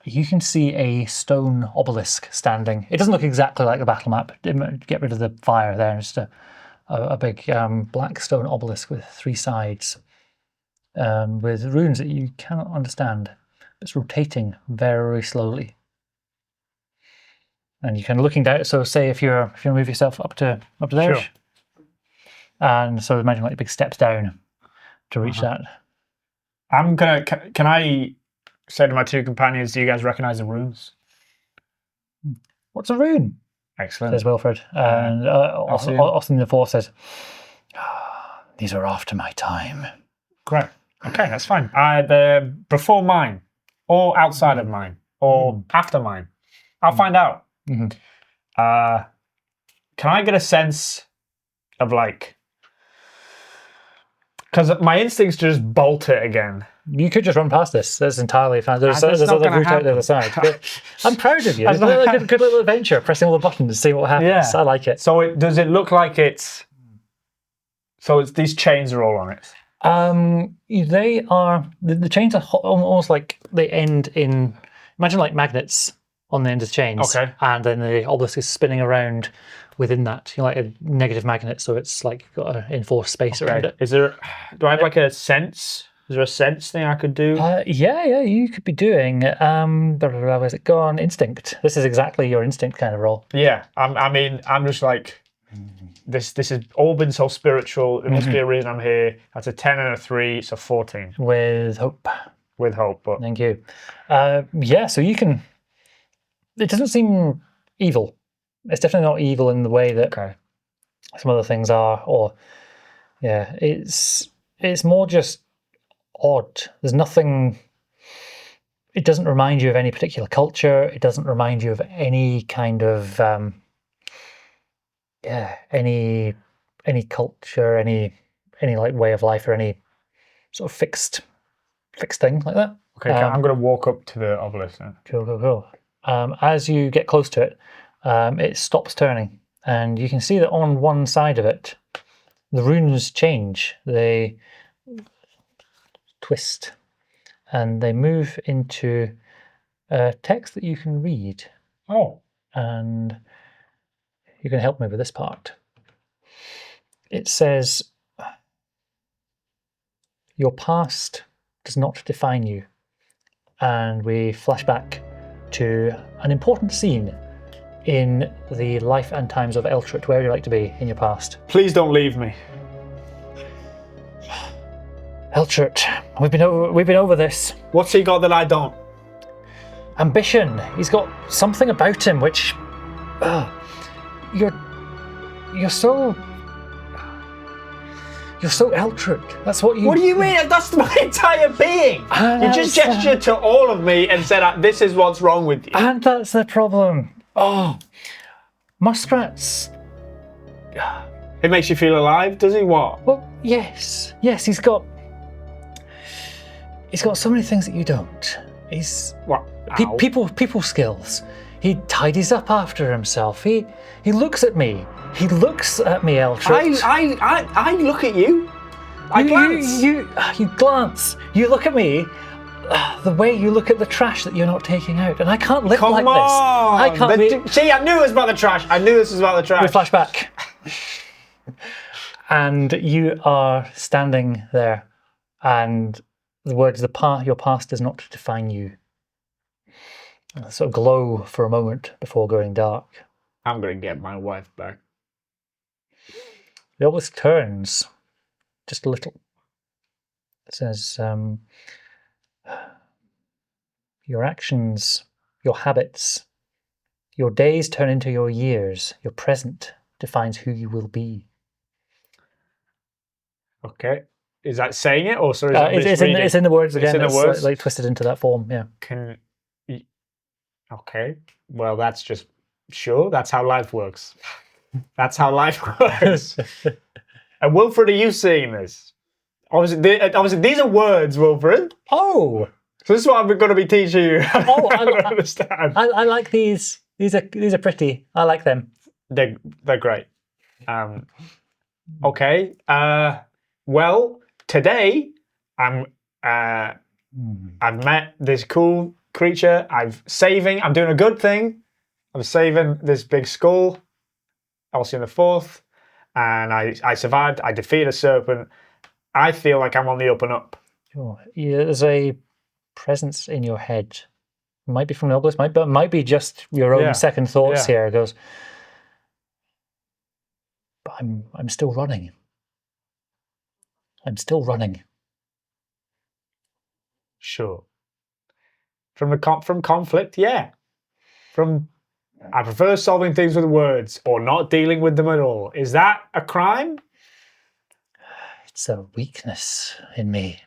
you can see a stone obelisk standing. It doesn't look exactly like the battle map. Get rid of the fire there. It's just a big black stone obelisk with 3 sides. With runes that you cannot understand. It's rotating very slowly. And you can looking down, so say if you move yourself up to there. Sure. And so imagine like big steps down to reach that. I'm gonna. Can I say to my 2 companions, do you guys recognize the runes? What's a rune? Excellent. Says Wilfred. And Ossian the Fourth says, these are after my time. Great. Okay, that's fine. They're before mine, or outside of mine, or after mine. I'll find out. Can I get a sense of like... Because my instincts just bolt it again. You could just run past this. That's entirely fine. There's That's not other gonna route out the other side. But I'm proud of you. It's a good little adventure, pressing all the buttons to see what happens. Yeah. I like it. So does it look like it's... So these chains are all on it? They are... The chains are almost like they end in... Imagine like magnets on the end of the chains. Okay. And then the obelisk is spinning around within that. You're like a negative magnet, so it's like got an enforced space around it. Do I have like a sense? Is there a sense thing I could do? Yeah, you could be doing... where's it gone? Instinct. This is exactly your instinct kind of role. Yeah, I'm just like... This has all been so spiritual. There must be a reason I'm here. That's a 10 and a 3, so 14. With hope. With hope, but... Thank you. Yeah, so you can... It doesn't seem evil. It's definitely not evil in the way that some other things are. Or, yeah, it's more just odd. There's nothing... It doesn't remind you of any particular culture. It doesn't remind you of any kind of... any culture, any like way of life, or any sort of fixed thing like that. Okay, I'm going to walk up to the obelisk then. Cool. As you get close to it, it stops turning, and you can see that on one side of it, the runes change. They twist, and they move into a text that you can read. Oh. And you can help me with this part. It says, your past does not define you. And we flash back to an important scene in the life and times of Eltrut. Where would you like to be in your past? Please don't leave me. Eltrut, we've been over this. What's he got that I don't? Ambition. He's got something about him which, you're so Eltrut. That's what you. What do you mean? That's my entire being. You just gestured to all of me and said, "This is what's wrong with you." And that's the problem. Oh, muskrats. It makes you feel alive, does he? What? Well, yes. He's got so many things that you don't. He's What? people skills. He tidies up after himself. He looks at me. He looks at me, Eltrut. I look at you. I glance. You glance. You look at me. The way you look at the trash that you're not taking out, and I can't live like this. I can't. See, I knew it was about the trash. I knew this was about the trash. We flash back. And you are standing there, and the words, your past does not define you. Sort of glow for a moment before going dark. I'm going to get my wife back. The obelisk turns just a little. It says, your actions, your habits, your days turn into your years. Your present defines who you will be. Okay. Is that saying it, or sorry? It's in the words again. It's in the words? Like twisted into that form. Yeah. Okay. Well, that's just sure. That's how life works. That's how life works. And Wilfred, are you seeing this? Obviously, these are words, Wilfred. Oh. So this is what I'm going to be teaching you. Oh, I don't understand. I like these. These are pretty. I like them. They're great. Okay. Well, today I've met this cool creature. I'm doing a good thing. I'm saving this big skull, Ossian the Fourth, and I survived. I defeated a serpent. I feel like I'm on the up and up. Sure. Yeah, there's a presence in your head. It might be from the obelisk, but it might be just your own second thoughts here. It goes, but I'm still running. I'm still running. Sure. From conflict, yeah. I prefer solving things with words or not dealing with them at all. Is that a crime? It's a weakness in me.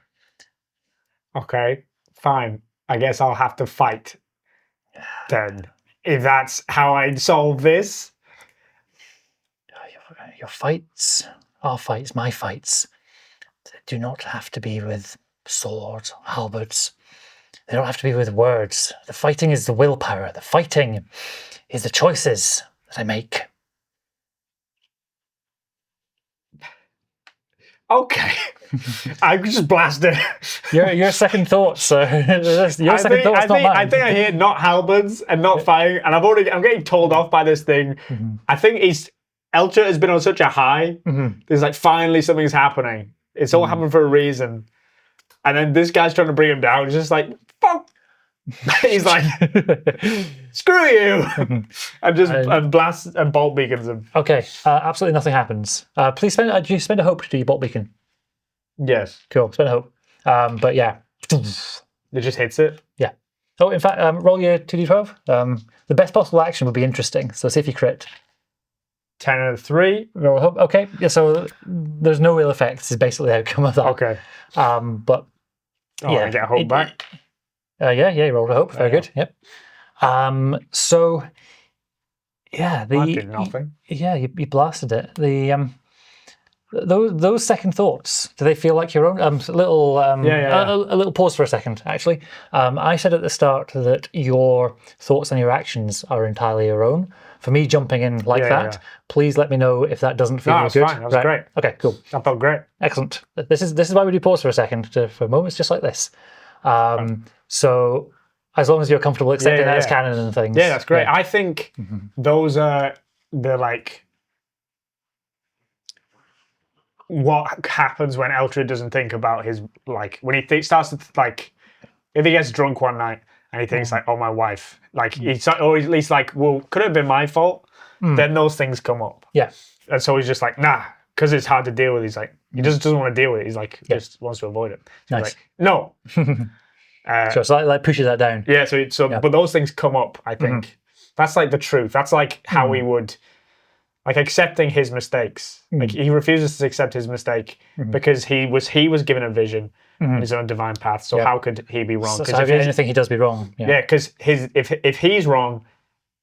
Okay, fine. I guess I'll have to fight then. If that's how I solve this. Your fights, our fights, my fights, do not have to be with swords, halberds. They don't have to be with words. The fighting is the willpower. The fighting is the choices that I make. Okay. I just blasted. Your second thoughts. Your second thoughts, not mine. I think I hear not halberds and not fighting, and I'm getting told off by this thing. Mm-hmm. I think Eltrut has been on such a high. Mm-hmm. There's like finally something's happening. It's all happened for a reason. And then this guy's trying to bring him down. He's just like, fuck. He's like, screw you. and blasts and bolt beacons him. Okay, absolutely nothing happens. Please do you spend a hope to your bolt beacon? Yes. Cool, spend a hope. But yeah. It just hits it? Yeah. Oh, in fact, roll your 2d12. The best possible action would be interesting. So see if you crit. 10 out of 3. Roll a hope. Okay, yeah, so there's no real effects is basically the outcome of that. Okay. But yeah. I get a hope back. You rolled a hope. Very good. Yep. So yeah, I did nothing. Yeah, you blasted it. The those second thoughts, do they feel like your own? A little pause for a second, actually. I said at the start that your thoughts and your actions are entirely your own. For me jumping in like that, please let me know if that doesn't feel good. Fine. That was great. Okay, cool. That felt great. Excellent. This is why we do pause for a second, for moments just like this. So as long as you're comfortable accepting that as canon and things. Yeah, that's great. I think those are what happens when Eltrut doesn't think about his, when he starts to, if he gets drunk one night and he thinks oh, my wife, or at least well, could it have been my fault? Then those things come up. Yeah. And so he's just like, nah, because it's hard to deal with. He's like, he just doesn't want to deal with it. He's like, just wants to avoid it. So Nice. He's like, no. So it's like pushes that down. Yeah. But those things come up. I think that's like the truth. That's like how we would, like accepting his mistakes. Like he refuses to accept his mistake because he was given a vision in his own divine path. So how could he be wrong? So if anything he does be wrong. Yeah. Because if he's wrong,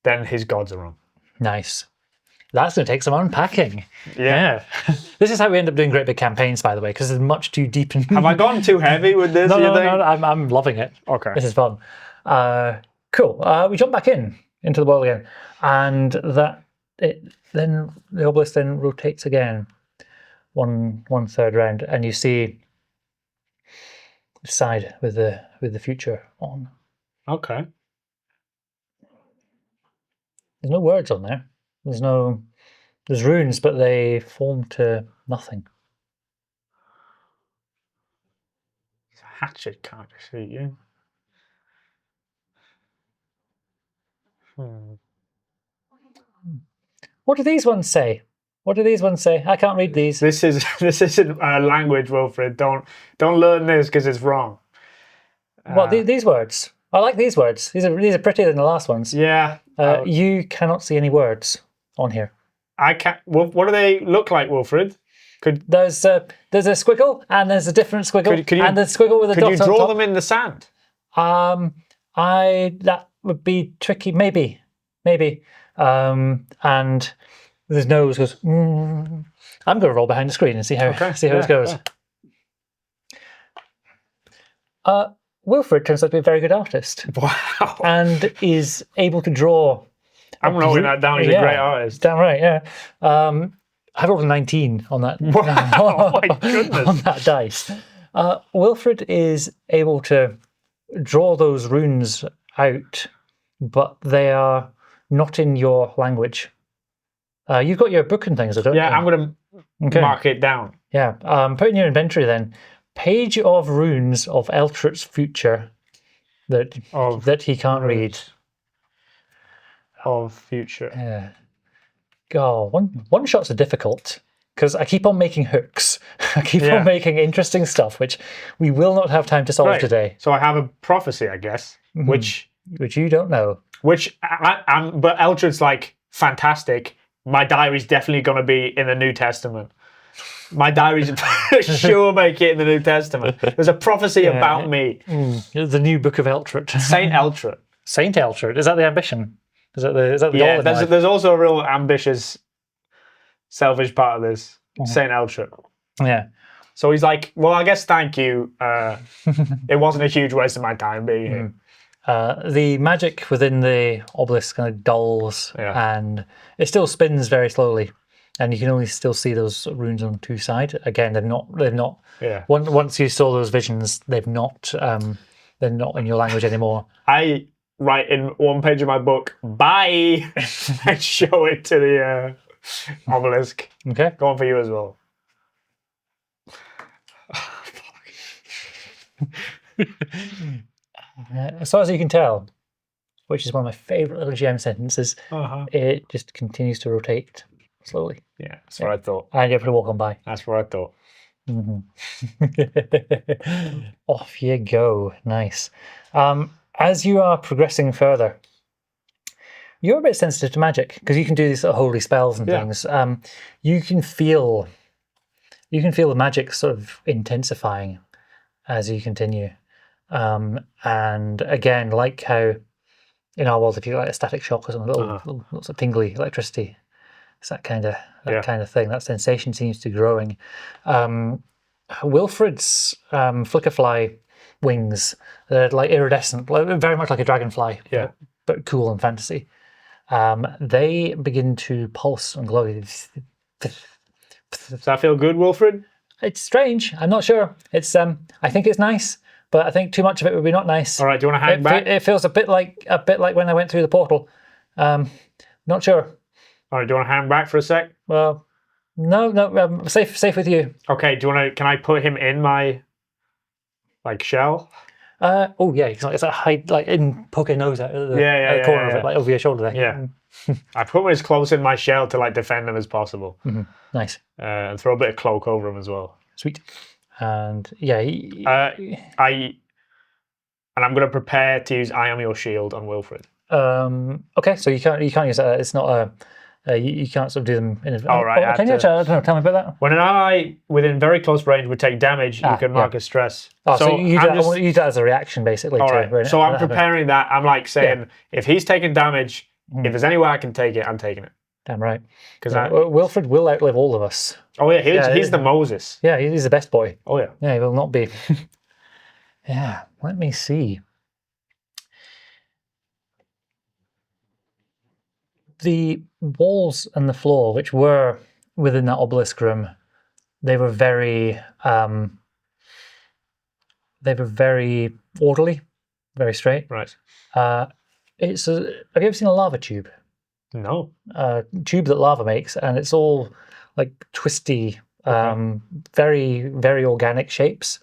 then his gods are wrong. Nice. That's going to take some unpacking. Yeah. This is how we end up doing great big campaigns, by the way, because it's much too deep. Have I gone too heavy with this? No, I'm loving it. Okay. This is fun. Cool. We jump back into the world again, and then the obelisk then rotates again, one third round, and you see the side with the future on. Okay. There's no words on there. There's runes, but they form to nothing. Hatchet can't defeat you. What do these ones say? I can't read these. This isn't a language, Wilfred. Don't learn this because it's wrong. What these words? I like these words. These are prettier than the last ones. Yeah. You cannot see any words on here. I can't. What do they look like, Wilfred? There's a squiggle and there's a different squiggle and there's a squiggle with a dot on top. Could you draw them in the sand? That would be tricky. Maybe. And his nose goes. I'm going to roll behind the screen and see how it goes. Yeah. Wilfred turns out to be a very good artist. Wow. And is able to draw. I'm noting that down. He's a great artist. Damn right, yeah. I rolled a 19 on that. Wow, oh my goodness. On that dice. Wilfred is able to draw those runes out, but they are not in your language. You've got your book and things, don't you? Yeah, I'm going to mark it down. Yeah, put in your inventory then. Page of runes of Eltrut's future that he can't read. Of future. Yeah. God, one shots are difficult because I keep on making hooks. I keep on making interesting stuff, which we will not have time to solve today. So I have a prophecy, I guess, which you don't know. But Eltrut's like fantastic. My diary's definitely going to be in the New Testament. My diary's sure make it in the New Testament. There's a prophecy about me. The new book of Eltrut. Saint Eltrut. Saint Eltrut. Is that the ambition? Is that the goal? There's also a real ambitious, selfish part of this. Saint Eltrut. Yeah. So he's like, well, I guess thank you. It wasn't a huge waste of my time being here. The magic within the obelisk kind of dulls, and it still spins very slowly, and you can only still see those runes on two sides. Again, they've not. Yeah. Once you saw those visions, they're not in your language anymore. I write in one page of my book, "Bye," and show it to the obelisk. Okay. Go on for you as well. As far as you can tell, which is one of my favourite little GM sentences, it just continues to rotate slowly. Yeah, that's what I thought. And you have to walk on by. That's what I thought. Off you go. Nice. As you are progressing further, you're a bit sensitive to magic because you can do these sort of holy spells and things. You can feel the magic sort of intensifying as you continue. And again, like how in our world, if you get like a static shock or something, little lots of tingly electricity, it's that kind of thing. That sensation seems to be growing. Wilfred's Flickerfly wings, they're like iridescent, very much like a dragonfly, but cool and fantasy. They begin to pulse and glow. Does that feel good, Wilfred? It's strange. I'm not sure. It's I think it's nice, but I think too much of it would be not nice. All right, do you want to hang back? It feels a bit like when I went through the portal. Not sure. All right, do you want to hang back for a sec? Well, no, safe with you. Okay, can I put him in my shell? Oh yeah, it's like hide, like in poke your nose out of the, out the corner of it, like over your shoulder there. Yeah. I put him as close in my shell to like defend him as possible. Nice. And throw a bit of cloak over him as well. Sweet. And yeah, and I'm going to prepare to use I Am Your Shield on Wilfred. Okay, so you can't use it. It's not a you can't sort of do them in advance. All right. Can you? I don't know. Tell me about that. When an ally within very close range would take damage, you can mark a stress. Oh, so you use that as a reaction, basically. All right. So I'm preparing that. I'm like saying, if he's taking damage, if there's any way I can take it, I'm taking it. Damn right. Because Wilfred will outlive all of us. Oh yeah, he's the Moses. Yeah, he's the best boy. Oh yeah. Yeah, he will not be. Yeah, let me see. The walls and the floor, which were within that obelisk room, they were very orderly, very straight. Right. Have you ever seen a lava tube? No. A tube that lava makes, and it's all like twisty, very, very organic shapes.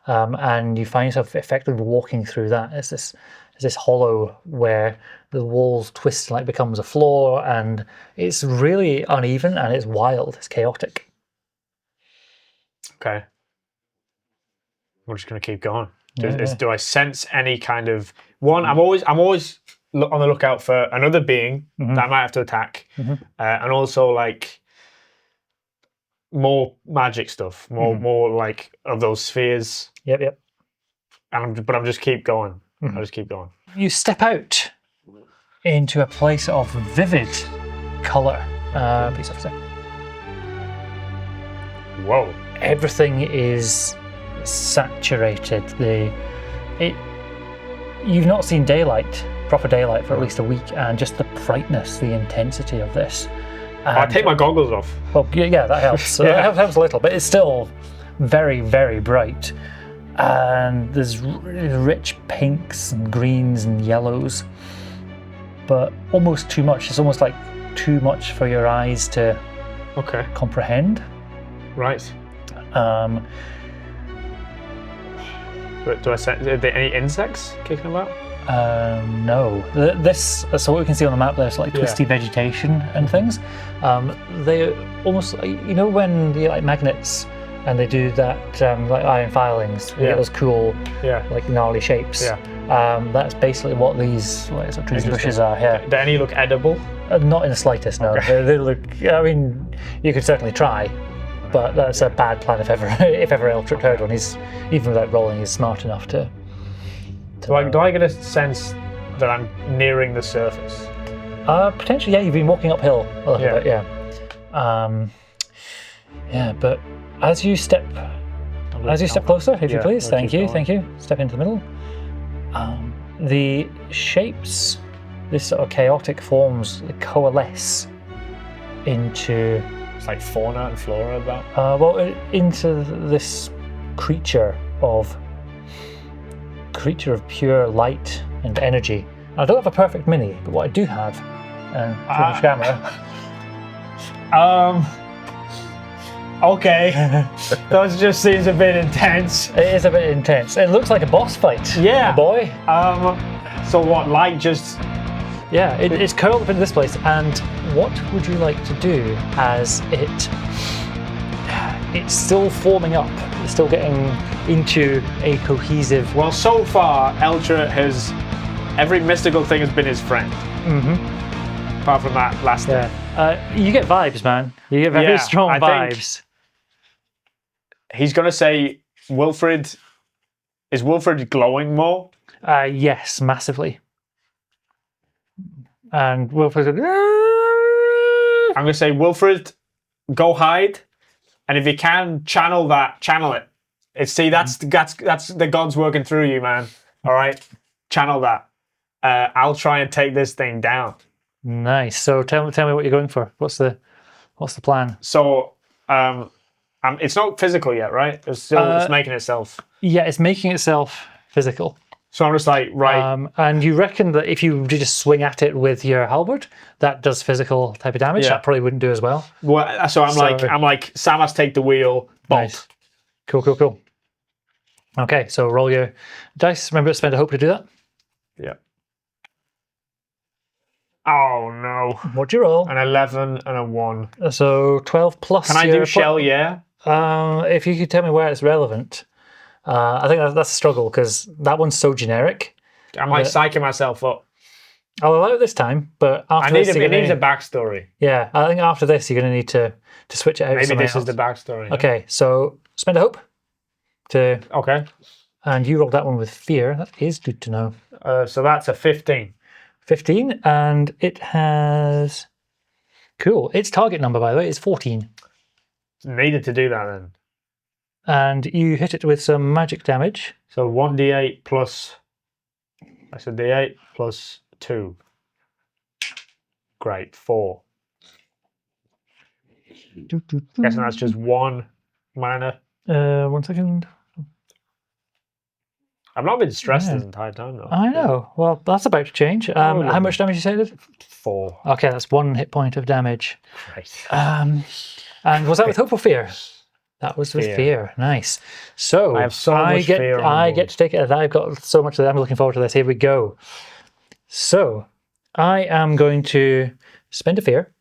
And you find yourself effectively walking through that. It's this hollow where the walls twist and like becomes a floor, and it's really uneven and it's wild. It's chaotic. Okay. We're just gonna keep going. Do I sense any kind of one? I'm always on the lookout for another being that I might have to attack, and also like more magic stuff, more like of those spheres. Yep. But I'm just keep going. I'll just keep going. You step out into a place of vivid colour. Police officer. Whoa. Everything is saturated. You've not seen proper daylight for at least a week, and just the brightness, the intensity of this. I take my goggles off. Well, yeah, that helps. That helps a little, but it's still very, very bright. And there's rich pinks and greens and yellows, but almost too much. It's almost like too much for your eyes to comprehend. Right. Do I sense? Are there any insects kicking about? No. So what we can see on the map, there's like twisty vegetation and things. They almost, when the like magnets. And they do that like iron filings. You get those cool, like gnarly shapes. That's basically what these trees and bushes are. Yeah. Do any look edible? Not in the slightest. No. They look. I mean, you could certainly try, but that's a bad plan if ever Eltrut heard one. He's even without rolling, he's smart enough to. Do I get a sense that I'm nearing the surface? Potentially, yeah. You've been walking uphill a little bit. Yeah, but. As you step closer, if you please, thank you. Step into the middle. The shapes, this sort of chaotic forms, coalesce into. It's like fauna and flora about. Into this creature of pure light and energy. I don't have a perfect mini, but what I do have, and through the camera. Okay, that just seems a bit intense. It is a bit intense. It looks like a boss fight. Yeah, boy. So what? Light just? Yeah, it's curled up into this place. And what would you like to do as it's still forming up? It's still getting into a cohesive. Well, so far, Eltrut has every mystical thing has been his friend. Apart from that last thing. You get vibes, man. You get very strong vibes. He's going to say, is Wilfred glowing more? Yes, massively. And Wilfred's like, I'm going to say, Wilfred, go hide. And if you can, channel it. That's the gods working through you, man. All right? Channel that. I'll try and take this thing down. Nice. So tell me what you're going for. What's the plan? So it's not physical yet, right? It's making itself. Yeah, it's making itself physical. So I'm just like, right. And you reckon that if you just swing at it with your halberd, that does physical type of damage? That probably wouldn't do as well. Well, so I'm like, Samas, take the wheel, bolt. Nice. Cool. Okay, so roll your dice. Remember to spend a hope to do that. Yeah. Oh no. What'd you roll? An 11 and a 1. So 12 plus. Can I do shell? Yeah. If you could tell me where it's relevant. I think that's a struggle because that one's so generic. I'm like psyching myself up. I'll allow it this time, but after it needs a backstory. Yeah, I think after this you're going to need to switch it out. Maybe this is the backstory. Okay, so spend a hope. Okay. And you rolled that one with fear. That is good to know. So that's a 15. 15, and it has... Cool. Its target number, by the way, is 14. Needed to do that then. And you hit it with some magic damage. So 1d8 plus... That's a d8 plus 2. Great, 4. Guessing that's just 1 minor. 1 second. I've not been stressed this entire time though. I know. Well, that's about to change. How much damage you say it did? 4. Okay, that's 1 hit point of damage. Great. And was that with hope or fear? That was with fear. Nice. So I have so much fear. I get to take it. I've got so much that I'm looking forward to this. Here we go. So I am going to spend a fear,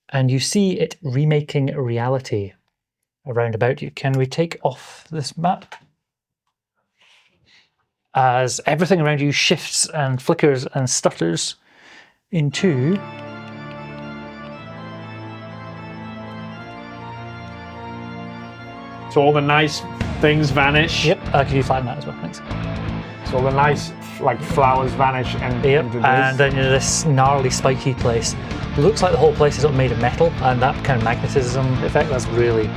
and you see it remaking reality around about you. Can we take off this map? As everything around you shifts and flickers and stutters into So all the nice things vanish. Yep, could you flatten that as well? Thanks. So all the nice like flowers vanish and and then you're this gnarly spiky place. It looks like the whole place is made of metal, and that kind of magnetism effect that's really,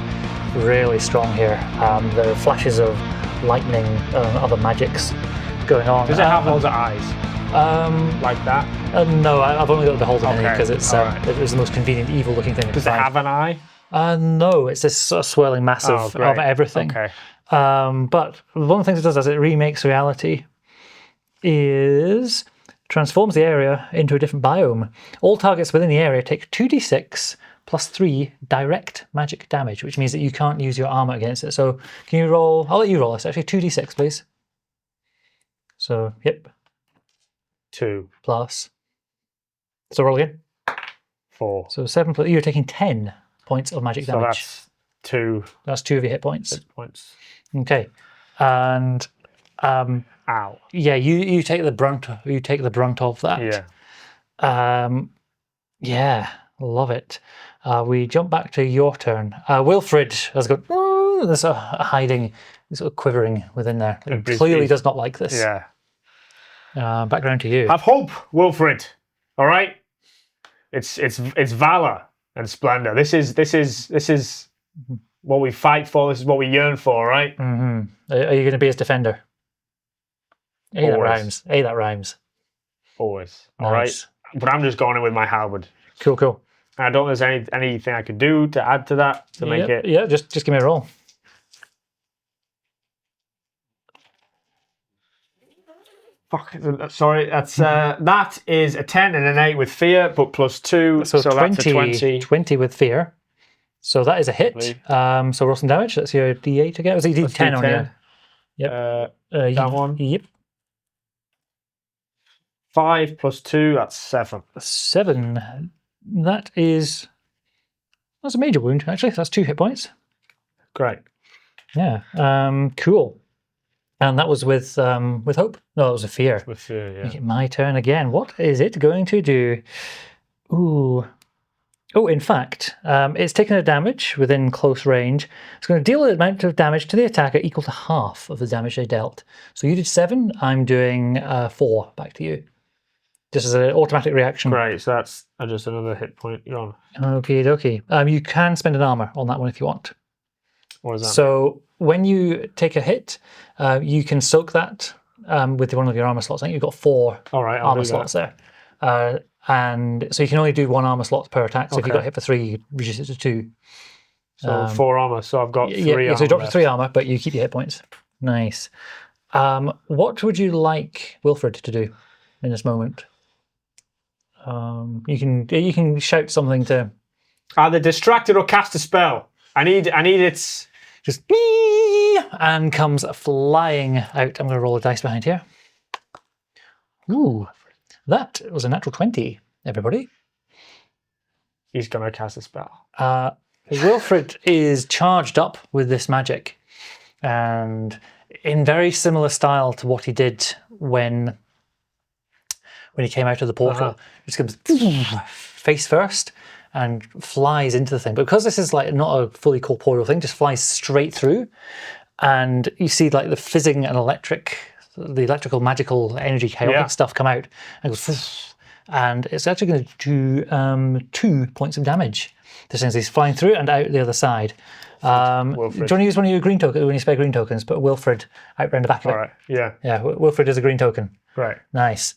really strong here. There are flashes of lightning and other magics going on. Does it have loads of eyes? Like that? No, I've only got the beholder in Okay, because it was the most convenient evil looking thing. Does it have an eye? No, it's this sort of swirling mass of everything. Okay. But one of the things it does as it remakes reality is transforms the area into a different biome. All targets within the area take 2d6 plus 3 direct magic damage, which means that you can't use your armor against it. So can you roll? I'll let you roll this. Actually, 2d6, please. So, yep. 2 plus. So roll again. 4. So 7 plus. You're taking 10 points of magic damage. So that's 2. That's 2 of your hit points. Hit points. Okay, and ow. Yeah, you take the brunt. You take the brunt of that. Yeah. Yeah, love it. We jump back to your turn. Wilfred has got there's sort of hiding, sort of quivering within there. It clearly does not like this. Yeah. Back round to you. Have hope, Wilfred. All right. It's valor and splendor. This is what we fight for. This is what we yearn for, right? Mm-hmm. Are you going to be his defender? Hey, that rhymes. Hey, that rhymes. Always. Nice. All right. But I'm just going in with my halberd. Cool, cool. I don't think there's anything I could do to add to that to make it. Yeah, just give me a roll. Fuck. Sorry, that's that is a 10 and an 8 with fear, but plus 2, so 20, that's a 20. 20 with fear. So that is a hit. So roll some damage. That's your D8 again. Was it D10 on you? Yep. That one. Yep. 5 plus 2, that's 7. 7. That's a major wound, actually. That's 2 hit points. Great. Yeah. Cool. And that was with hope? No, that was with fear. With fear, yeah. Make it my turn again. What is it going to do? Ooh. Oh, in fact, it's taken a damage within close range. It's going to deal an amount of damage to the attacker equal to half of the damage they dealt. So you did 7, I'm doing 4 back to you. Just as an automatic reaction. Great, so that's just another hit point you're on. Okie dokie. You can spend an armor on that one if you want. What is that? So when you take a hit, you can soak that with one of your armor slots. I think you've got 4 armor slots there. And so you can only do 1 armor slot per attack. So if you got hit for 3, you reduce it to 2. So 4 armor. So I've got 3 armor. Yeah, so you drop to 3 armor, but you keep your hit points. Nice. What would you like Wilfred to do in this moment? You can shout something to. Either distracted or cast a spell. I need its just and comes flying out. I'm going to roll a dice behind here. Ooh, that was a natural 20, everybody. He's going to cast a spell. Wilfred is charged up with this magic, and in very similar style to what he did when he came out of the portal. Just comes face first and flies into the thing. But because this is like not a fully corporeal thing, just flies straight through, and you see like the fizzing and the electrical magical energy chaotic stuff come out and goes, and it's actually going to do 2 points of damage. Since he's flying through and out the other side. Do you want to use one of your green tokens when you spare green tokens? Put Wilfred out around the back of it. All right. Yeah. Yeah. Wilfred is a green token. Right. Nice.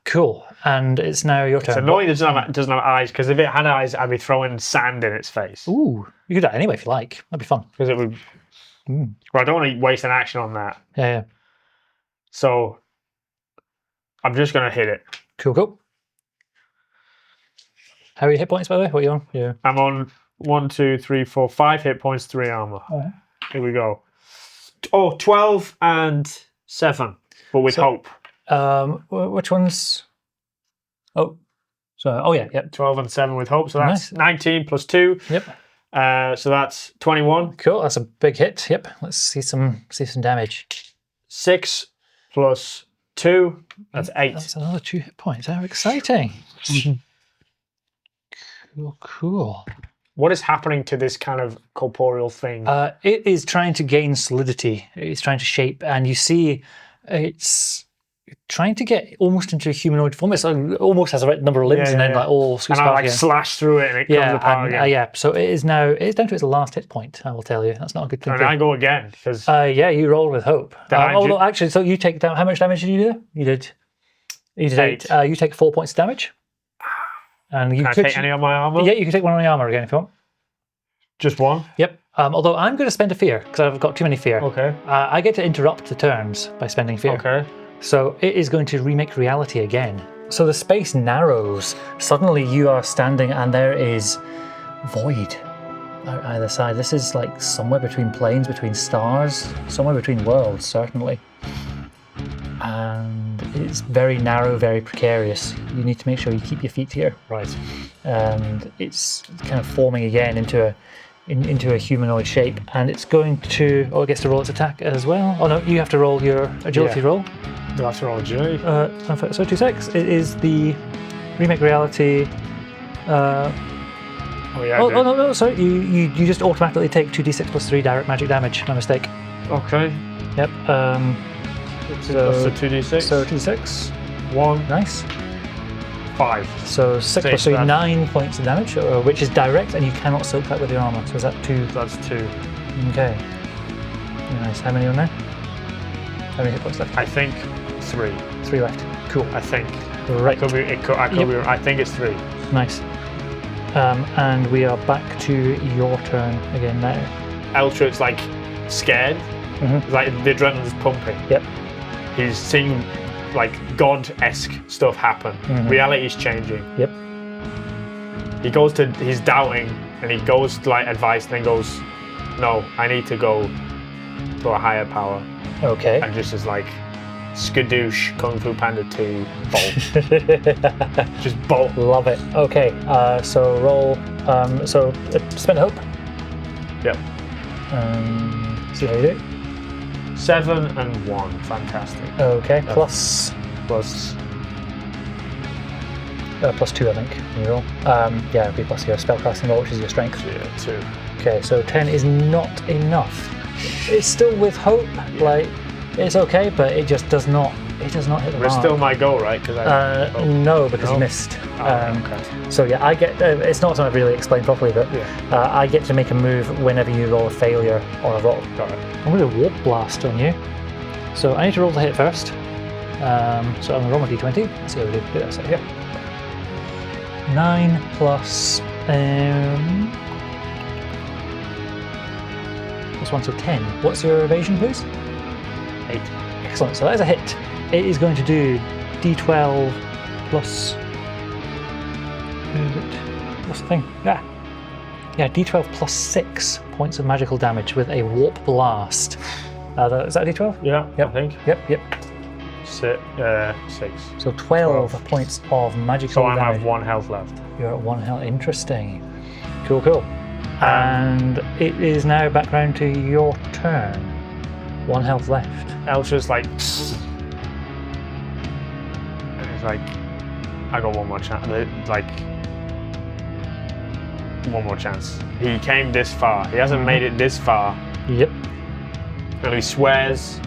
Cool. And it's now your turn. It's annoying it doesn't have eyes, because if it had eyes, I'd be throwing sand in its face. Ooh, you could do that anyway if you like. That'd be fun. Because it would. Well, I don't want to waste an action on that. Yeah. So I'm just going to hit it. Cool. How are your hit points, by the way? What are you on? Yeah. I'm on 1, 2, 3, 4, 5 hit points, 3 armor. Right. Here we go. Oh, 12 and 7, but with hope. Which ones? Oh, so yeah. 12 and 7 with hope. So that's 19 plus 2. Yep. So that's 21. Cool. That's a big hit. Yep. Let's see some damage. 6 plus 2. That's 8. That's another 2 hit points. How exciting! Cool. What is happening to this kind of corporeal thing? It is trying to gain solidity. It's trying to shape, and you see it's trying to get almost into a humanoid form. It almost has the right number of limbs, and then like all and I like slash through it, and it comes apart again. Yeah. So it's down to its last hit point. I will tell you, that's not a good thing. And I go again because you roll with hope. Although actually, so you take down. How much damage did you do? You did 8. You take 4 points of damage. And you can I take any on my armor? Yeah, you can take one on your armor again if you want. Just one? Yep. Although I'm going to spend a fear because I've got too many fear. Okay. I get to interrupt the turns by spending fear. Okay. So it is going to remake reality again. So the space narrows. Suddenly you are standing and there is void out either side. This is like somewhere between planes, between stars, somewhere between worlds, certainly. And it's very narrow, very precarious. You need to make sure you keep your feet here. Right. And it's kind of forming again into a humanoid shape. And it's going to... Oh, it gets to roll its attack as well. Oh, no, you have to roll your agility roll. Do I have to roll agility? So 2-6. It is the remake reality... no, sorry. You just automatically take 2d6 plus 3 direct magic damage. My mistake. Okay. Yep. So 2d6? So 2d6. 1. Nice. 5. So 6 plus 3, 9 points of damage, which is direct, and you cannot soak that with your armor. So is that 2? That's 2. Okay. Nice. How many on there? How many hit points left? I think 3. 3 left. Cool. I think. Right. I think it's 3. Nice. And we are back to your turn again now. Eltrut's like scared. Mm-hmm. Like the adrenaline's pumping. Yep. He's seeing like God-esque stuff happen. Mm-hmm. Reality's changing. Yep. He's doubting, and he goes to like advice, and then goes, no, I need to go to a higher power. Okay. And just is like, skadoosh, Kung Fu Panda 2, bolt. Just bolt. Love it. Okay, so roll, spend hope. Yep. See how you do. 7 and 1, fantastic. Okay, plus 2, I think. You roll. Yeah, it'd be plus your spellcasting roll, which is your strength. Yeah, 2. Okay, so 10 is not enough. It's still with hope. Like, it's okay, but it just does not. It does not hit the mark. It's still my goal, right? No, because you missed. Okay. So yeah, I get. It's not something I've really explained properly, but I get to make a move whenever you roll a failure on a roll. Got it. I'm going to warp blast on you. So I need to roll the hit first. So I'm going to roll my d20. Let's see how we do. Do that set here. 9 plus 1, so 10. What's your evasion, please? 8. Excellent. So that is a hit. It is going to do d12 plus... What's the thing? Yeah. Yeah, d12 plus 6 points of magical damage with a warp blast. Is that a d12? Yeah, Yep. I think. Yep. 6. So 12 points of magical So I damage. have 1 health left. You're at 1 health. Interesting. Cool. And it is now back round to your turn. 1 health left. Eltrut's like... And it's like... I got one more chance. Like... One more chance. He came this far. He hasn't made it this far. Yep. And he swears...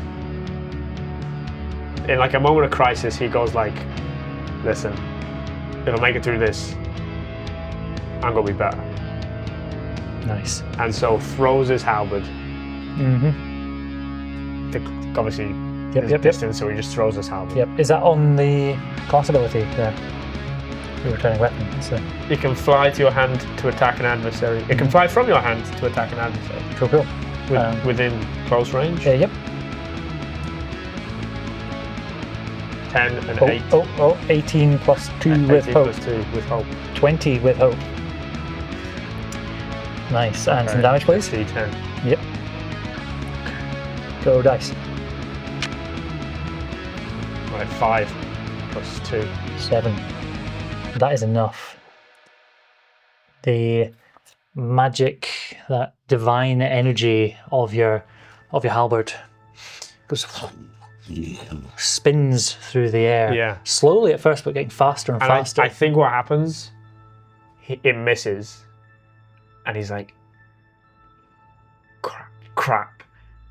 In like a moment of crisis, he goes like, listen, if I make it through this, I'm gonna be better. Nice. And so throws his halberd. Obviously, Yep. distance, so he just throws his halberd. Yep. Is that on the class ability there? The returning weapon. So. It can fly to your hand to attack an adversary. It can fly from your hand to attack an adversary. Cool. Within close range. Yep. 10 and 8. 18 plus 2 And with 18 hope. plus 2 with hope. 20 with hope. Nice. And some damage, please. D10. Yep. Go dice. Right, 5 plus 2. 7. That is enough. The magic, that divine energy of your halberd goes, spins through the air. Yeah. Slowly at first, but getting faster and faster. I think what happens, it misses, and he's like, crap.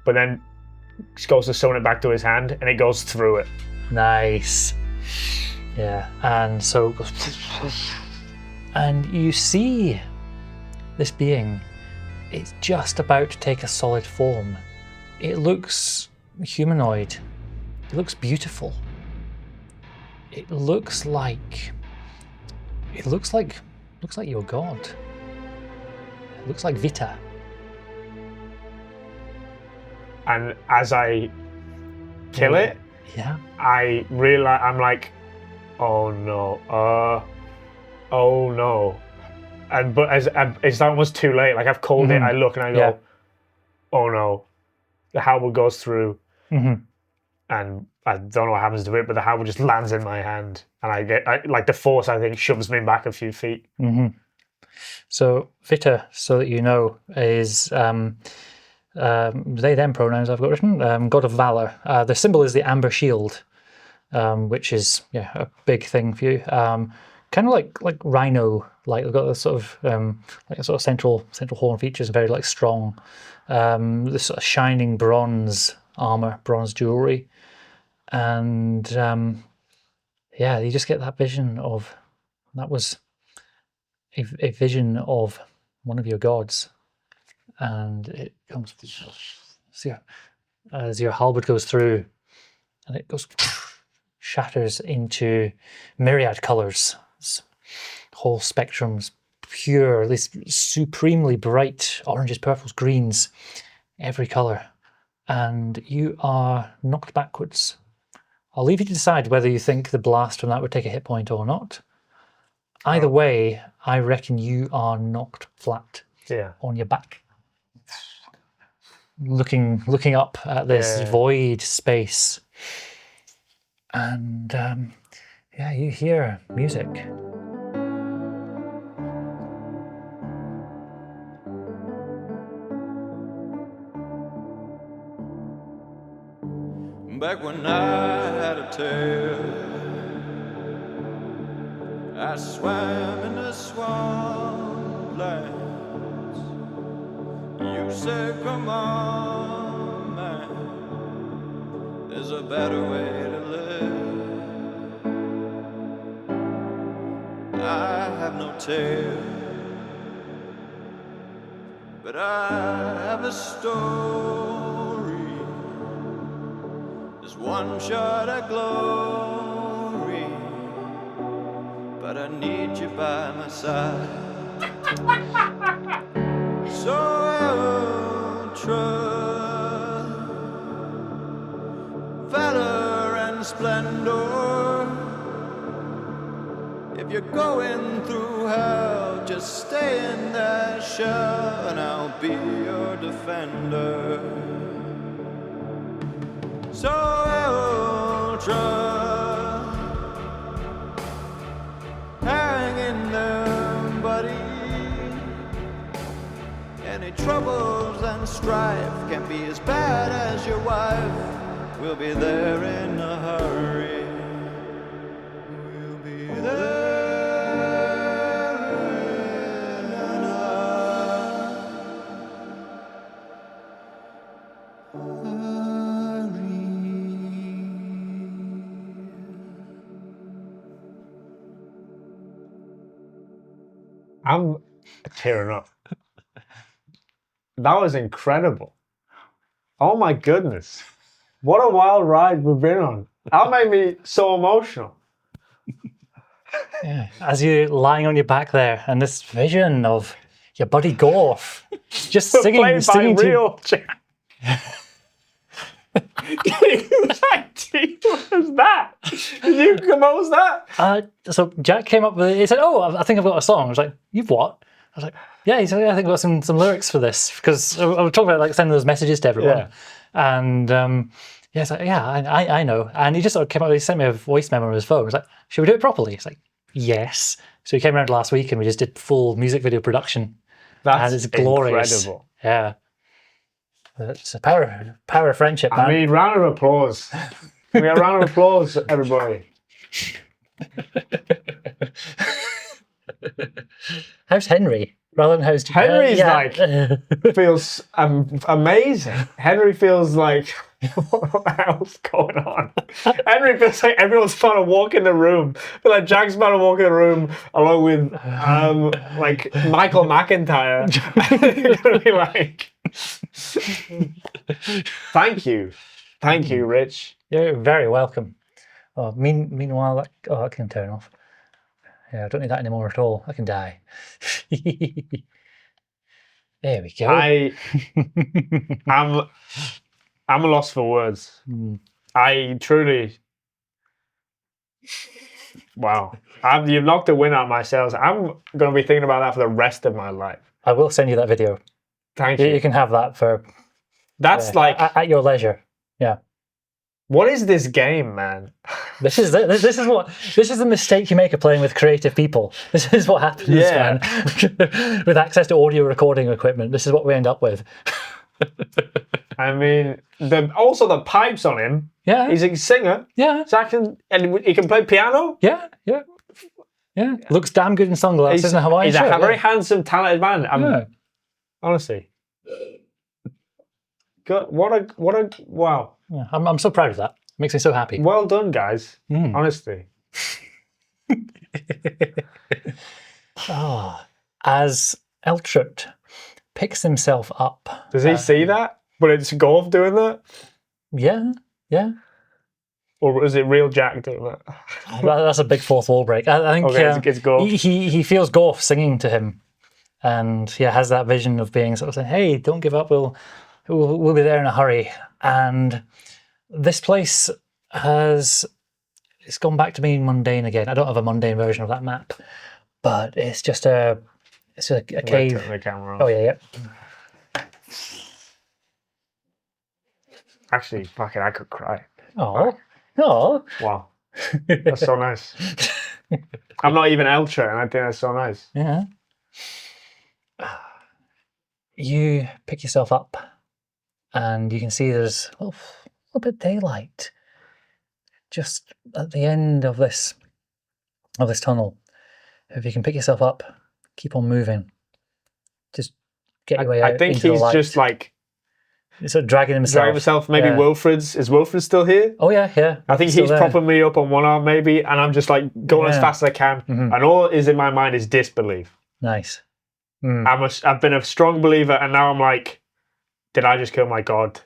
But then he goes to summon it back to his hand, and it goes through it. Nice. Yeah, and so it goes, and you see this being. It's just about to take a solid form. It looks humanoid. It looks beautiful. It looks like your god. It looks like Vita. And as I kill it, Yeah. I realize I'm like, oh no. And but as it's almost too late. Like I've called it. I look and I go, oh no. The halberd goes through, and I don't know what happens to it, but the halberd just lands in my hand, and I get like the force. I think shoves me back a few feet. So Vita, so that you know, is they them pronouns I've got written. God of Valor. The symbol is the amber shield, which is a big thing for you. Kind of like rhino, like they've got this sort of like a sort of central horn features, very like strong. This sort of shining bronze armor, bronze jewelry, and you just get that vision of that was a vision of one of your gods, and it comes as your halberd goes through, and it goes shatters into myriad colors, whole spectrums, pure, this supremely bright oranges, purples, greens, every color, and you are knocked backwards. I'll leave you to decide whether you think the blast from that would take a hit point or not. Either way, I reckon you are knocked flat on your back, looking up at this void space, and you hear music. Back when I had a tail, I swam in the swamplands. You said, come on, man, there's a better way to live. I have no tail, but I have a story. There's one shot at glory, but I need you by my side. So Eltrut, valor and splendor. If you're going through hell, just stay in that shell and I'll be your defender. So Eltrut, hang in there, buddy. Any troubles and strife can't be as bad as your wife. We'll be there in a hurry. We'll be there in a hurry. I'm tearing up. That was incredible. Oh my goodness. What a wild ride we've been on. That made me so emotional. Yeah. As you're lying on your back there, and this vision of your buddy Gorf just singing Played by to real Jack. Whose idea was that? Did you compose that? So Jack came up with it. He said, "Oh, I think I've got a song." I was like, "You've what?" I was like, "Yeah." He said, "Yeah, I think I've got some lyrics for this," because I was talking about like sending those messages to everyone. Yeah. And yeah, it's like, yeah, I know. And he just sort of came up. He sent me a voice memo on his phone. He was like, "Should we do it properly?" It's like, "Yes." So he came around last week and we just did full music video production. That's and it's glorious. incredible. Yeah. It's a power of friendship, man. I mean, round of applause. We got a round of applause, everybody. How's Henry? Rather than how's Henry's yeah. feels amazing. Henry feels like, what the hell's going on? Henry feels like everyone's trying to walk in the room. I feel like Jack's about to walk in the room along with like Michael McIntyre. You're gonna be like, thank you, Rich. You're very welcome. Oh, meanwhile, that can turn off. Yeah, I don't need that anymore at all. I can die. There we go. I'm lost for words. I truly, wow. You've knocked the wind out of my sails. I'm going to be thinking about that for the rest of my life. I will send you that video. Thank you. You can have that for. That's like at your leisure. Yeah. What is this game, man? This is the mistake you make of playing with creative people. This is what happens, man. With access to audio recording equipment, this is what we end up with. I mean, also the pipes on him. Yeah, he's a singer. Yeah, and he can play piano. Yeah. Looks damn good in sunglasses and a Hawaiian shirt. He's a very handsome, talented man. Honestly, good. What a wow. Yeah, I'm so proud of that. It makes me so happy. Well done, guys. Honestly. As Eltrut picks himself up. Does he see that? But it's Gorf doing that? Yeah. Or is it real Jack doing that? That's a big fourth wall break. I think it's Gorf. He feels Gorf singing to him, and has that vision of being sort of saying, "Hey, don't give up. We'll be there in a hurry." And this place it's gone back to being mundane again. I don't have a mundane version of that map, but it's just a cave. Turn the camera on. Oh yeah. Actually, fucking, I could cry. Oh. Wow. That's so nice. I'm not even Eltrut, and I think that's so nice. Yeah. You pick yourself up, and you can see there's a little bit of daylight just at the end of this tunnel. If you can pick yourself up, keep on moving. Just get your way out. I think into the he's light. just like sort of dragging himself. Maybe Wilfred's. Is Wilfred still here? Oh yeah. I think he's propping me up on one arm, maybe, and I'm just like going as fast as I can. And all is in my mind is disbelief. Nice. I've been a strong believer, and now I'm like, did I just kill my god?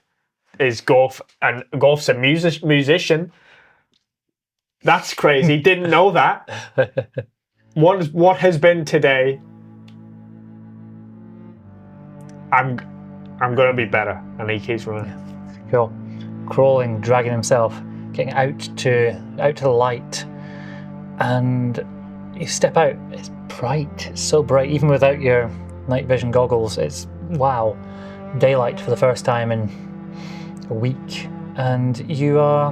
Is Gorf, and Gorf's a musician. That's crazy. Didn't know that. What has been today? I'm gonna be better, and he keeps running. Cool. Crawling, dragging himself, getting out to the light, and you step out. It's bright. It's so bright, even without your night vision goggles. It's wow, daylight for the first time in a week, and you are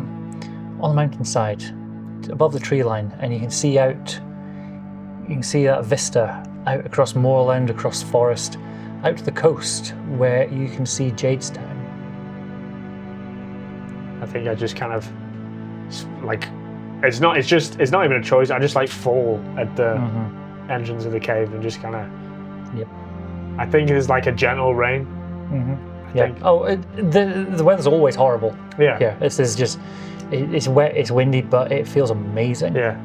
on the mountainside, above the tree line, and you can see out. You can see that vista out across moorland, across forest, out to the coast, where you can see Jadestown. I think I just kind of like it's not even a choice. I just like fall at the entrance of the cave and just kind of. Yep. I think it's like a gentle rain. Yeah. Oh, the weather's always horrible. Yeah. Yeah. This is just it's wet, it's windy, but it feels amazing. Yeah.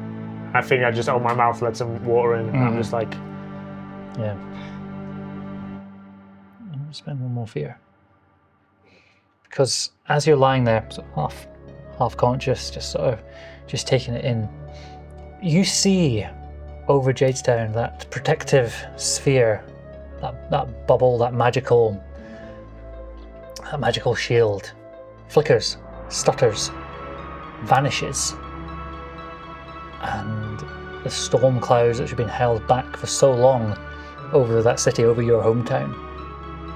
I think I just open my mouth, let some water in, and I'm just like. Yeah. I'll spend one more for you. Because as you're lying there, sort of half conscious, just taking it in, you see over Jadestown that protective sphere, that bubble, that magical shield, flickers, stutters, vanishes, and the storm clouds which have been held back for so long over that city, over your hometown,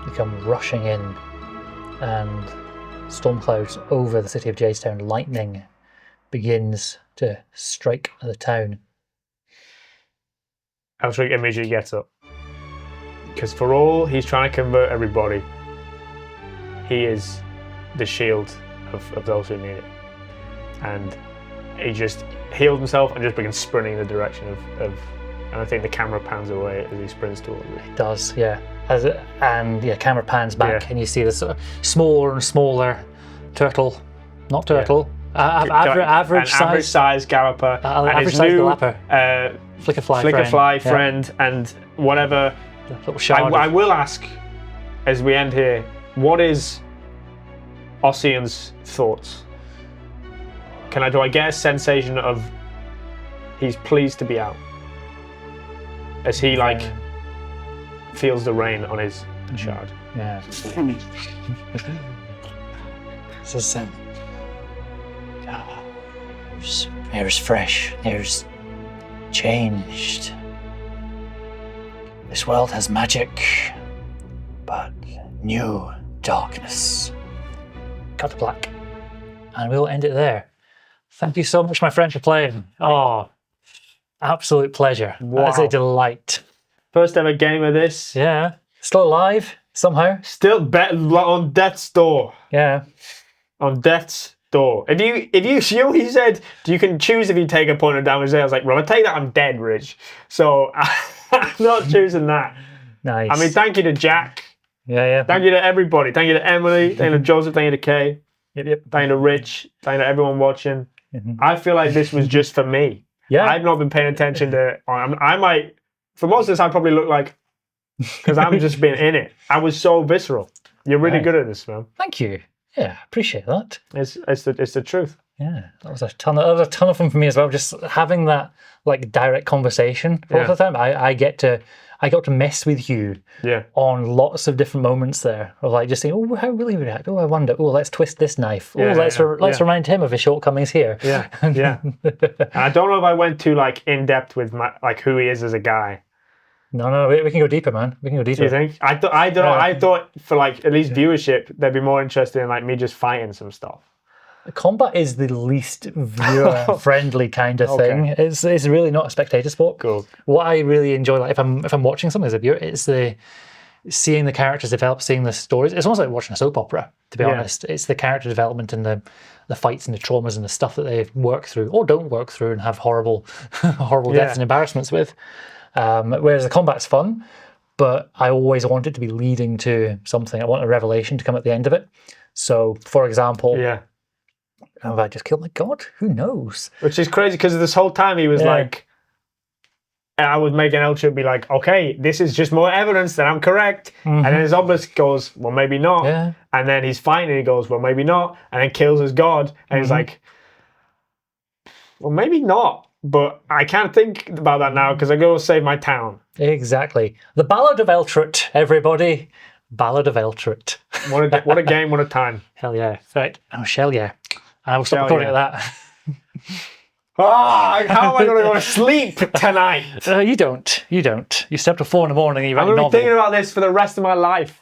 become rushing in, and storm clouds over the city of Jadestown. Lightning begins to strike the town. Eltrut immediately gets up. Because for all he's trying to convert everybody, he is the shield of those who need it. And he just healed himself and just begins sprinting in the direction of and I think the camera pans away as he sprints towards it. It does, yeah. Camera pans back and you see this sort of smaller and smaller turtle, not turtle, average size galloper, and average his size new galloper, Flickerfly friend, and whatever. Little shard. I will ask, as we end here, what is Ossian's thoughts? Do I get a sensation of he's pleased to be out? As he feels the rain on his shard. Yeah. This is air's fresh, air's changed. This world has magic, but new darkness. Cut to black. And we'll end it there. Thank you so much, my friend, for playing. Oh, absolute pleasure. Wow. That's a delight. First ever game of this. Yeah. Still alive, somehow. Still on death's door. Yeah. On death's door. If you said you can choose if you take a point of damage there, I was like, well, I take that I'm dead, Rich. So I'm not choosing that. Nice. I mean, thank you to Jack. Yeah. Thank you to everybody. Thank you to Emily. Thank you to Joseph. Thank you to Kay. Yep. Thank you to Rich. Thank you to everyone watching. I feel like this was just for me. Yeah. I've not been paying attention to. I might, for most of this, I probably look like, because I'm just being in it. I was so visceral. You're really good at this, man. Thank you. Yeah, appreciate that. It's the truth. Yeah, that was a ton of fun for me as well. Just having that direct conversation all the time. I got to mess with you on lots of different moments there of just saying, oh, how will he react? Oh, I wonder. Oh, let's twist this knife. Oh, let's remind him of his shortcomings here. Yeah. I don't know if I went too in depth with who he is as a guy. No, we can go deeper, man. We can go deeper. Do you think? I don't know. I thought for at least viewership, they'd be more interested in me just fighting some stuff. Combat is the least viewer-friendly kind of thing. It's really not a spectator sport. Cool. What I really enjoy, if I'm watching something as a viewer, it's seeing the characters develop, seeing the stories. It's almost like watching a soap opera, to be honest. It's the character development and the fights and the traumas and the stuff that they work through or don't work through and have horrible deaths and embarrassments with. Whereas the combat's fun, but I always want it to be leading to something. I want a revelation to come at the end of it. So, for example, have I just killed my god? Who knows? Which is crazy because this whole time he was I was making Eltrut be okay, this is just more evidence that I'm correct. And then his Obelisk goes, well, maybe not. Yeah. And then he's fighting and he goes, well, maybe not. And then kills his god. And he's like, well, maybe not. But I can't think about that now because I go save my town. Exactly. The Ballad of Eltrut, everybody. Ballad of Eltrut. What a game, what a time. Hell yeah. Right. Oh, shell yeah. I will stop recording at that. Ah, how am I going to go to sleep tonight? You don't. You stay up till 4 in the morning. You write I'm a going to be novel. thinking about this for the rest of my life.